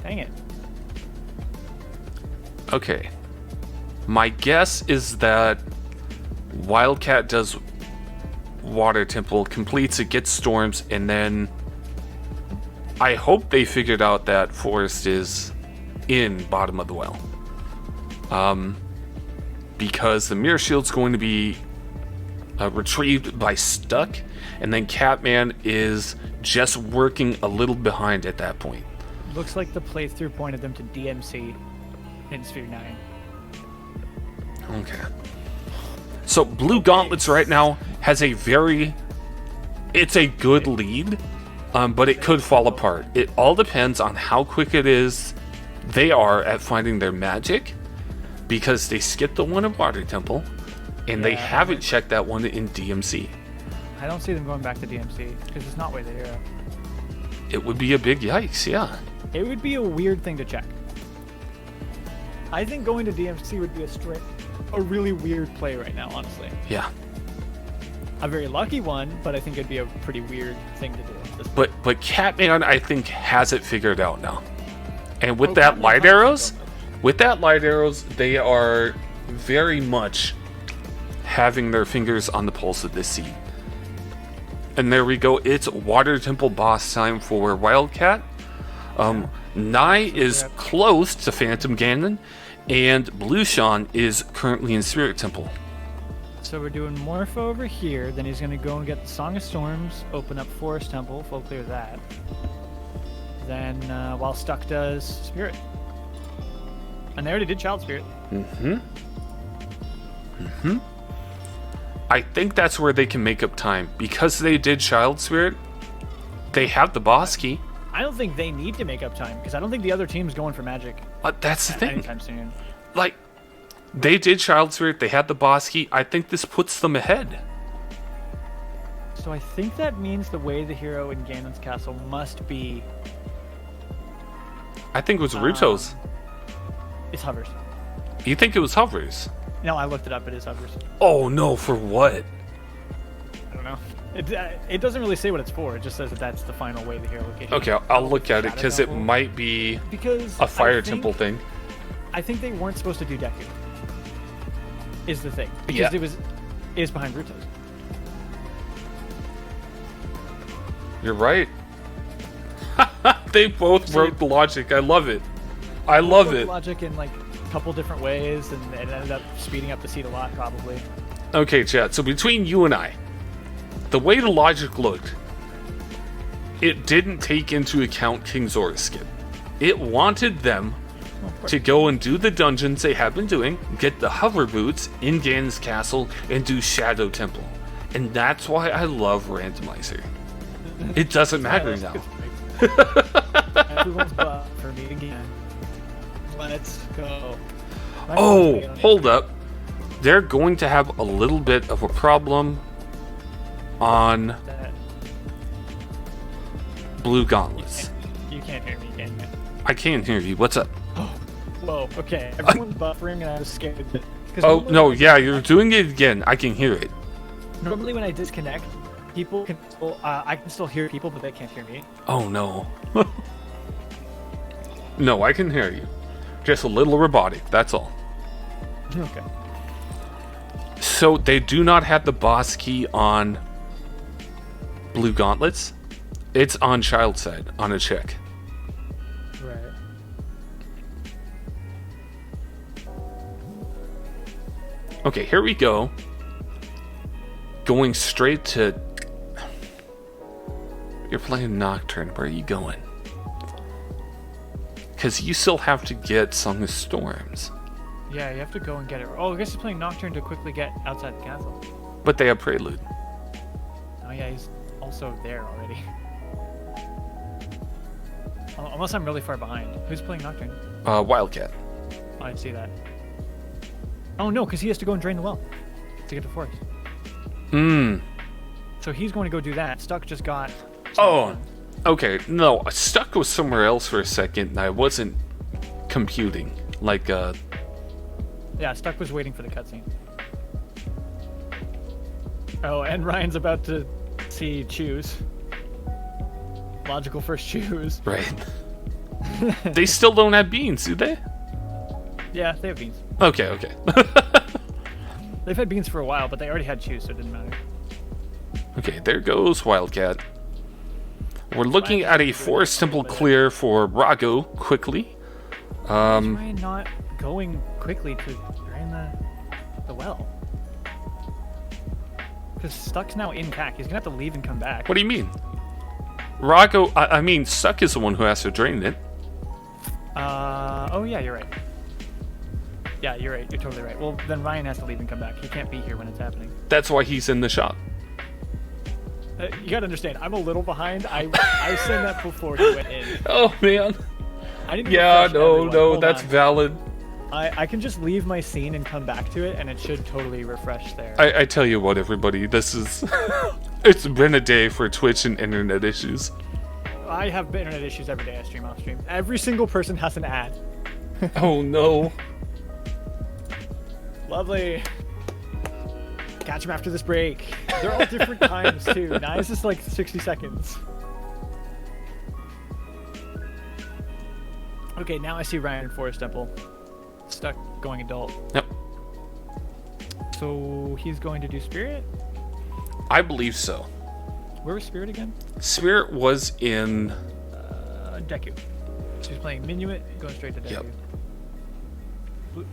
Dang it. Okay. My guess is that Wildcat does Water Temple, completes it, gets storms, and then I hope they figured out that Forest is in bottom of the well. Because the Mirror Shield's going to be retrieved by Stuck, and then Catman is just working a little behind at that point. Looks like the playthrough pointed them to DMC in Sphere 9. Okay. So BlueGauntlets right now has it's a good lead, but it could fall apart. It all depends on how quick they are at finding their magic, because they skipped the one in Water Temple, and they haven't checked that one in DMC. I don't see them going back to DMC, because it's not way the hero. It would be a big yikes, yeah. It would be a weird thing to check. I think going to DMC would be a really weird play right now, honestly. Yeah. A very lucky one, but I think it'd be a pretty weird thing to do. But Catman, I think, has it figured out now. And with that Catman light has it arrows, so they are very much having their fingers on the pulse of this scene. And there we go. It's Water Temple boss time for Wildcat. Nye is close to Phantom Ganon, and Blueshawn is currently in Spirit Temple. So we're doing Morpho over here, then he's going to go and get the Song of Storms, open up Forest Temple, full clear that. Then, while Stuck does Spirit. And they already did Child Spirit. I think that's where they can make up time. Because they did Child Spirit, they have the boss key. I don't think they need to make up time, because I don't think the other team's going for magic That's the thing. anytime soon. Like, they did Child Spirit, they had the boss key. I think this puts them ahead. So I think that means the way the hero in Ganon's castle must be... I think it was Ruto's. It's hovers. You think it was Hovers? No, I looked it up. It is hovers. Oh no, for what? I don't know. It doesn't really say what it's for. It just says that that's the final way the hero location. Okay, I'll look at it Shadow because it Temple. might be Because a fire I think- temple thing. I think they weren't supposed to do Deku. Is the thing because Yeah. it is behind Ruto's. You're right. They both wrote the logic. I love it. I love it. Logic in like a couple different ways, and it ended up speeding up the seed a lot, probably. Okay, chat. So between you and I, the way the logic looked, it didn't take into account King Zora's skin. It wanted them to go and do the dungeons they have been doing, get the hover boots in Ganon's castle, and do Shadow Temple. And that's why I love Randomizer. It doesn't matter now. Everyone's butt for me again. Let's go. Oh, hold up. They're going to have a little bit of a problem on Blue Gauntlets. You can't hear me, can you? I can't hear you. What's up? Whoa, okay. Everyone's buffering and I was scared. 'Cause Oh, normally no, when I yeah, you're doing it again. I can hear it. Normally when I disconnect, people can still, I can still hear people, but they can't hear me. Oh, no. No, I can hear you. Just a little robotic, that's all. Okay. So they do not have the boss key on Blue Gauntlets. It's on Child side, on a check. Right. Okay, here we go. Going straight to... You're playing Nocturne. Where are you going? Because you still have to get Song of Storms. Yeah, you have to go and get it. Oh, I guess he's playing Nocturne to quickly get outside the castle. But they have Prelude. Oh yeah, he's also there already. Unless I'm really far behind. Who's playing Nocturne? Wildcat. Oh, I see that. Oh no, because he has to go and drain the well to get to Forest. So he's going to go do that. Stuck just got... Oh, okay. No, Stuck was somewhere else for a second, and I wasn't computing. Like, Yeah, Stuck was waiting for the cutscene. Oh, and Ryan's about to see choose. Logical first choose. right. They still don't have beans, do they? Yeah, they have beans. Okay, okay. They've had beans for a while, but they already had choose, so it didn't matter. Okay, there goes Wildcat. We're looking at a Forest Temple clear for Rago quickly. Why is Ryan not going quickly to drain the well? Because Stuck's now in CAC. He's gonna have to leave and come back. What do you mean? Rago, I mean, Stuck is the one who has to drain it. Oh yeah, you're right. Yeah, you're right. You're totally right. Well, then Ryan has to leave and come back. He can't be here when it's happening. That's why he's in the shop. You gotta understand, I'm a little behind. I said that before he went in. Oh, man. I didn't Yeah, refresh no, everyone. no, Hold that's on. valid. I can just leave my scene and come back to it, and it should totally refresh there. I tell you what, everybody, this is... It's been a day for Twitch and internet issues. I have internet issues every day I stream off stream. Every single person has an ad. Oh, no. Lovely. Catch him after this break. They're all different times too. Now it's just like 60 seconds. Okay, now I see Ryan in Forest Temple. Stuck going adult. Yep. So he's going to do Spirit? I believe so. Where was Spirit again? Spirit was in... Deku. So he's playing Minuet, going straight to Deku. Yep. Blue-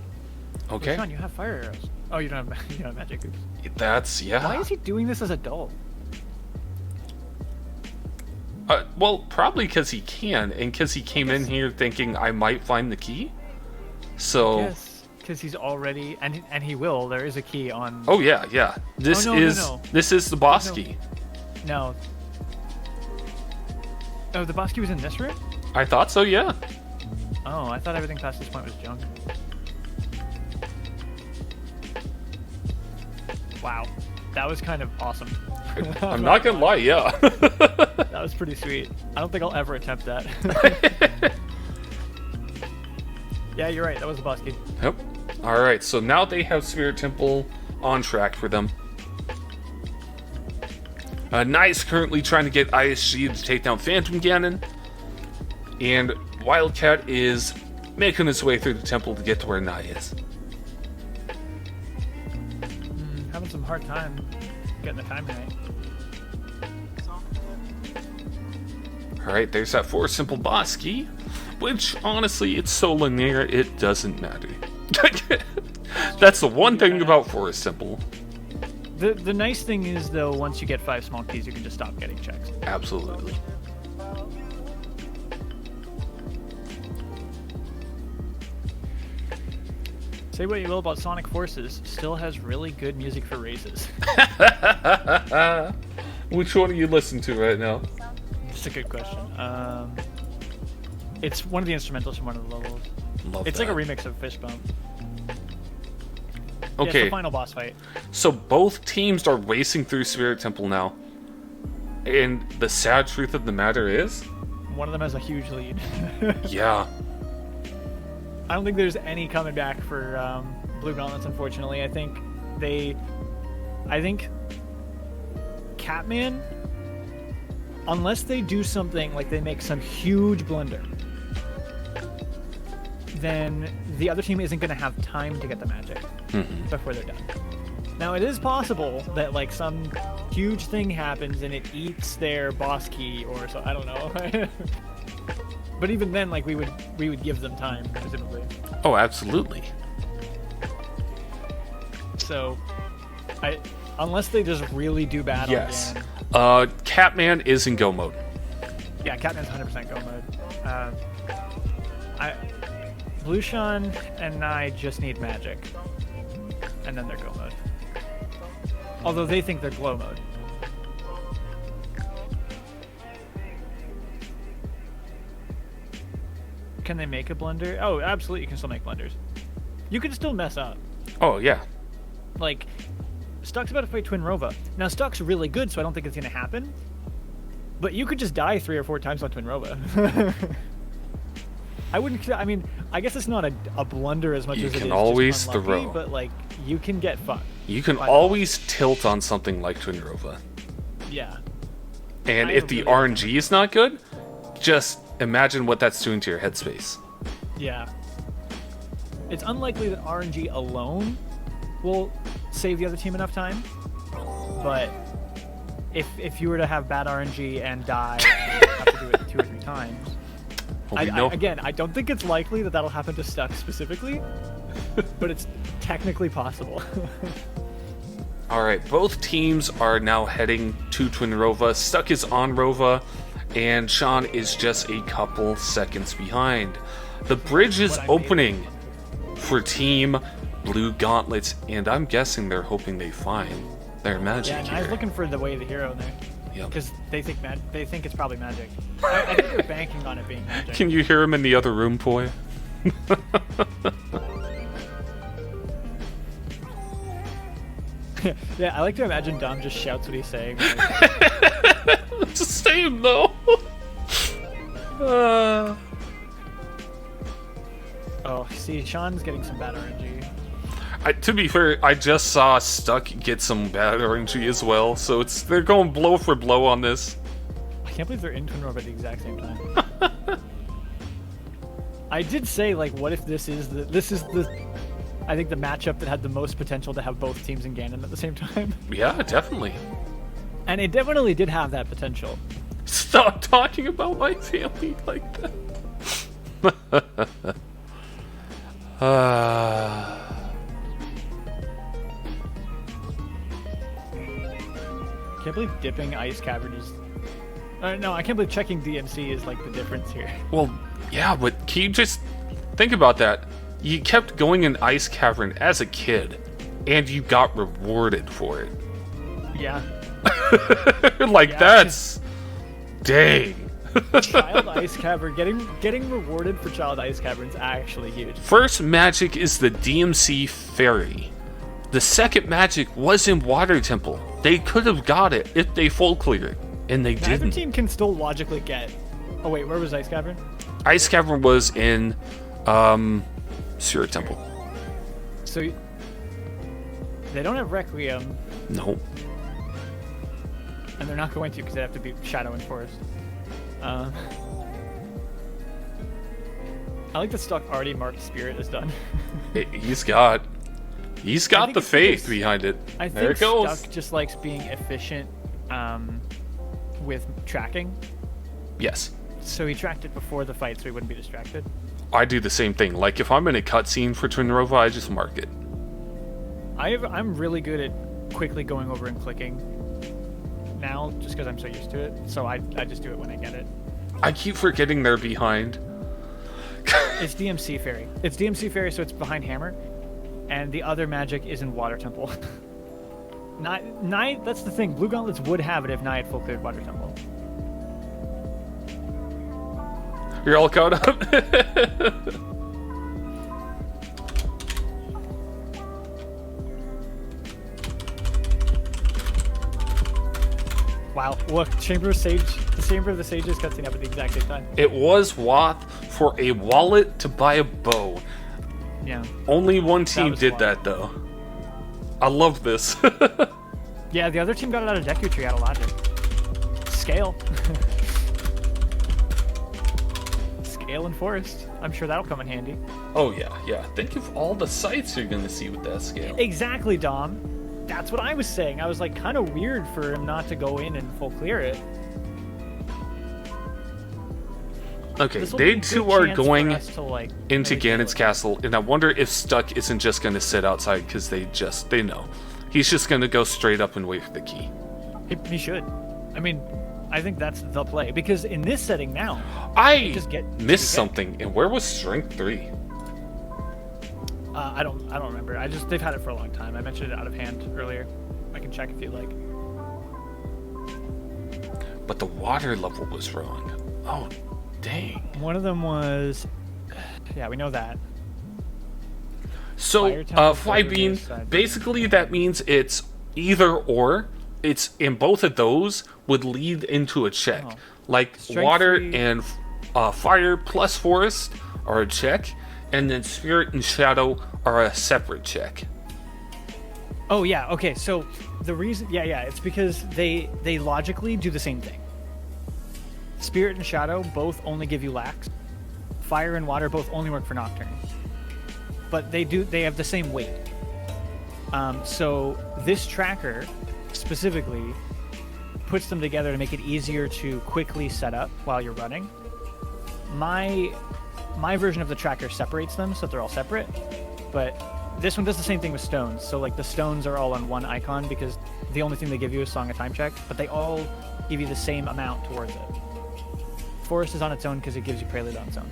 Okay. Sean, you have fire arrows. Oh, you don't have, you don't have magic oops. That's... yeah. Why is he doing this as adult? Well, probably because he can, and because he came in here thinking I might find the key. So... Yes, because he's already... And he will. There is a key on... Oh, yeah, yeah. This no, is... no. This is the boss No. key. No. Oh, the boss key was in this room? I thought so, yeah. Oh, I thought everything past this point was junk. Wow. That was kind of awesome. I'm not gonna lie, yeah. That was pretty sweet. I don't think I'll ever attempt that. Yeah, you're right. That was the boss key. Yep. Alright, so now they have Spirit Temple on track for them. Nye's currently trying to get ISG to take down Phantom Ganon. And Wildcat is making his way through the temple to get to where Nye is. Having some hard time getting the timing right. Alright, there's that Forest Temple boss key. Which, honestly, it's so linear, it doesn't matter. That's the one thing about Forest Temple. The nice thing is, though, once you get 5 small keys, you can just stop getting checks. Absolutely. Say what you will about Sonic Forces, still has really good music for races. Which one do you listen to right now? Just a good question. It's one of the instrumentals from one of the levels. Love It's that. like a remix of Fist Bump. Yeah, it's Okay, the final boss fight. so both teams are racing through Spirit Temple now. And the sad truth of the matter is... One of them has a huge lead. Yeah. I don't think there's any coming back for Blue Gauntlets, unfortunately. I think Catman, unless they do something like they make some huge blunder, then the other team isn't going to have time to get the magic before they're done. Now, it is possible that like some huge thing happens and it eats their boss key or so. I don't know. But even then, like we would give them time, presumably. Oh, absolutely. So, unless they just really do bad Yes. on Ganon. Catman is in go mode. Yeah, Catman's 100% go mode. Blueshan and I just need magic, and then they're go mode. Although they think they're glow mode. Can they make a blunder? Oh, absolutely, you can still make blunders. You can still mess up. Oh, yeah. Like, Stuck's about to fight Twin Rova. Now, Stuck's really good, so I don't think it's going to happen. But you could just die 3 or 4 times on Twin Rova. I mean, I guess it's not a blunder as much You as it can is always just unlucky, throw. but, like, you can get fucked. You can By always tilt on something like Twin Rova. Yeah. And I if the really- RNG is not good, just imagine what that's doing to your headspace. Yeah. It's unlikely that RNG alone will save the other team enough time, but if you were to have bad RNG and die and have to do it 2 or 3 times, Well, we know- again, I don't think it's likely that that'll happen to Stuck specifically, but it's technically possible. Alright, both teams are now heading to Twin Rova. Stuck is on Rova, and Sean is just a couple seconds behind. The bridge is What I made. opening for Team Blue Gauntlets, and I'm guessing they're hoping they find their magic Yeah, and I was here. looking for the way of the hero there. Yep. Because they think it's probably magic. I think they're banking on it being magic. Can you hear him in the other room, Poi? Yeah, I like to imagine Dom just shouts what he's saying. It's the same, though. Oh, see, Sean's getting some bad RNG. To be fair, I just saw Stuck get some bad RNG as well, so they're going blow for blow on this. I can't believe they're in Twin Rove at the exact same time. I did say, like, what if this is the I think the matchup that had the most potential to have both teams in Ganon at the same time. Yeah, definitely. And it definitely did have that potential. Stop talking about my family like that. Can't believe dipping Ice Cavern is... no, I can't believe checking DMC is, like, the difference here. Well, yeah, but can you just think about that? You kept going in Ice Cavern as a kid, and you got rewarded for it. Yeah. Like, Yeah. that's... Dang. Child Ice Cavern, getting rewarded for Child Ice Cavern is actually huge. First magic is the DMC Fairy. The second magic was in Water Temple. They could have got it if they full cleared, and they Neither didn't. team can still logically get... Oh wait, where was Ice Cavern? Ice Cavern was in Sphere Temple. So... They don't have Requiem, No. and they're not going to because they have to be Shadow and Forest. I like that Stuck already marked Spirit is done. He's got think the it's faith because- behind it. I There think it goes. Stuck just likes being efficient with tracking. Yes. So he tracked it before the fight so he wouldn't be distracted. I do the same thing. Like, if I'm in a cutscene for Twin Rova, I just mark it. I'm really good at quickly going over and clicking now, just because I'm so used to it. So I just do it when I get it. I keep forgetting they're behind. It's DMC Fairy. It's DMC Fairy, so it's behind Hammer. And the other magic is in Water Temple. Nye, that's the thing. Blue Gauntlets would have it if Nye had full cleared Water Temple. You're all caught up. Wow, look, the Chamber of the Sages cutscene up at the exact same time. It was Wath for a wallet to buy a bow. Yeah. Only one team was did Wath. that, though. I love this. Yeah, the other team got it out of Deku Tree out of logic. Scale. Scale and Forest. I'm sure that'll come in handy. Oh, yeah. Think of all the sights you're going to see with that scale. Exactly, Dom. That's what I was saying. I was like, kind of weird for him not to go in and full clear it. Okay, This'll be a they good two are chance for going us to, like, into really feel Ganon's it. castle, and I wonder if Stuck isn't just going to sit outside because they know. He's just going to go straight up and wait for the key. He should. I mean, I think that's the play because in this setting now, I just get missed something, and where was Strength 3? I don't remember. They've had it for a long time. I mentioned it out of hand earlier. I can check if you like. But the water level was wrong. Oh, dang. One of them was, yeah, we know that. So, Fire Temple, Flybeam, side. basically that means it's either or. It's in both of those would lead into a check. Oh. Like Strength water 3. and fire plus forest are a check, and then spirit and shadow are a separate check. Oh yeah, okay. So the reason, yeah, it's because they logically do the same thing. Spirit and Shadow both only give you lax. Fire and Water both only work for Nocturne. But they have the same weight. So this tracker specifically puts them together to make it easier to quickly set up while you're running. My version of the tracker separates them so that they're all separate, but this one does the same thing with stones. So like the stones are all on one icon because the only thing they give you is Song of Time Check, but they all give you the same amount towards it. Forest is on its own because it gives you Prelude on its own.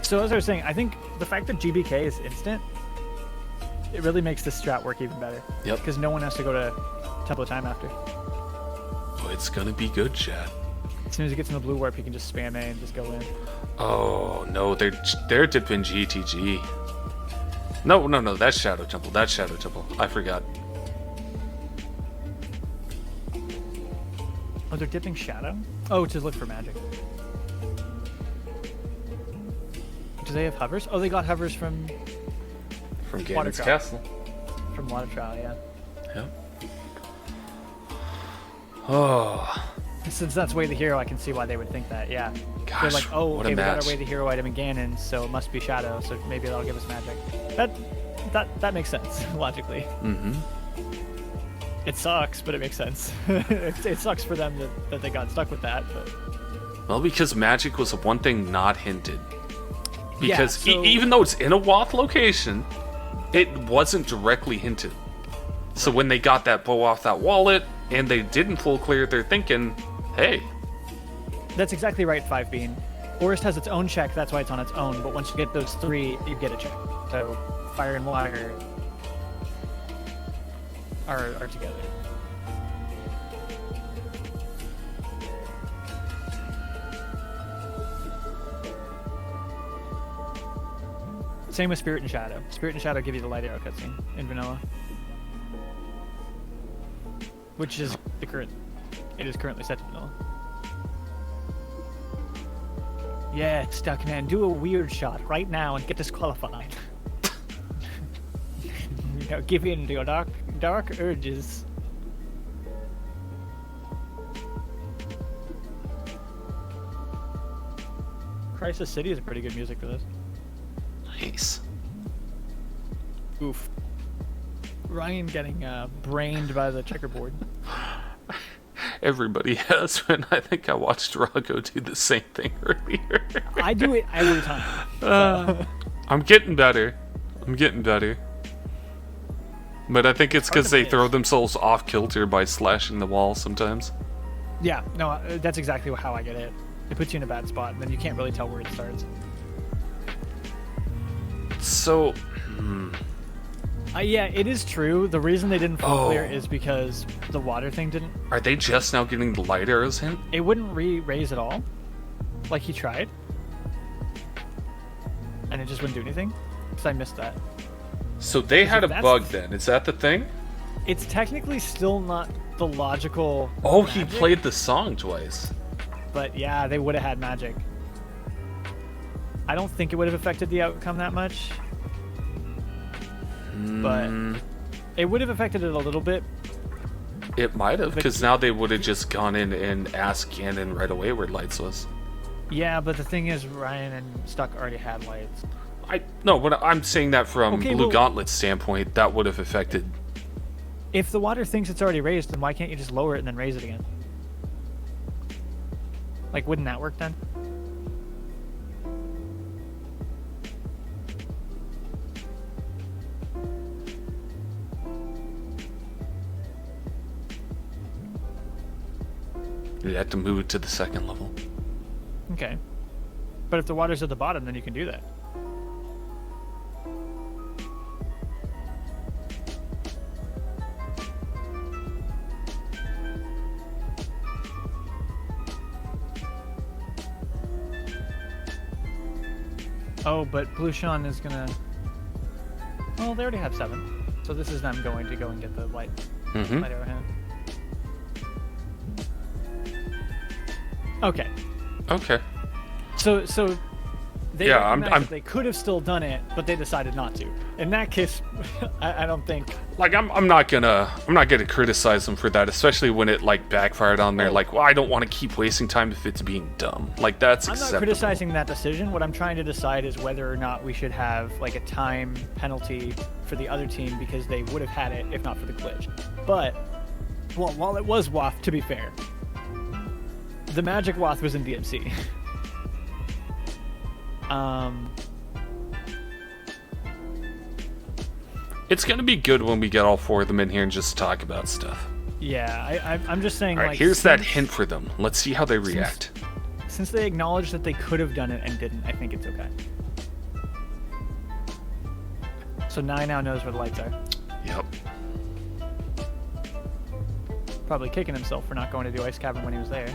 So as I was saying, I think the fact that GBK is instant, it really makes this strat work even better. Yep. Because no one has to go to Temple of Time after. Oh, it's gonna be good, chat. As soon as he gets in the blue warp, he can just spam A and just go in. Oh no, they're dipping GTG. No, that's Shadow Temple. That's Shadow Temple. I forgot. Well, they're dipping shadow? Oh, to look for magic. Do they have hovers? Oh, they got hovers from Ganon's Trial. Castle. From Water Trial, yeah. Yep. Oh. Since that's Way the Hero, I can see why they would think that, yeah. Gosh, They're like, oh, what a okay, we got match. our Way the Hero item in Ganon, so it must be Shadow, so maybe that'll give us magic. That makes sense, logically. Mm-hmm. It sucks, but it makes sense. It sucks for them that they got stuck with that, but... Well, because magic was one thing not hinted. Because Yeah, so- even though it's in a Wath location, it wasn't directly hinted. So when they got that bow off that wallet, and they didn't full clear, they're thinking, hey, That's exactly right, 5 Bean. Forest has its own check, that's why it's on its own, but once you get those 3, you get a check. So, Fire and Water are together. Same with Spirit and Shadow. Spirit and Shadow give you the light arrow cutscene in vanilla. Which is the current... It is currently set to vanilla. Yeah, Stuckman, do a weird shot right now and get disqualified. You know, give in to your dark urges. Crisis City is a pretty good music for this. nice. Oof. Ryan getting brained by the checkerboard. Everybody has, and I think I watched Drago do the same thing earlier. I do it every time. I'm getting better. But I think it's Hard because to they miss. throw themselves off kilter by slashing the wall sometimes. Yeah, no, that's exactly how I get it. It puts you in a bad spot, and then you can't really tell where it starts. So, Yeah, it is true. The reason they didn't full Oh. clear is because the water thing didn't... are they just now getting the light arrows hint? It wouldn't raise at all. Like, he tried. And it just wouldn't do anything. Because I missed that. So they had a that's- bug then. Is that the thing? It's technically still not the logical... Oh, he magic, played the song twice. But yeah, they would have had magic. I don't think it would have affected the outcome that much. But it would have affected it a little bit. It might have, But- because now they would have just gone in and asked Ganon right away where lights was. Yeah, but the thing is, Ryan and Stuck already had lights. But I'm saying that from Okay, Blue well- Gauntlet's standpoint, that would have affected. If the water thinks it's already raised, then why can't you just lower it and then raise it again? Like, wouldn't that work then? You'd have to move it to the second level. Okay. But if the water's at the bottom, then you can do that. Oh, but Blue Sean is gonna... Well, they already have 7. So this is them going to go and get the light arrow hand. Okay. Okay. So they Yeah, recognize I'm- that they could have still done it, but they decided not to. In that case, I don't think. Like I'm not gonna criticize them for that, especially when it like backfired on there. Like, well, I don't want to keep wasting time if it's being dumb. Like that's I'm not acceptable. criticizing that decision. What I'm trying to decide is whether or not we should have like a time penalty for the other team because they would have had it if not for the glitch. But well, while it was Wath, to be fair, the magic Wath was in DMC. It's gonna be good when we get all 4 of them in here and just talk about stuff. Yeah, I'm just saying. All right, like, here's that since- hint for them. Let's see how they react. Since they acknowledged that they could have done it and didn't, I think it's okay. So Nye now knows where the lights are. Yep. Probably kicking himself for not going to the Ice Cavern when he was there.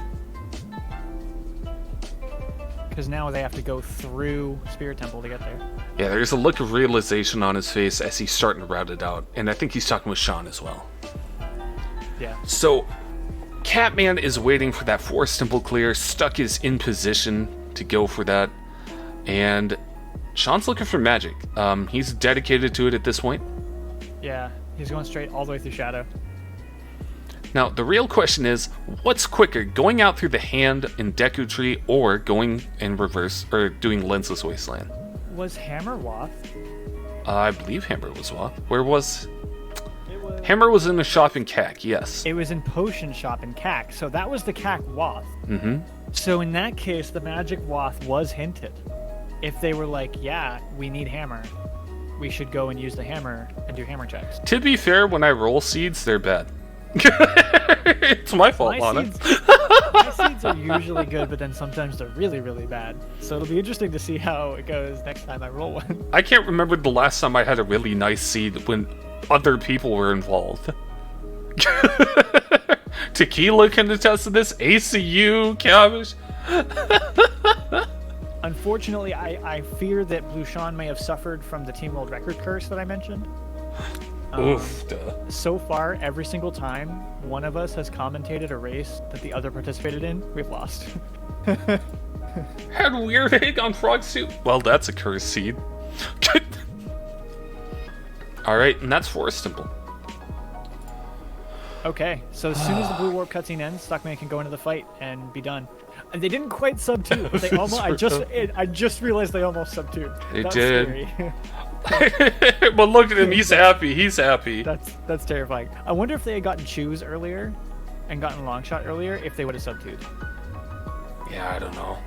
Because now they have to go through Spirit Temple to get there. Yeah, there's a look of realization on his face as he's starting to route it out, and I think he's talking with Sean as well. Yeah. So, Catman is waiting for that Forest Temple clear. Stuck is in position to go for that. And Sean's looking for magic. He's dedicated to it at this point. Yeah, he's going straight all the way through Shadow. Now, the real question is, what's quicker, going out through the hand in Deku Tree or going in reverse, or doing Lensless Wasteland? Was Hammer Wath? I believe Hammer was Wath. Where was... Hammer was in the shop in CAC, yes. It was in Potion Shop in CAC, so that was the CAC Wath. Mm-hmm. So in that case, the magic Wath was hinted. If they were like, yeah, we need Hammer, we should go and use the Hammer and do Hammer checks. To be fair, when I roll seeds, they're bad. It's my fault, Lana. My seeds are usually good, but then sometimes they're really, really bad. So it'll be interesting to see how it goes next time I roll one. I can't remember the last time I had a really nice seed when other people were involved. Tequila can attest to this. ACU, Cavish. Unfortunately, I fear that Blue Sean may have suffered from the Team World Record curse that I mentioned. Oof. So far, every single time one of us has commentated a race that the other participated in, we've lost. Had weird egg on frog suit. Well, that's a curse seed. Alright, and that's Forest Temple. Okay, so as soon as the blue warp cutscene ends, Stuckman can go into the fight and be done. And they didn't quite sub 2. They almost. I just realized they almost sub 2. They That's did. Scary. But look at him, he's happy. He's happy. That's terrifying. I wonder if they had gotten Choose earlier and gotten Long Shot earlier, if they would have sub 2'd. Yeah, I don't know.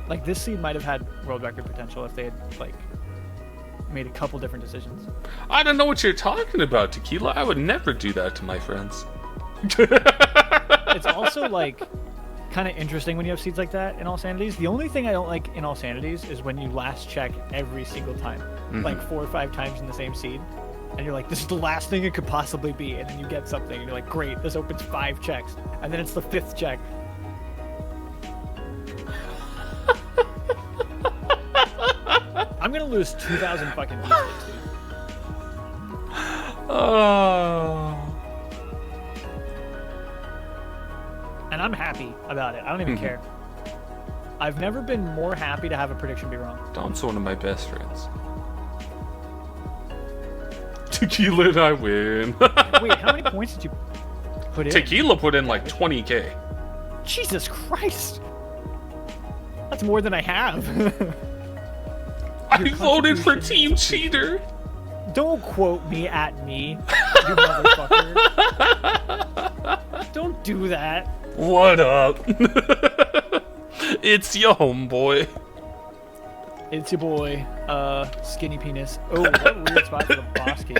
Like, this seed might have had world record potential if they had, like, made a couple different decisions. I don't know what you're talking about, Tequila. I would never do that to my friends. It's also, like, kind of interesting when you have seeds like that in All Sanities. The only thing I don't like in All Sanities is when you last check every single time. Like 4 or 5 times in the same seed. And you're like, this is the last thing it could possibly be. And then you get something and you're like, great, this opens 5 checks. And then it's the 5th check. I'm gonna lose 2,000 fucking V-Sticks, dude. Oh. And I'm happy about it. I don't even care. I've never been more happy to have a prediction be wrong. Dom's one of my best friends. Tequila and I win. Wait, how many points did you put in? Tequila put in like 20k. Jesus Christ! That's more than I have. I voted for Team Cheater. Don't quote me at me, you motherfucker. Don't do that. What up? It's your homeboy. It's your boy, Skinny Penis. Oh, what a weird spot for the boss key.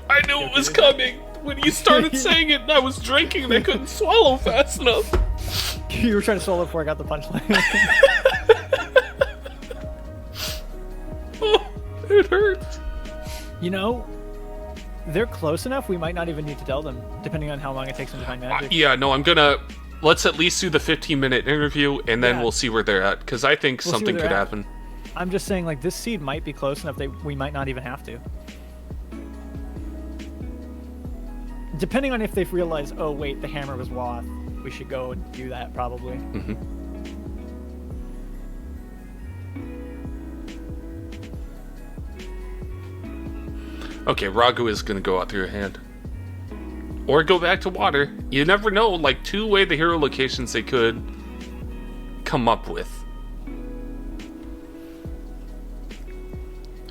I knew it was coming when you started saying it and I was drinking and I couldn't swallow fast enough. You were trying to swallow before I got the punchline. Oh, it hurts. You know, they're close enough, we might not even need to tell them, depending on how long it takes them to find magic. Yeah, no, let's at least do the 15-minute interview and then we'll see where they're at, because I think something could happen. I'm just saying, like, this seed might be close enough that we might not even have to. Depending on if they've realized, oh wait, the hammer was Wath, we should go and do that, probably. Okay, Ragu is going to go out through your hand. Or go back to water. You never know, like, 2 way the hero locations they could come up with.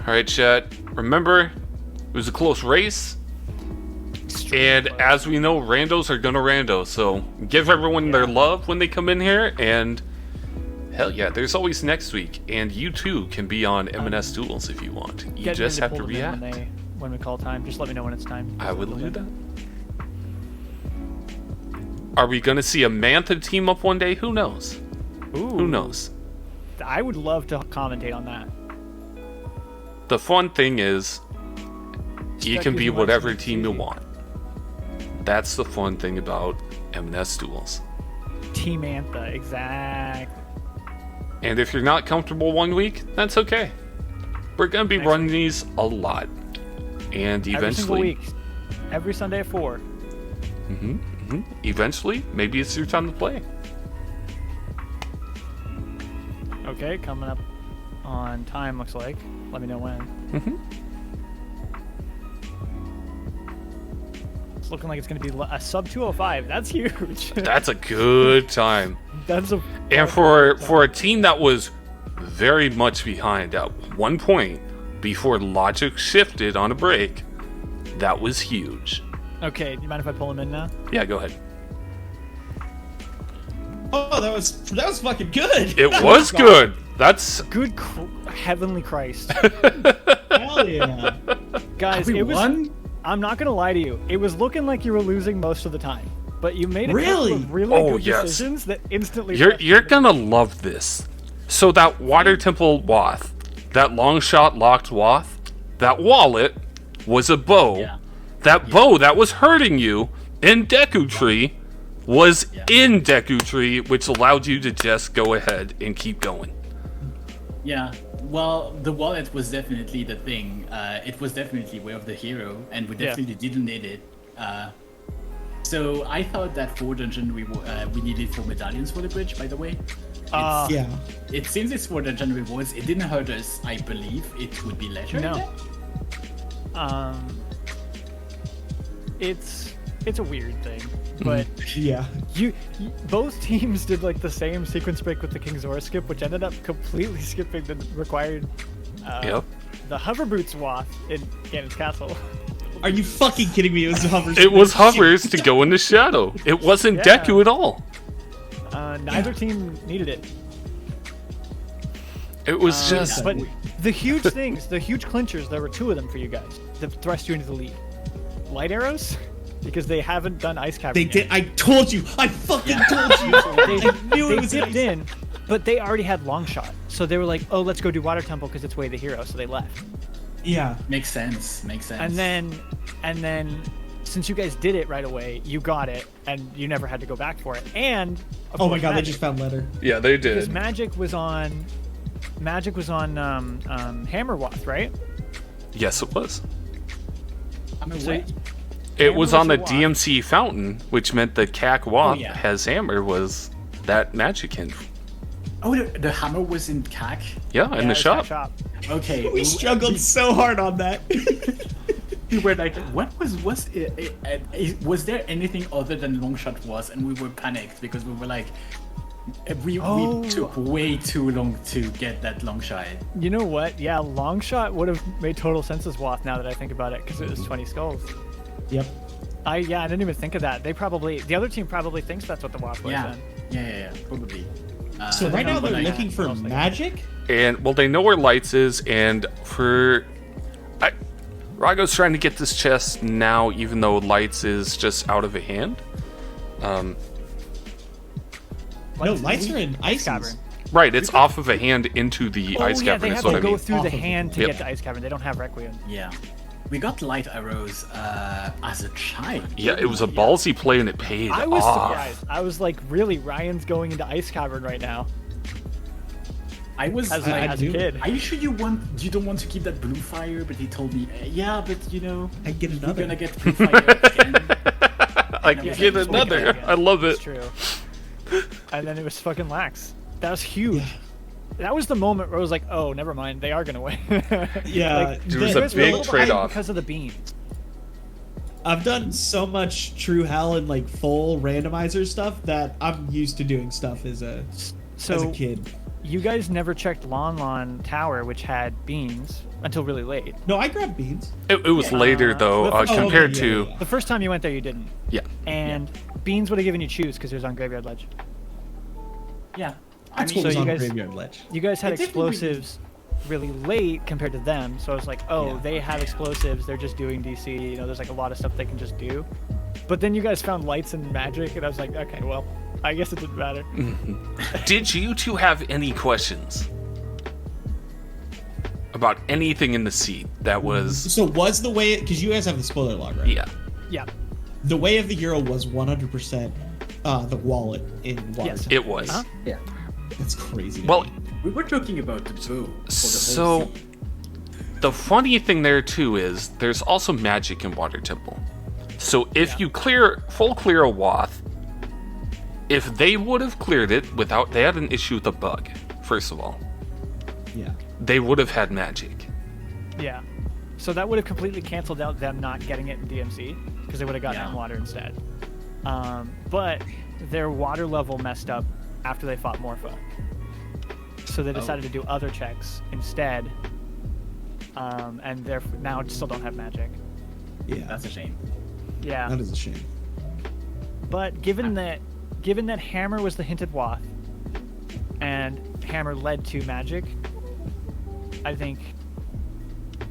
Alright, chat. Remember, it was a close race. And as we know, randos are gonna rando. So give everyone their love when they come in here. And hell yeah, there's always next week. And you too can be on MNS Duels if you want. You just have to react. When we call time, just let me know when it's time. I will do that. Are we gonna see a Mantha team up one day? Who knows? Ooh. Who knows? I would love to commentate on that. The fun thing is, you can be whatever team you want. That's the fun thing about MNS Duels. Team Antha, exactly. And if you're not comfortable one week, that's okay. We're gonna be running these a lot. And eventually... Every single week. Every Sunday at 4. Eventually, maybe it's your time to play. Okay, coming up on time, looks like. Let me know when. It's looking like it's going to be a sub 205. That's huge. That's a good time. That's a... And for a team that was very much behind at one point before logic shifted on a break, that was huge. Okay, do you mind if I pull him in now? Yeah, go ahead. Oh, that was fucking good. It was good. That's Good heavenly Christ. Hell yeah. Guys, it was... I'm not going to lie to you. It was looking like you were losing most of the time. But you made a couple of really good decisions that instantly... You're gonna love this. So that Water Temple Wath, that long shot locked Wath, that wallet was a bow. Yeah. That bow that was hurting you in Deku Tree was in Deku Tree, which allowed you to just go ahead and keep going. Yeah, well, the wallet was definitely the thing. It was definitely Way of the Hero, and we definitely didn't need it. So I thought that 4 dungeon we needed 4 medallions for the bridge, by the way. Yeah. It seems it's 4 dungeon rewards. It didn't hurt us, I believe. It would be leisure. No. It's a weird thing, but Yeah. you both teams did like the same sequence break with the King's Zora skip, which ended up completely skipping the required the hover boots wath in Ganon's castle. Are you fucking kidding me? It was hovers. It was hovers to go into shadow. It wasn't Yeah. Deku at all. Neither team needed it. It was just But the huge things, the huge clinchers, there were 2 of them for you guys that thrust you into the lead. Light arrows, because they haven't done ice cavern They yet. did. I told you. I fucking told you. I knew They it was dipped ice. in, but they already had long shot, so they were like, "Oh, let's go do Water Temple because it's Way of the Hero." So they left. Yeah. Makes sense. And then, since you guys did it right away, you got it, and you never had to go back for it. And of Oh my course, god, they Magic, just found letter. yeah, they because did. Magic was on Hammer Wath, right? Yes, it was. I'm So away. It was on the Hammer was a DMC fountain, which meant the Cac Wath yeah. has hammer was that magic hint. Oh, the hammer was in CAC? Yeah, in Yeah, the it's shop. that shop. Okay. We struggled so hard on that. We were like, what was there anything other than long shot was? And we were panicked because we were like, we took way too long to get that long shot. You know what? Yeah, long shot would have made total sense as Wath now that I think about it, because it was 20 skulls. Yep. I didn't even think of that. The other team probably thinks that's what the Wath was Yeah. then. Yeah, probably. So right now they're like, looking for magic? And well, they know where lights is, and Rago's trying to get this chest now, even though lights is just out of a hand. No, lights are in ice Cavern. Right, it's off of a hand into the ice yeah, cavern. they Is have what to I go mean. through the Off of- hand to Yep. get to Ice Cavern. They don't have Requiem. Yeah. We got light arrows as a child. Yeah, it was a ballsy play, and it paid I was off. surprised. I was like, really, Ryan's going into Ice Cavern right now I was as, like, as a kid. are you sure you don't want to keep that blue fire? But he told me, yeah, but you know, I get we're another. gonna get blue fire again. I Yeah, get yeah. another. I love It's it. true. And then it was fucking lax. That was huge. That was the moment where I was like, oh, never mind. They are going to win. Yeah, Like, It was you a guys were big little behind trade-off. because of the beans. I've done so much true hell and like full randomizer stuff that I'm used to doing stuff as a So kid. you guys never checked Lon Lon Tower, which had beans, until really late. No, I grabbed beans. It was later though, well, oh, compared okay, to yeah. The first time you went there, you didn't. yeah. And beans would have given you choose because it was on Graveyard Ledge. Yeah. That's I mean, what was so on you guys- Graveyard Ledge. You guys had It didn't really- explosives really late compared to them, so I was like, oh, Yeah. they have explosives, they're just doing DC, you know, there's like a lot of stuff they can just do. But then you guys found lights and magic, and I was like, okay, well, I guess it didn't matter. Did you two have any questions about anything in the seed that was? So was the way, because you guys have the spoiler log, right? Yeah. Yeah. The way of the hero was 100% the wallet in Water Yes. Temple. It was. Huh? Yeah. That's crazy. to Well, me. we were talking about the bow for the whole so scene. the funny thing there too is there's also magic in Water Temple. So if you full clear a Wath, if they would have cleared it without, they had an issue with a bug, first of all. Yeah. They would have had magic. Yeah. So that would have completely canceled out them not getting it in DMC, because they would have gotten it in water instead. But their water level messed up after they fought Morpha. So they decided to do other checks instead. And they're now still don't have magic. Yeah. That's a shame. Yeah. That is a shame. But given that Hammer was the hinted Wath, and Hammer led to magic, I think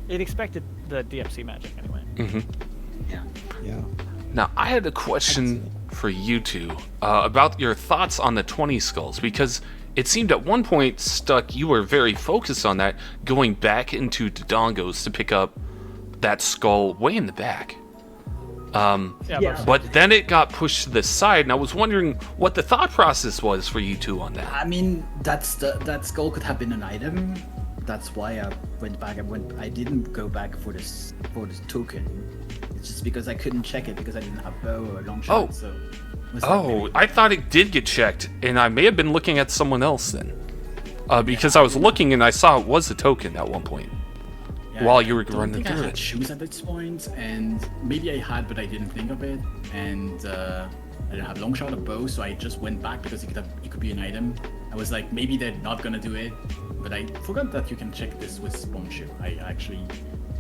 it expected the DFC magic anyway. Yeah. Now, I had a question for you two about your thoughts on the 20 skulls, because it seemed at one point, Stuck, you were very focused on that, going back into Dodongos to pick up that skull way in the back. But then it got pushed to the side, and I was wondering what the thought process was for you two on that. I mean, that skull could have been an item. That's why I went back. I didn't go back for this token. It's just because I couldn't check it because I didn't have bow or long shot. I thought it did get checked, and I may have been looking at someone else then, because I was looking and I saw it was a token at one point while you were running through I had it. shoes at this point, and maybe I had, but I didn't think of it, and I didn't have long shot or bow, so I just went back because it could be an item. I was like, maybe they're not gonna do it, but I forgot that you can check this with Spawn Shoe.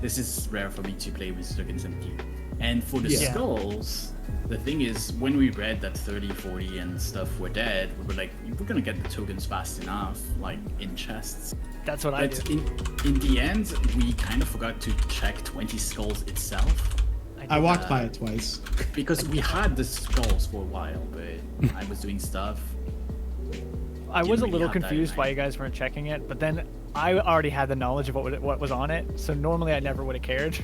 This is rare for me to play with tokens and key. And for the skulls, the thing is, when we read that 30, 40 and stuff were dead, we were like, we're gonna get the tokens fast enough, like in chests. That's what I did. In the end, we kind of forgot to check 20 skulls itself. I walked by it twice. Because we had the skulls for a while, but I was doing stuff. I was a little confused why you guys weren't checking it, but then I already had the knowledge of what was on it, so normally I never would have cared.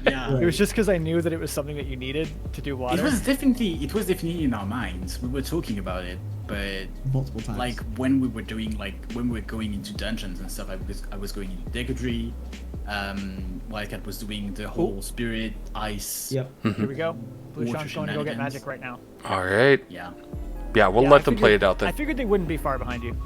Yeah. It was just because I knew that it was something that you needed to do water. It was definitely in our minds. We were talking about it, but Multiple times. like when we were going into dungeons and stuff, I was going into Decadry. Wildcat was doing the whole spirit, ice. Yep. Here we go. Blue Water Sean's going to go get shenanigans. magic right now. All right. Yeah. Yeah, we'll let them play it out I then. figured they wouldn't be far behind you.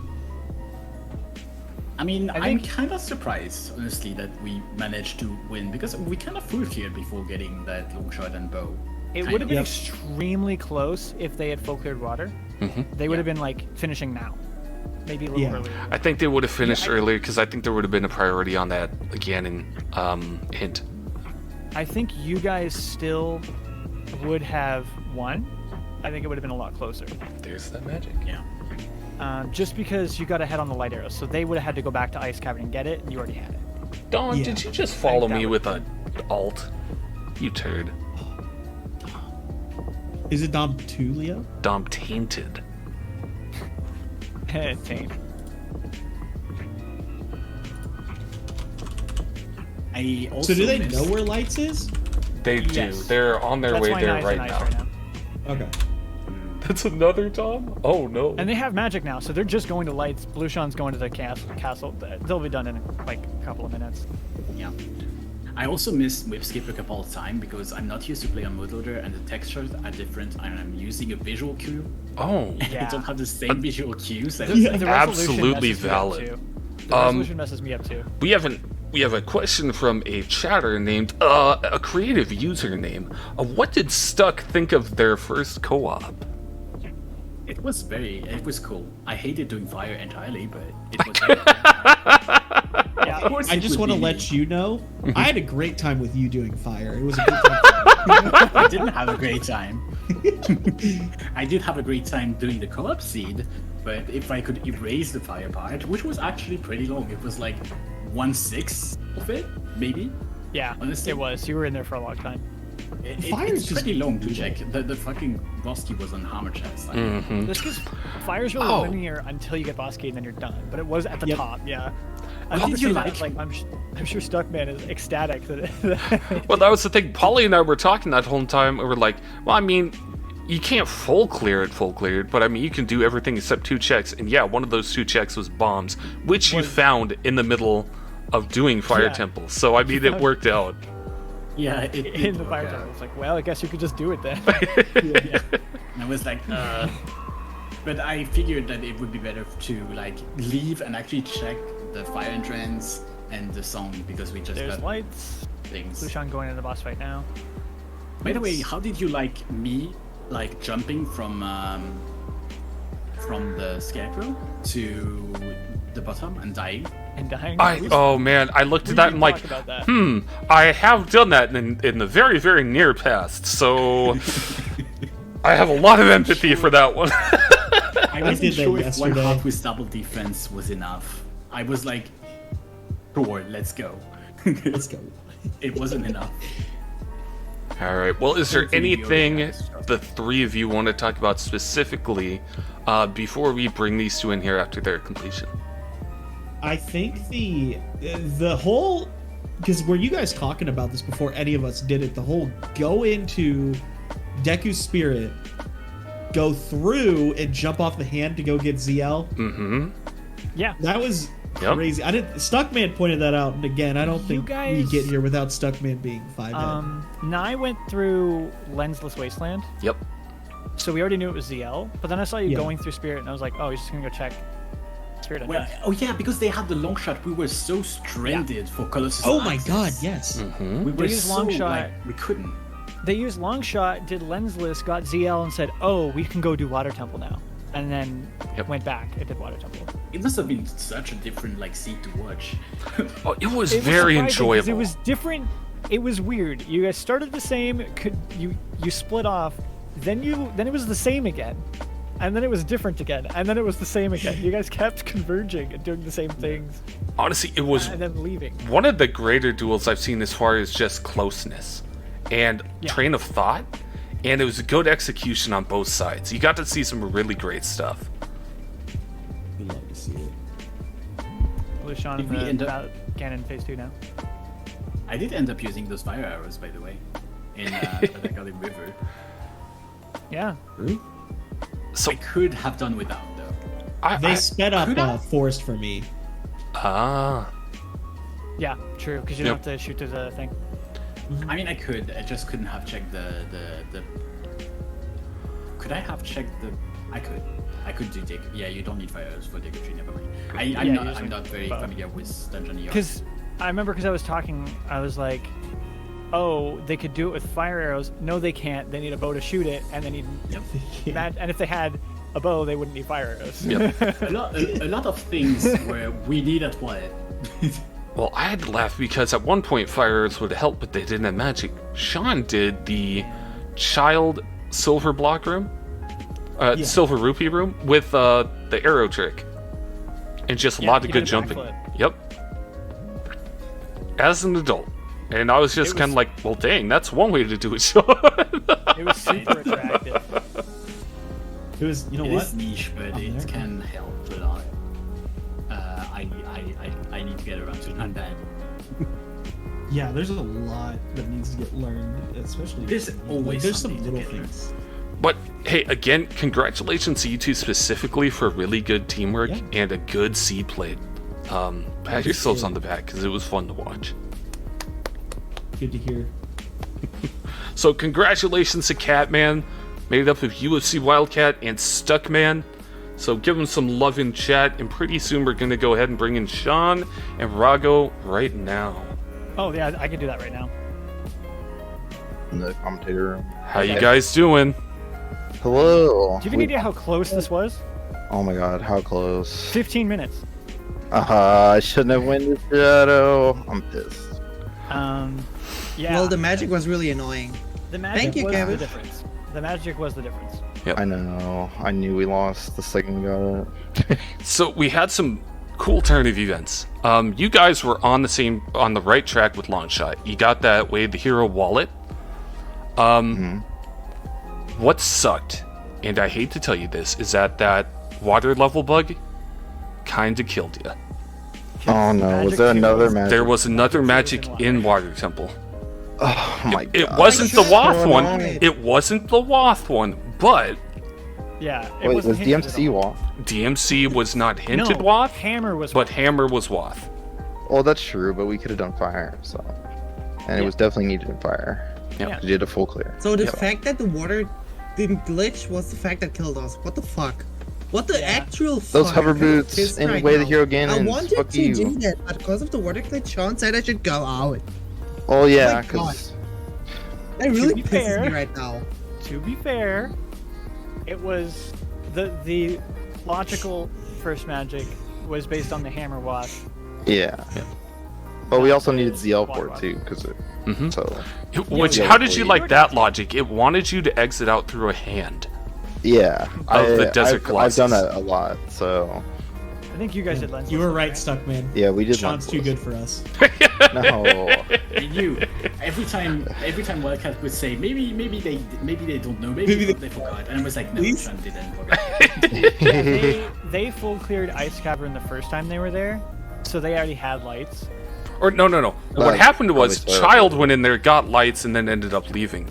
I mean, I'm think- kind of surprised, honestly, that we managed to win because we kind of full cleared before getting that long shot and bow. It would have been extremely close if they had full cleared water. They would have been like finishing now, maybe a little earlier. I think they would have finished earlier because I think there would have been a priority on that again in hint. I think you guys still would have won. I think it would have been a lot closer. There's that magic. Yeah. Just because you got ahead on the light arrows, so they would have had to go back to Ice Cavern and get it, and you already had it. Don, did you just follow that me would with a alt? You turd. Is it Dom Tulio? Dom tainted. Taint. I also So do they missed- know where Lights is? They do. Yes. They're on their That's way why there Nice right and now. Ice right now. Okay. That's another Dom? Oh no. And they have magic now, so they're just going to lights. Blue Sean's going to the castle. They'll be done in like a couple of minutes. Yeah. I also missed Whipskip a couple of times because I'm not used to play on Moodloader and the textures are different and I'm using a visual cue. Oh. Yeah. I don't have the same visual cues. The as- Absolutely resolution messes me up valid. too. The resolution messes me up too. We have a question from a chatter named a creative username. What did Stuck think of their first co-op? It was cool. I hated doing fire entirely, but it was very Yeah, Of course I it just would want to be. let you know, I had a great time with you doing fire. It was a good time. I didn't have a great time. I did have a great time doing the co-op seed, but if I could erase the fire part, which was actually pretty long, it was like 1/6 of it, maybe. yeah, Honestly. it was. You were in there for a long time. Fire It's is just pretty long to check. The fucking Rusty was on hammer chest. This because fire's really Oh. linear until you get boss key and then you're done. But it was at the Yep. top, yeah. How did you like- I'm sure Stuckman is ecstatic that. Well, that was the thing. Polly and I were talking that whole time. And we're like, well, I mean, you can't full clear it, but I mean, you can do everything except 2 checks. And yeah, one of those 2 checks was bombs, which you found in the middle of doing Fire Yeah. Temple. So I mean, it worked out. Yeah, it in the work fire out. temple. It's like, well, I guess you could just do it then. Yeah. And I was like, But I figured that it would be better to like leave and actually check the fire entrance and the song because we just There's got lights. things. Lushan going into the boss fight now. By the way, how did you like me like jumping from the scarecrow to the bottom and dying? And dying. Oh man, I looked at that and like, talk about that. I have done that in the very, very near past, so I have a lot of empathy for that one. I wasn't did that sure if one yesterday. heart with double defense was enough. I was like, sure, let's go. Let's go. It wasn't enough. All right. Well, is there Hopefully we already anything have this stuff. the three of you want to talk about specifically before we bring these two in here after their completion? I think the whole, because were you guys talking about this before any of us did it? The whole go into Deku's spirit, go through and jump off the hand to go get ZL. Mm-hmm. Yeah. That was Yep. crazy. Stuckman pointed that out, and again, I don't You think we guys- get here without Stuckman being 5-head. Nai went through Lensless Wasteland, Yep. so we already knew it was ZL. But then I saw you Yeah. going through Spirit, and I was like, oh, he's just gonna go check Spirit. Well, oh yeah, because they had the long shot. We were so stranded for Colossus. Oh my Access. god, yes. Mm-hmm. We were used so long shot. like we couldn't. They used Longshot, did Lensless, got ZL, and said, oh, we can go do Water Temple now. And then Yep. went back and did Water Temple. It must have been such a different like seat to watch. Oh, it was It was very surprising 'cause enjoyable. It was different. It was weird. You guys started the same. You split off. Then it was the same again, and then it was different again, and then it was the same again. You guys kept converging and doing the same things, Honestly, it was and then leaving. one of the greater duels I've seen as far as just closeness and Yeah. train of thought, and it was a good execution on both sides. You got to see some really great stuff. We love to see it. Lushan Did we and end the up- Ganon phase 2 now. I did end up using those fire arrows, by the way, in the River. Yeah. So I could have done without though. They sped up could I- Forest for me. Yeah, true, because you Yep. don't have to shoot to the thing. I mean, I could. I just couldn't have checked the. Could I have checked the? I could. I could do Dick. Yeah, you don't need fire arrows for Dick Tree. Never mind. Yeah, I'm usually, not very but- familiar with Dungeon ER. Because I remember, because I was talking, I was like, oh, they could do it with fire arrows. No, they can't. They need a bow to shoot it, and they need and if they had a bow, they wouldn't need fire arrows. Yep. a lot of things where we needed what. Well, I had to laugh because at one point fires would help, but they didn't have magic. Sean did the child silver block room, Yeah. silver rupee room with the arrow trick, and just a Yeah, lot of he good did a jumping. backflip. Yep. As an adult, and I was just It kind of was- like, well, dang, that's one way to do it, Sean. It was super attractive. It was, you know It what? is niche, but I'm it there. can help a lot. I need to get around to learn that. Yeah, there's a lot that needs to get learned, especially. There's always there's some something to little get things. But hey, again, congratulations to you two specifically for really good teamwork Yeah. and a good seed plate. Pat yourselves on the back because it was fun to watch. Good to hear. So congratulations to Catman, made up of UFC Wildcat and Stuckman. So give them some love in chat, and pretty soon we're gonna go ahead and bring in Sean and Rago right now. Oh yeah, I can do that right now. In the commentator room. How you guys doing? Hello. Do you have any idea how close this was? Oh my god, how close. 15 minutes. I shouldn't have went to Shadow. I'm pissed. Yeah. Well, the magic was really annoying. the magic Thank you, was Kevin. the difference. The magic was the difference. I know. I knew we lost the second we got it. So we had some cool turn of events. You guys were on the right track with Longshot. You got that way the hero wallet. What sucked, and I hate to tell you this, is that water level bug kind of killed you. Oh no, Magic was there two another was- magic? There was another Magic magic two in Water Temple. Oh my god. It wasn't the What's Wath going one. on? It wasn't the Wath one, but Yeah. It Wait, wasn't was hinted DMC at all. Wath? DMC was not hinted No, Wath, Hammer was. but Hammer was Wath. Oh, that's true, but we could have done fire, so. and it was definitely needed in fire. Yeah. You did a full clear. So the fact that the water didn't glitch was the fact that killed us. What the fuck? What the actual fuck? Those hover boots Pissed in the right way the now. hero gain. I wanted Fuck to you. do that, but because of the water glitch, Sean said I should go out. Oh yeah, my because That really be pisses fair- me right now. To be fair, it was the logical first magic was based on the hammer wash. yeah. But we also the needed ZL water for it wash. too, because Mhm. so Which, Yeah, how did you we- like that logic? It wanted you to exit out through a hand. yeah. Of the Desert I've done Colossus. that a lot, so I think you guys did lens. You were listing, right, Stuckman. yeah, we did. Sean's too Lens good for us. List. No. You every time Wildcat would say maybe they don't know, maybe they forgot, and I was like, no, Please? Sean didn't forget. Yeah, they full cleared Ice Cavern the first time they were there, so they already had lights. Or no. What Like, happened was probably so. Child went in there, got lights, and then ended up leaving.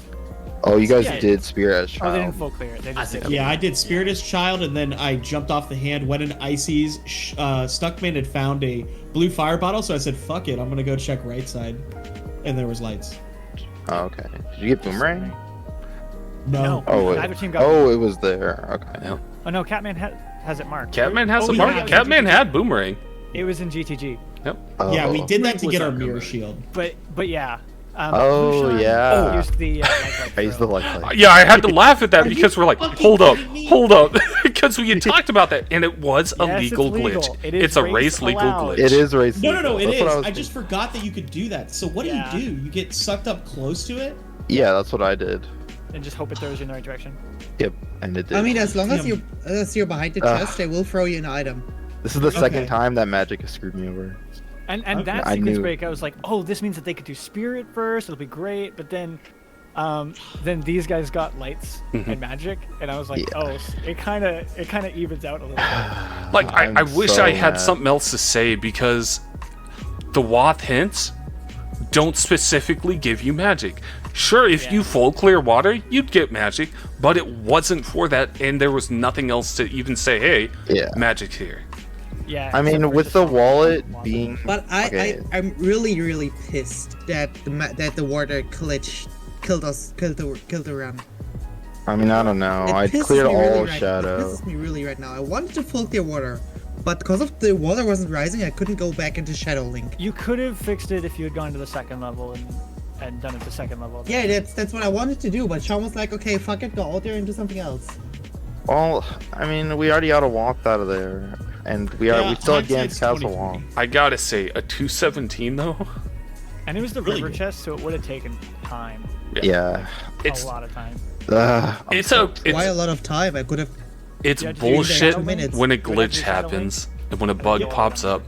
Oh, you guys Yeah. did Spirit as Oh, they didn't Child. full clear it. They just I did. see. Yeah, I did Spirit as Child, and then I jumped off the hand, went in Icy's. Stuckman had found a blue fire bottle, so I said, fuck it, I'm gonna go check right side. And there was lights. Oh, okay. Did you get Boomerang? No. Oh, wait. Neither team got. Oh, it was there. Okay. Yeah. Oh no, Catman has it marked. Catman has Oh, a yeah, mark. it was Catman had Boomerang. It was in GTG, Yep. Oh. Yeah, we did that to Was get our that mirror good? shield. but yeah. Oh, Bouchon yeah. Used the I used the light. Yeah, I had to laugh at that because we're like, fucking hold up, kidding me? because we had talked about that, and it was a Yes, legal it's legal. glitch. It is It's a race race legal allowed. glitch. It is race. No, it That's is. what I, was just thinking. forgot that you could do that. So what Yeah. do? You get sucked up close to it? Yeah, that's what I did. and just hope it throws you in the right direction. Yep, and it did. I mean, as long as Damn. you're behind the Ugh. chest, they will throw you an item. this is the second Okay. time that Magic has screwed me over. And Okay. that I sequence knew. break, I was like, oh, this means that they could do Spirit first. It'll be great. But then these guys got lights and magic, and I was like, Yeah. oh, it kind of evens out a little bit. Like, I I'm wish so I had mad. something else to say because the Wath hints don't specifically give you magic. Sure, if Yeah. you full clear water, you'd get magic, but it wasn't for that, and there was nothing else to even say, hey, Yeah. magic's here. Yeah. I mean, except for with just the all wallet being. But Okay. I'm really pissed that the water glitch killed the run. I mean, I don't know. It I pisses cleared me really all right- Shadow. It pisses me really right now. I wanted to full clear water, but because of the water wasn't rising, I couldn't go back into Shadow Link. You could have fixed it if you had gone to the second level and done it the second level. Yeah, that's what I wanted to do, but Sean was like, okay, fuck it, go out there and do something else. Well, I mean, we already walked out of there, and we still had Gant's hindsight's Castle 23. Walk. I gotta say, a 217 though? And it was the Really river good. chest, so it would have taken time. Yeah. It's A lot of time. it's a Why a it's, lot of time? I could have. it's Yeah, just use bullshit the 2 minutes. when a Would have glitch used Shadow happens and when a bug Yeah. pops up.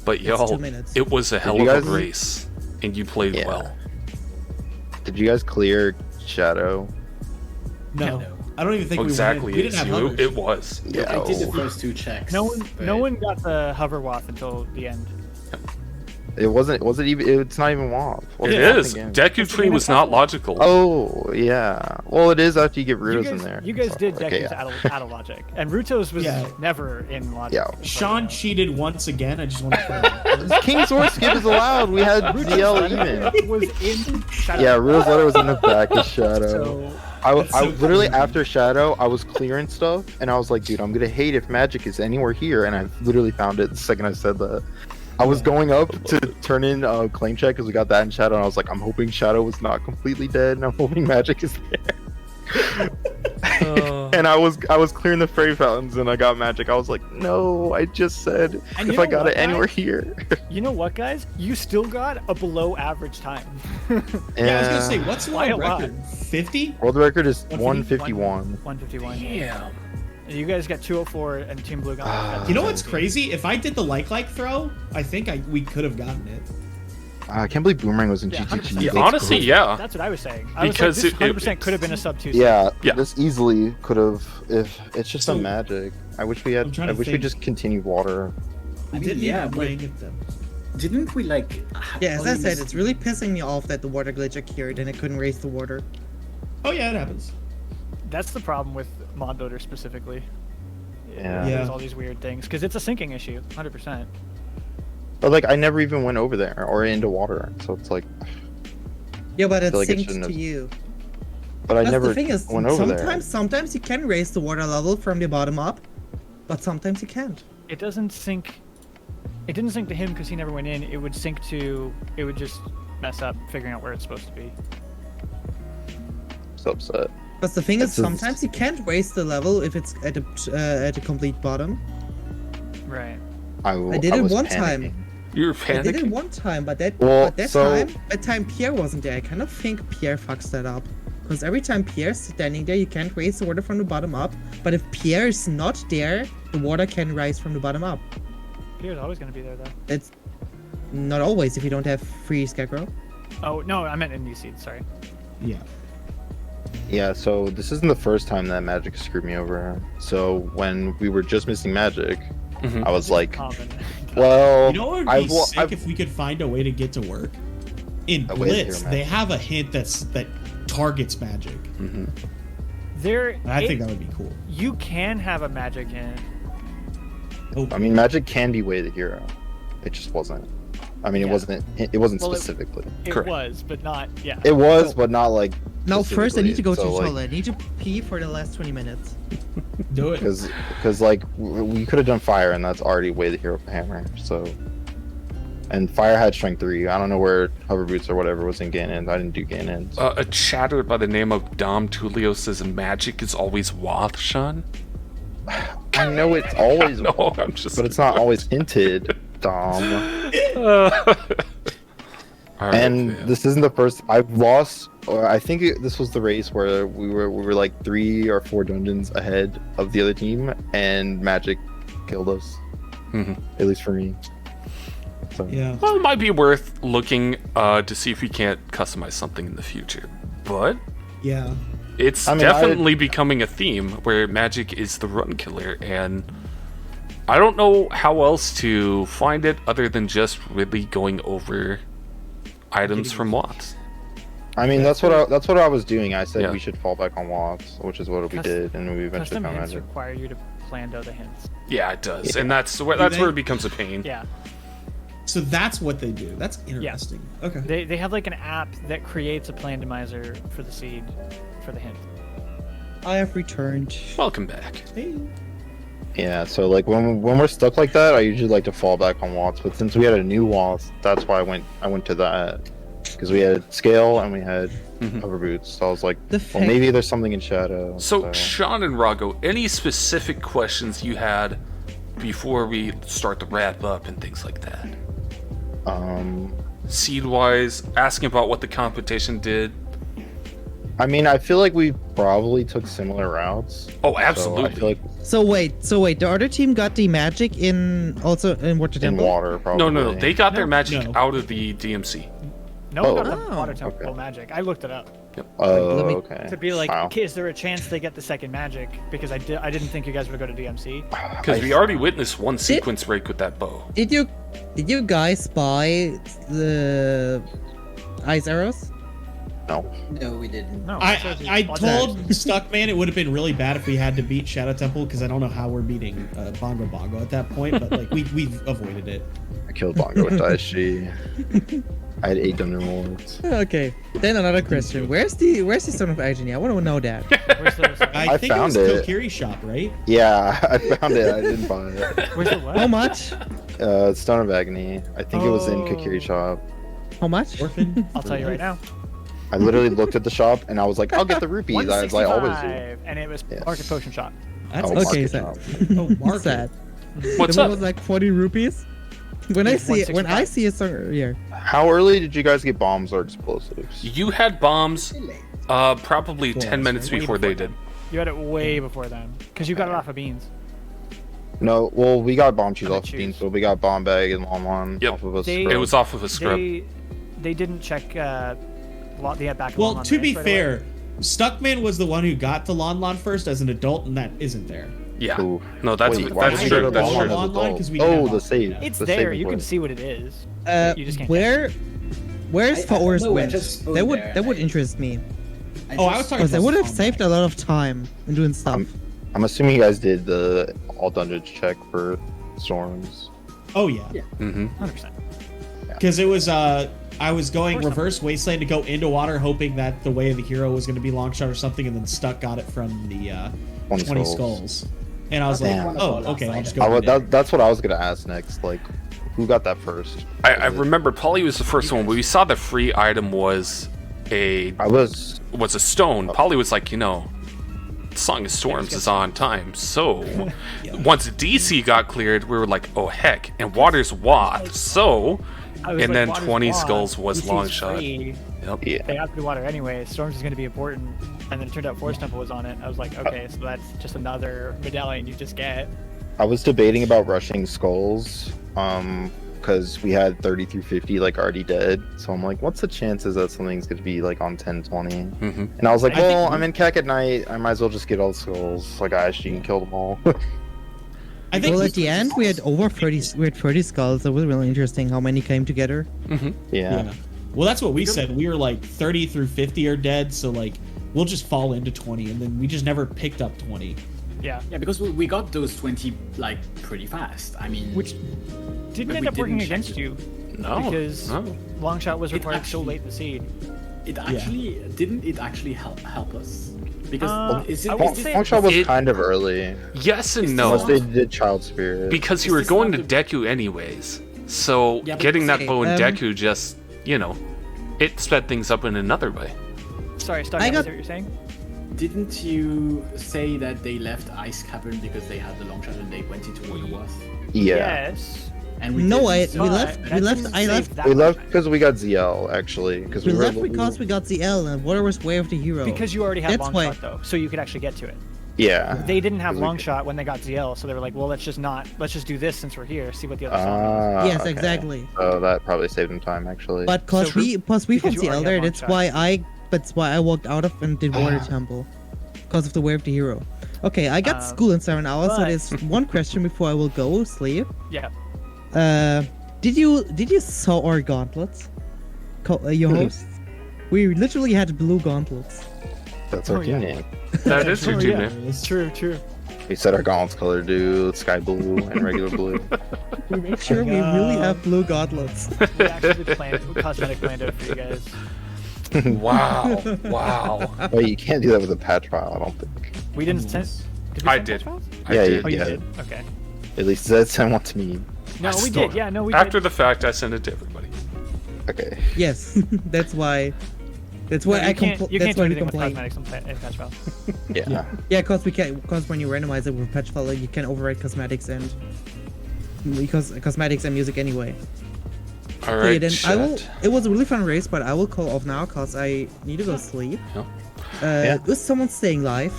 But yo, 2 minutes. it was a hell you of guys- a race, and you played Yeah. well. Did you guys clear Shadow? No, I don't even think Exactly, we went. We it's didn't have you. hovers. It was. Yeah. I did the first two checks. No but- one got the hover waft until the end. It wasn't. Was it even? It's not even WAP. It is. Deku Tree was not logical. Oh yeah. Well, it is after you get You Rudos guys, in there. you guys So, did okay, Deku's yeah. out of logic, and Ruto's was Yeah. never in logic. Yeah. Sean cheated once again. I just want to put it out there. King's Sword skip is allowed. We had ZL even. was in Shadow. Yeah, Rudos letter was in the back of Shadow. So I That's so literally funny. after Shadow, I was clearing stuff, and I was like, dude, I'm gonna hate if magic is anywhere here, and I literally found it the second I said that. I was going up to turn in a claim check because we got that in Shadow, and I was like, I'm hoping Shadow was not completely dead, and I'm hoping magic is there. And I was clearing the fairy fountains, and I got magic. I was like, no, I just said And if you I know got what, it anywhere guys? here. you know what, guys? You still got a below average time. Yeah, I was gonna say, what's the Why world a lot? record? 50? World record is 150? 151. 151. Damn. You guys got 204, and Team Blue got. You know what's crazy? If I did the like throw, I think we could have gotten it. I can't believe Boomerang was in Yeah, GTG. 100%. Yeah, That's honestly, crazy. yeah. That's what I was saying. I Because was like, it- this 100% could have been a sub 2. Yeah, Yeah. this easily could have. If it's just So- a magic, I wish we I'm had. trying I to wish we think. just continued water. I mean, didn't yeah, even but- bring it though. Didn't we like? Yeah, as I only said, miss- it's really pissing me off that the water glitch occurred and I couldn't raise the water. Oh yeah, it happens. That's the problem with mod loader specifically. Yeah. There's Yeah. all these weird things because it's a syncing issue, 100%. But like, I never even went over there or into water, so it's like, Yeah, but it's feel like it synced shouldn't to have- you. But I That's never the thing is, went over sometimes you can raise the water level from the bottom up, but sometimes you can't. It doesn't sync. It didn't sync to him because he never went in. It would sync to. It would just mess up figuring out where it's supposed to be. So upset. But the thing is, That's just- sometimes you can't raise the level if it's at a complete bottom. Right. I did it was one panicking. time. You're I did it panicking. one time, but that Well, that so- time Pierre wasn't there. I kind of think Pierre fucks that up. Because every time Pierre's standing there, you can't raise the water from the bottom up. But if Pierre is not there, the water can rise from the bottom up. Pierre's always going to be there, though. It's not always if you don't have free Scarecrow. Oh, no, I meant in new seed, sorry. Yeah. Yeah, so this isn't the first time that Magic screwed me over. So when we were just missing Magic, Mhm. I was like, Oh, but- well, You know what would be I've, sick if we could find a way to get to work? In A way to Blitz, hear they magic. have a hint that targets magic. There, And I think that would be cool. you can have a magic in. Oh, I mean, Magic can be way the hero. It just wasn't. I mean, Yeah. it wasn't. It wasn't Well, specifically. It Correct. was, but not. Yeah. It was, but not like. Now, first I need to go to specifically. the So, like, toilet. I need to pee for the last 20 minutes. do it. because like we could have done fire, and that's already way the hero for hammer. So, and fire had strength 3. I don't know where hover boots or whatever was in Ganon. I didn't do Ganon. A chatter by the name of Dom Tulio says magic is always Wath, Sean. I know it's always, No, I'm just. but it's not always hinted, Dom. All right, And yeah. this isn't the first I've lost. Or I think this was the race where we were like 3 or 4 dungeons ahead of the other team, and Magic killed us. Mhm. At least for me. So, Yeah. Well, it might be worth looking to see if we can't customize something in the future. But Yeah. it's I mean, definitely becoming a theme where magic is the run killer, and I don't know how else to find it other than just really going over items from Watts. I mean, that's what I was doing. I said Yeah. we should fall back on Watts, which is what we did, and we eventually Custom found hints Magic. require you to plan out the hints. Yeah, it does, Yeah. and that's where they? it becomes a pain. Yeah. So that's what they do. That's interesting. Okay. They have like an app that creates a randomizer for the seed, for the hint. I have returned. Welcome back. Hey. Yeah, so like when we're stuck like that, I usually like to fall back on Watts. But since we had a new Watts, that's why I went to that, because we had scale and we had Mhm. hover boots. So I was like, The well, fact- maybe there's something in shadow. So, Sean and Rago, any specific questions you had before we start to wrap up and things like that? Seed-wise, asking about what the competition did. I mean, I feel like we probably took similar routes. Oh, So absolutely. I feel like So wait, the other team got the magic in Water in Temple? water, probably. No. They got their No. magic No. out of the DMC. No Oh. one got the Oh. water temple Okay. magic. I looked it up Oh, Let me- okay. to be like, Wow. okay, is there a chance they get the second magic? Because I didn't think you guys would go to DMC. Because we already witnessed one sequence break with that bow. Did you guys buy the ice arrows? No. No, we didn't. No, I it says I it's told Stuckman it would have been really bad if we had to beat Shadow Temple, because I don't know how we're beating Bongo Bongo at that point, but like we've avoided it. I killed Bongo with Daishi. I had 8 Dungeon Lords. Okay. Then another question. Where's the Stone of Agony? I want to know that. Where's the, I think found it was it. Kokiri's shop, right? Yeah, I found it. I didn't buy it. where's the what? How much? Stone of Agony. I think it was in Oh. Kokiri shop. How much? Orphan. I'll tell you right now. I literally looked at the shop and I was like, I'll get the rupees, as I always do. 165, and it was Yes. Market Potion Shop. That's Oh, Okay, market sad. shop. Oh, market. Sad. What's the one up? was like 40 rupees. When I It's see it, when I 165. see a song here. How early did you guys get bombs or explosives? You had bombs probably 10 minutes way before they before did. You had it way before then, because you got it off of beans. No, well, we got bomb cheese I'm a off of cheese. Beans, but we got bomb bag and long one Yep. off of a They- scrub. It was off of a scrub. They didn't check the back. Well, Lon to range be right away. fair, Stuckman was the one who got to Lon Lon first as an adult, and that isn't there. Yeah. Ooh. No, that's Wait, why that's did true. you go to That's Lon true. Lon as Lon Lon, adult? 'cause we didn't Oh, have the save. It's the there. saving You can point. see what it is. You just can't. Where's I don't Forest know, I Wind? just go That would there that would and interest me. Oh, I was just- talking Because they about would have Lon saved Lon. a lot of time in doing stuff. I'm assuming you guys did the all dungeons check for storms. Oh yeah, Yeah. Mm-hmm. 100%. because it was I was going reverse wasteland to go into water, hoping that the way of the hero was going to be long shot or something, and then Stuck got it from the 20 skulls. And I was like, oh, okay, I'll just go. That's what I was gonna ask next. Like, who got that first? I remember Polly was the first one. We saw the free item was a stone. Polly was like, Song of Storms is on time. So once DC got cleared, we were like, oh heck, and Water's Wath. So and then 20 skulls was long shot. Yep. Yeah. They have to be water anyway. Storms is going to be important, and then it turned out Force Temple was on it. I was like, okay, so that's just another medallion you just get. I was debating about rushing skulls, because we had 30 through 50 like already dead. So I'm like, what's the chances that something's going to be like on 10, 20? And I was like, well, I'm in CAC at night. I might as well just get all the skulls. Like, I actually can kill them all. I think at the end we had over 30. We had 30 skulls. It was really interesting how many came together. Yeah. Well, that's what we said. We were like 30 through 50 are dead, so like we'll just fall into 20, and then we just never picked up 20. Yeah, because we got those 20 like pretty fast. I mean, which didn't end up working against you. No, because long shot was required so late in the seed. It actually didn't. It actually help us because long shot was kind of early. Yes and no. Unless they did Child Spirit. Because you were going to Deku anyways, so getting that bow in Deku just it sped things up in another way. Sorry, Stuck, is that what you're saying? Didn't you say that they left Ice Cavern because they had the long shot and they went into Waterworth? Yeah. Yes. And we left because we got ZL actually. Because we left because we got ZL and Waterworth's Way of the Hero. Because you already had long shot though, so you could actually get to it. Yeah. They didn't have long shot when they got ZL, so they were like, well, let's just do this since we're here, see what the other song is. Yes, exactly. So that probably saved them time actually. But because we found ZL there, that's why I walked out of and did Water Temple. Because of the Way of the Hero. Okay, I got school in 7 hours, so there's one question before I will go sleep. Yeah. Did you saw our gauntlets? Your hosts? We literally had blue gauntlets. That's our team name. That is your team name. It's true. We said our gauntlets color do sky blue and regular blue. We made sure we really have blue gauntlets. We actually cosmetic planned out for you guys. Wow. Wait, you can't do that with a patch file, I don't think. We didn't send. I did. Yeah, you did. Okay. At least Zed sent one to me. No, we did. Yeah, no, we did. After the fact, I sent it to everybody. Okay. Yes, that's why. That's why you can't do anything with complain. cosmetics and patch files. Yeah. Yeah, because when you randomize it with patch file, you can override cosmetics and music anyway. All right. It was a really fun race, but I will call off now because I need to go sleep. Is someone staying live?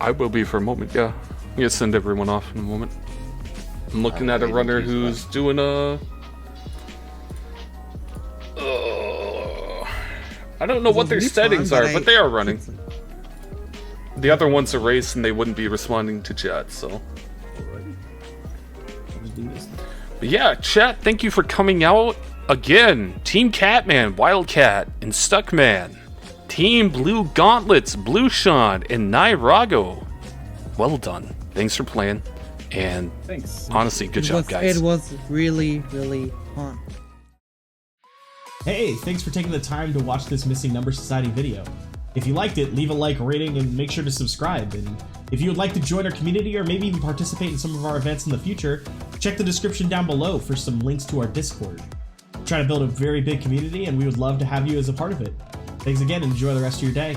I will be for a moment. Yeah. I'm gonna send everyone off in a moment. I'm looking at a runner who's doing a. I don't know what their settings are, but they are running. The other one's a race, and they wouldn't be responding to chat, so. But yeah, chat, thank you for coming out again. Team Catman, Wildcat, and Stuckman. Team Blue Gauntlets, Blue Sean, and Nairago. Well done. Thanks for playing. And thanks. Honestly, good job, guys. It was really, really fun. Hey, thanks for taking the time to watch this Missing Number Society video. If you liked it, leave a like, rating, and make sure to subscribe. And if you would like to join our community or maybe even participate in some of our events in the future, check the description down below for some links to our Discord. We're trying to build a very big community, and we would love to have you as a part of it. Thanks again, and enjoy the rest of your day.